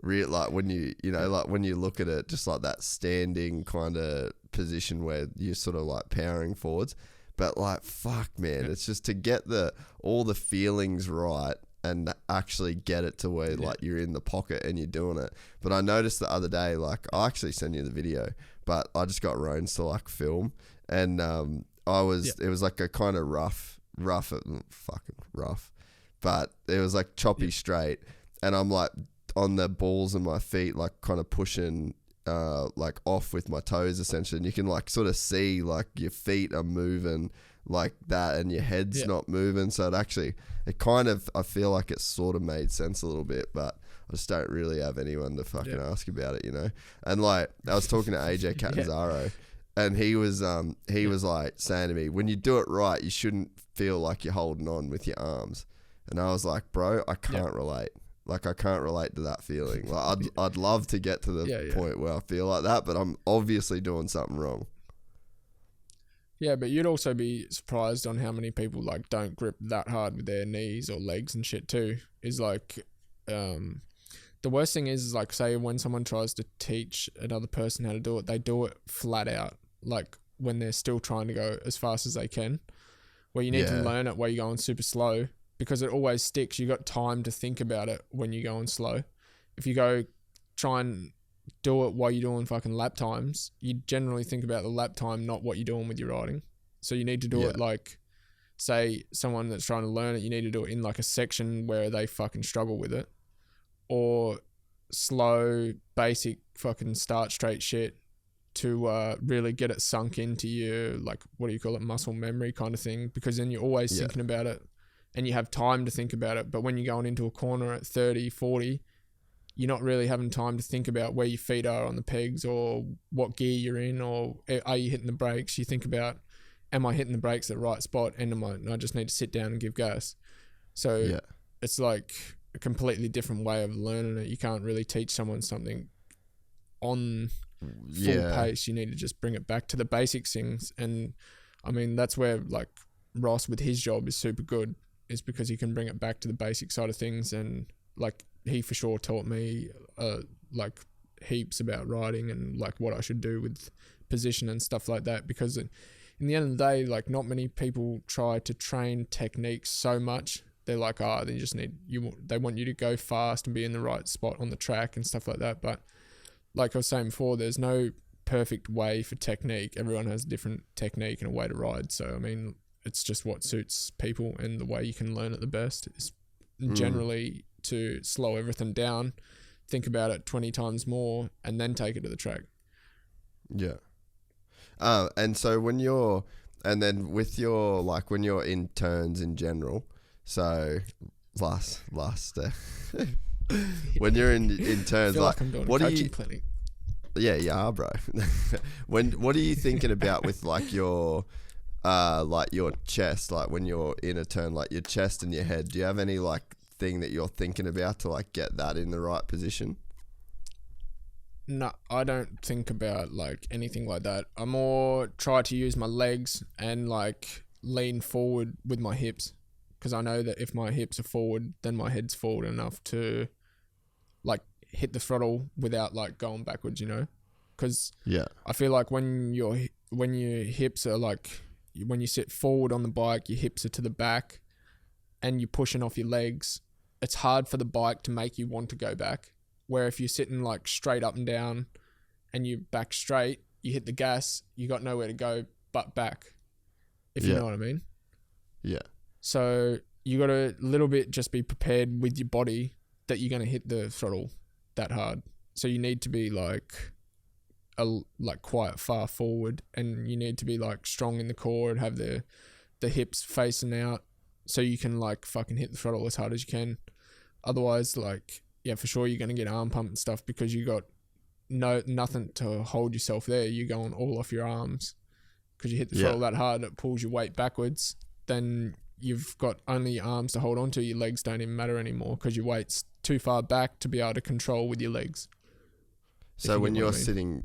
Like when like when you look at it, just like that standing kind of position where you're sort of like powering forwards. But like, fuck, man, it's just to get all the feelings right and actually get it to where like you're in the pocket and you're doing it. But I noticed the other day, like I actually sent you the video, but I just got Rones to like film, and it was like a kind of fucking rough, but it was like choppy straight, and I'm like on the balls of my feet, like kind of pushing like off with my toes essentially, and you can like sort of see like your feet are moving like that and your head's not moving, so it kind of, I feel like it sort of made sense a little bit, but I just don't really have anyone to fucking ask about it, you know. And like I was talking to AJ Catanzaro, and he was like saying to me, when you do it right, you shouldn't feel like you're holding on with your arms. And I was like, bro, I can't relate. Like, I can't relate to that feeling. Like, I'd love to get to the point where I feel like that, but I'm obviously doing something wrong. Yeah, but you'd also be surprised on how many people like don't grip that hard with their knees or legs and shit too. Is like, the worst thing is like, say when someone tries to teach another person how to do it, they do it flat out. Like when they're still trying to go as fast as they can, where you need to learn it while you're going super slow, because it always sticks. You got time to think about it when you're going slow. If you go try and do it while you're doing fucking lap times, you generally think about the lap time, not what you're doing with your riding. So you need to do it like, say someone that's trying to learn it, you need to do it in like a section where they fucking struggle with it, or slow, basic fucking start straight shit to really get it sunk into your, like, what do you call it, muscle memory kind of thing, because then you're always thinking about it and you have time to think about it. But when you're going into a corner at 30, 40, you're not really having time to think about where your feet are on the pegs or what gear you're in, or are you hitting the brakes. You think about, am I hitting the brakes at the right spot, and I just need to sit down and give gas. So it's like a completely different way of learning it. You can't really teach someone something on full pace. You need to just bring it back to the basic things. And I mean, that's where like Ross with his job is super good, is because he can bring it back to the basic side of things. And like he for sure taught me like heaps about riding and like what I should do with position and stuff like that, because in the end of the day, like not many people try to train techniques so much. They're like, they just they want you to go fast and be in the right spot on the track and stuff like that. But like I was saying before, there's no perfect way for technique. Everyone has a different technique and a way to ride. So, I mean, it's just what suits people, and the way you can learn it the best is generally to slow everything down, think about it 20 times more, and then take it to the track. Yeah. And so when you're in turns in general, so when you're in turns, like I'm doing what a do coaching you? clinic. Yeah, bro. What are you thinking about with like your chest, like when you're in a turn, like your chest and your head? Do you have any like thing that you're thinking about to like get that in the right position? No, I don't think about like anything like that. I more try to use my legs and like lean forward with my hips, because I know that if my hips are forward, then my head's forward enough to like hit the throttle without like going backwards, you know? Because I feel like when your hips are like, when you sit forward on the bike, your hips are to the back and you're pushing off your legs, it's hard for the bike to make you want to go back. Where if you're sitting like straight up and down and you back straight, you hit the gas, you got nowhere to go but back, if you know what I mean. Yeah. So you got to a little bit just be prepared with your body that you're going to hit the throttle that hard. So you need to be like quite far forward, and you need to be like strong in the core and have the hips facing out, so you can like fucking hit the throttle as hard as you can. Otherwise, like, yeah, for sure you're going to get arm pump and stuff, because you got nothing to hold yourself there. You're going all off your arms because you hit the throttle that hard, it pulls your weight backwards. Then you've got only your arms to hold on to. Your legs don't even matter anymore because your weight's too far back to be able to control with your legs. So when you're sitting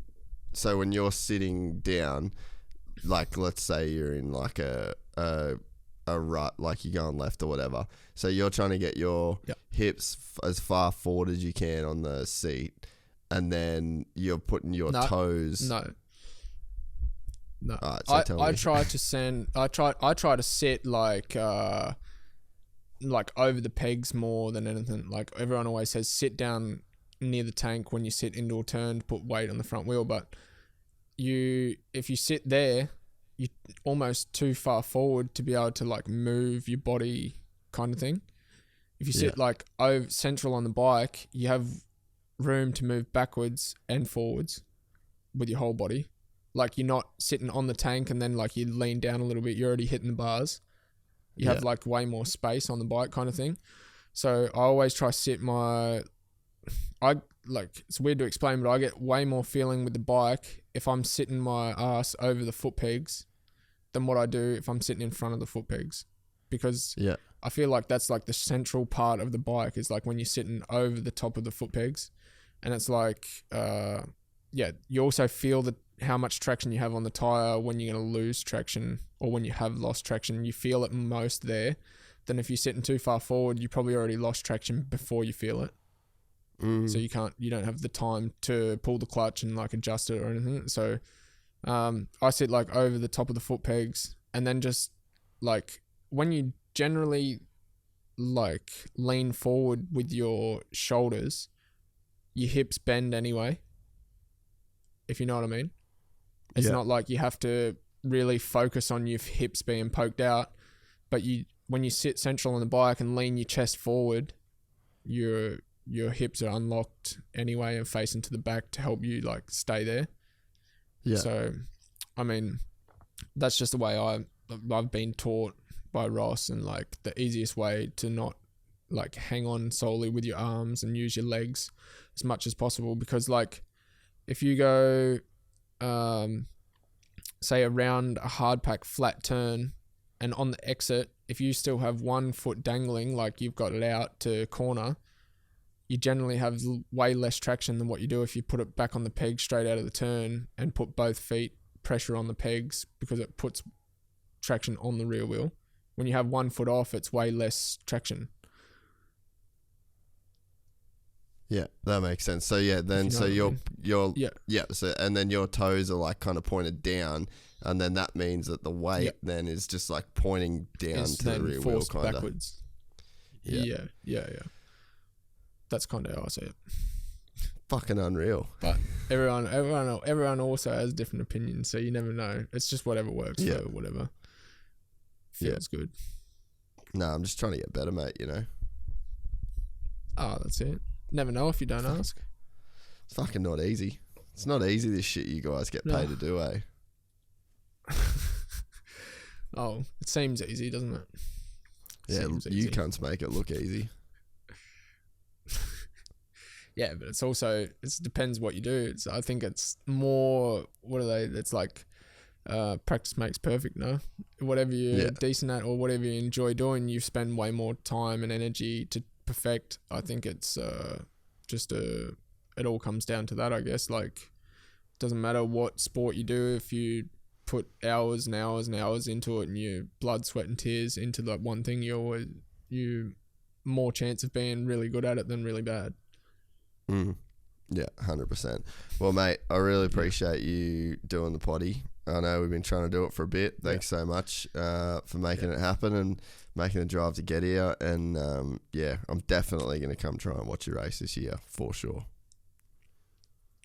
down, like let's say you're in like a rut, like you're going left or whatever. So you're trying to get your hips as far forward as you can on the seat, and then you're putting your toes. No. Right, so tell me. I try to sit like over the pegs more than anything. Like everyone always says, sit down near the tank when you sit into a turn to put weight on the front wheel, but if you sit there, you're almost too far forward to be able to like move your body kind of thing. If you sit like over central on the bike, you have room to move backwards and forwards with your whole body. Like you're not sitting on the tank and then like you lean down a little bit, you're already hitting the bars. You have like way more space on the bike kind of thing. So I always try sit it's weird to explain, but I get way more feeling with the bike if I'm sitting my ass over the foot pegs than what I do if I'm sitting in front of the foot pegs. Because I feel like that's like the central part of the bike is like when you're sitting over the top of the foot pegs, and it's like, you also feel how much traction you have on the tire when you're going to lose traction or when you have lost traction. You feel it most there. Then if you're sitting too far forward, you probably already lost traction before you feel it. So you don't have the time to pull the clutch and like adjust it or anything. So I sit like over the top of the foot pegs, and then just like when you generally like lean forward with your shoulders, your hips bend anyway, if you know what I mean. It's not like you have to really focus on your hips being poked out, but when you sit central on the bike and lean your chest forward, your hips are unlocked anyway and facing to the back to help you like stay there. So I mean, that's just the way I've been taught by Ross, and like the easiest way to not like hang on solely with your arms and use your legs as much as possible. Because like if you go say around a hard pack flat turn, and on the exit, if you still have one foot dangling like you've got it out to corner, you generally have way less traction than what you do if you put it back on the peg straight out of the turn and put both feet pressure on the pegs, because it puts traction on the rear wheel. When you have one foot off, it's way less traction. Yeah, that makes sense. So then so and then your toes are like kind of pointed down, and then that means that the weight then is just like pointing down to the rear wheel kind of backwards. Yeah. That's kind of how I see it. Fucking unreal. But everyone also has different opinions, so you never know. It's just whatever works for whatever feels good. No, I'm just trying to get better, mate, you know. Oh, that's it. Never know if you don't ask. It's fucking not easy. It's not easy, this shit you guys get paid to do, eh? Oh, it seems easy, doesn't it? You cunts make it look easy. Yeah, but it's also, it depends what you do. I think it's more, it's like practice makes perfect, no? Whatever you're decent at or whatever you enjoy doing, you spend way more time and energy to perfect. I think it's it all comes down to that, I guess. Like, it doesn't matter what sport you do, if you put hours and hours and hours into it and you blood, sweat and tears into that one thing, you more chance of being really good at it than really bad. Yeah, 100%. Well, mate, I really appreciate you doing the potty. I know we've been trying to do it for a bit. Thanks so much for making it happen and making the drive to get here. And I'm definitely going to come try and watch your race this year for sure.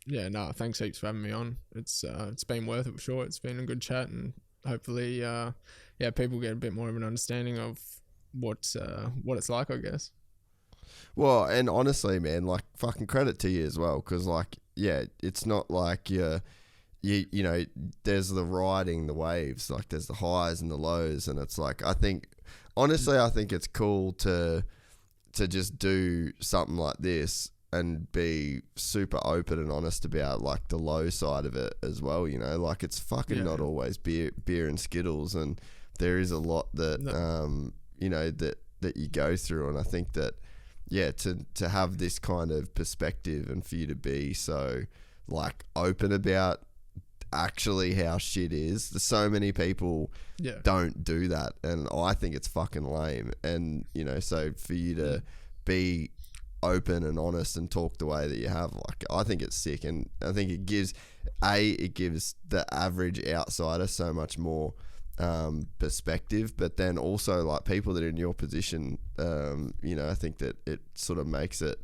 Yeah, no, thanks heaps for having me on. It's been worth it for sure. It's been a good chat, and hopefully, people get a bit more of an understanding of what it's like, I guess. Well, and honestly, man, like, fucking credit to you as well, because, like, it's not like you know, there's the riding the waves, like, there's the highs and the lows, and it's like, I think it's cool to just do something like this and be super open and honest about, like, the low side of it as well, you know, like, it's fucking not always beer and Skittles, and there is a lot that, you know, that you go through, and I think that, to have this kind of perspective and for you to be so, like, open about actually how shit is. There's so many people don't do that, and I think it's fucking lame. And, you know, so for you to be open and honest and talk the way that you have, like, I think it's sick, and I think it gives the average outsider so much more perspective, but then also, like, people that are in your position, you know, I think that it sort of makes it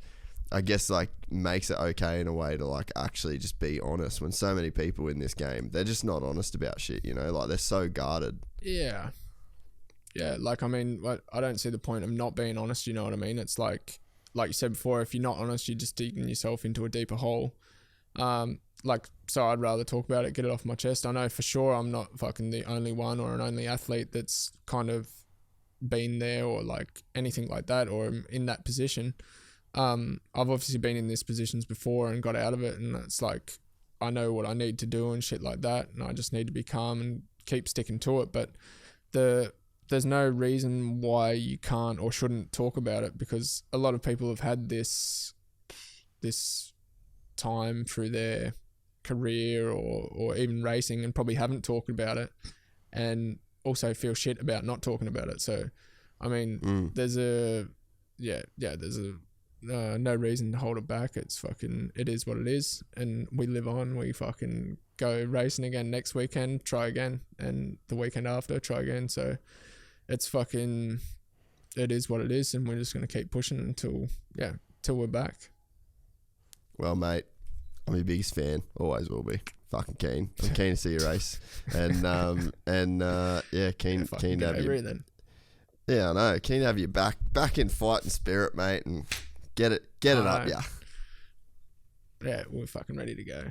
I guess like makes it okay in a way to like actually just be honest when so many people in this game, they're just not honest about shit, you know, like they're so guarded. Yeah. Yeah, like, I mean, I don't see the point of not being honest, you know what I mean? It's like you said before, if you're not honest, you're just digging yourself into a deeper hole. So I'd rather talk about it, get it off my chest. I know for sure I'm not fucking the only one or an only athlete that's kind of been there or like anything like that or in that position. I've obviously been in these positions before and got out of it, and it's like I know what I need to do and shit like that, and I just need to be calm and keep sticking to it. But there's no reason why you can't or shouldn't talk about it, because a lot of people have had this time through their career or even racing and probably haven't talked about it, and also feel shit about not talking about it. So I mean, there's no reason to hold it back. It is what it is, and we live on. We fucking go racing again next weekend, try again, and the weekend after, try again. So it is what it is, and we're just gonna keep pushing until we're back. Well, mate, I'm your biggest fan, always will be. Fucking keen. I'm keen to see you race, and keen to have you. Then. Yeah, I know. Keen to have you back in fight and spirit, mate, and get it up, yeah. Yeah, we're fucking ready to go.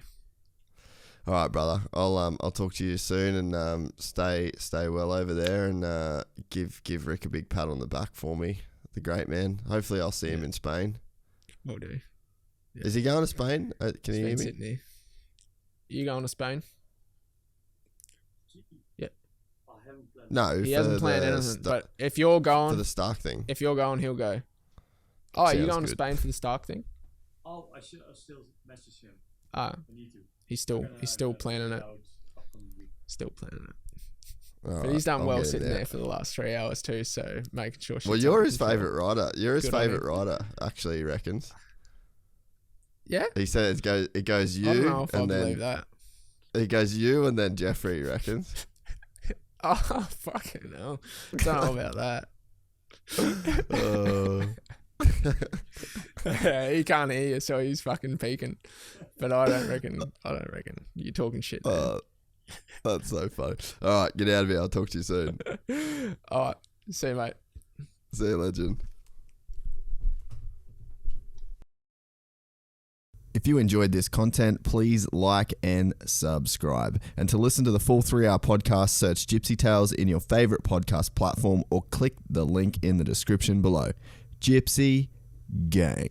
All right, brother. I'll talk to you soon, and stay well over there, and give Rick a big pat on the back for me, the great man. Hopefully, I'll see him in Spain. Will do. Yeah. Is he going to Spain? Can you hear me? Sydney. You going to Spain? Yeah. No, he hasn't planned anything. But if you're going for the Stark thing, if you're going, he'll go. Oh, are you going to Spain for the Stark thing? Oh, I'll still message him. I need to. He's still planning it. Still planning it. All but he's done well sitting there for the last 3 hours too, so making sure. Well, you're his favourite rider. You're his favourite rider, actually, he reckons. Yeah? He said it goes you, I don't know if and I then believe that. It goes you and then Jeffrey, he reckons. Oh, fucking hell. Don't know about that. He can't hear you, so he's fucking peeking. But I don't reckon. You're talking shit, man. That's so funny. All right, get out of here. I'll talk to you soon. All right. See you, mate. See you, legend. If you enjoyed this content, please like and subscribe. And to listen to the full 3-hour podcast, search Gypsy Tales in your favorite podcast platform or click the link in the description below. Gypsy Gang.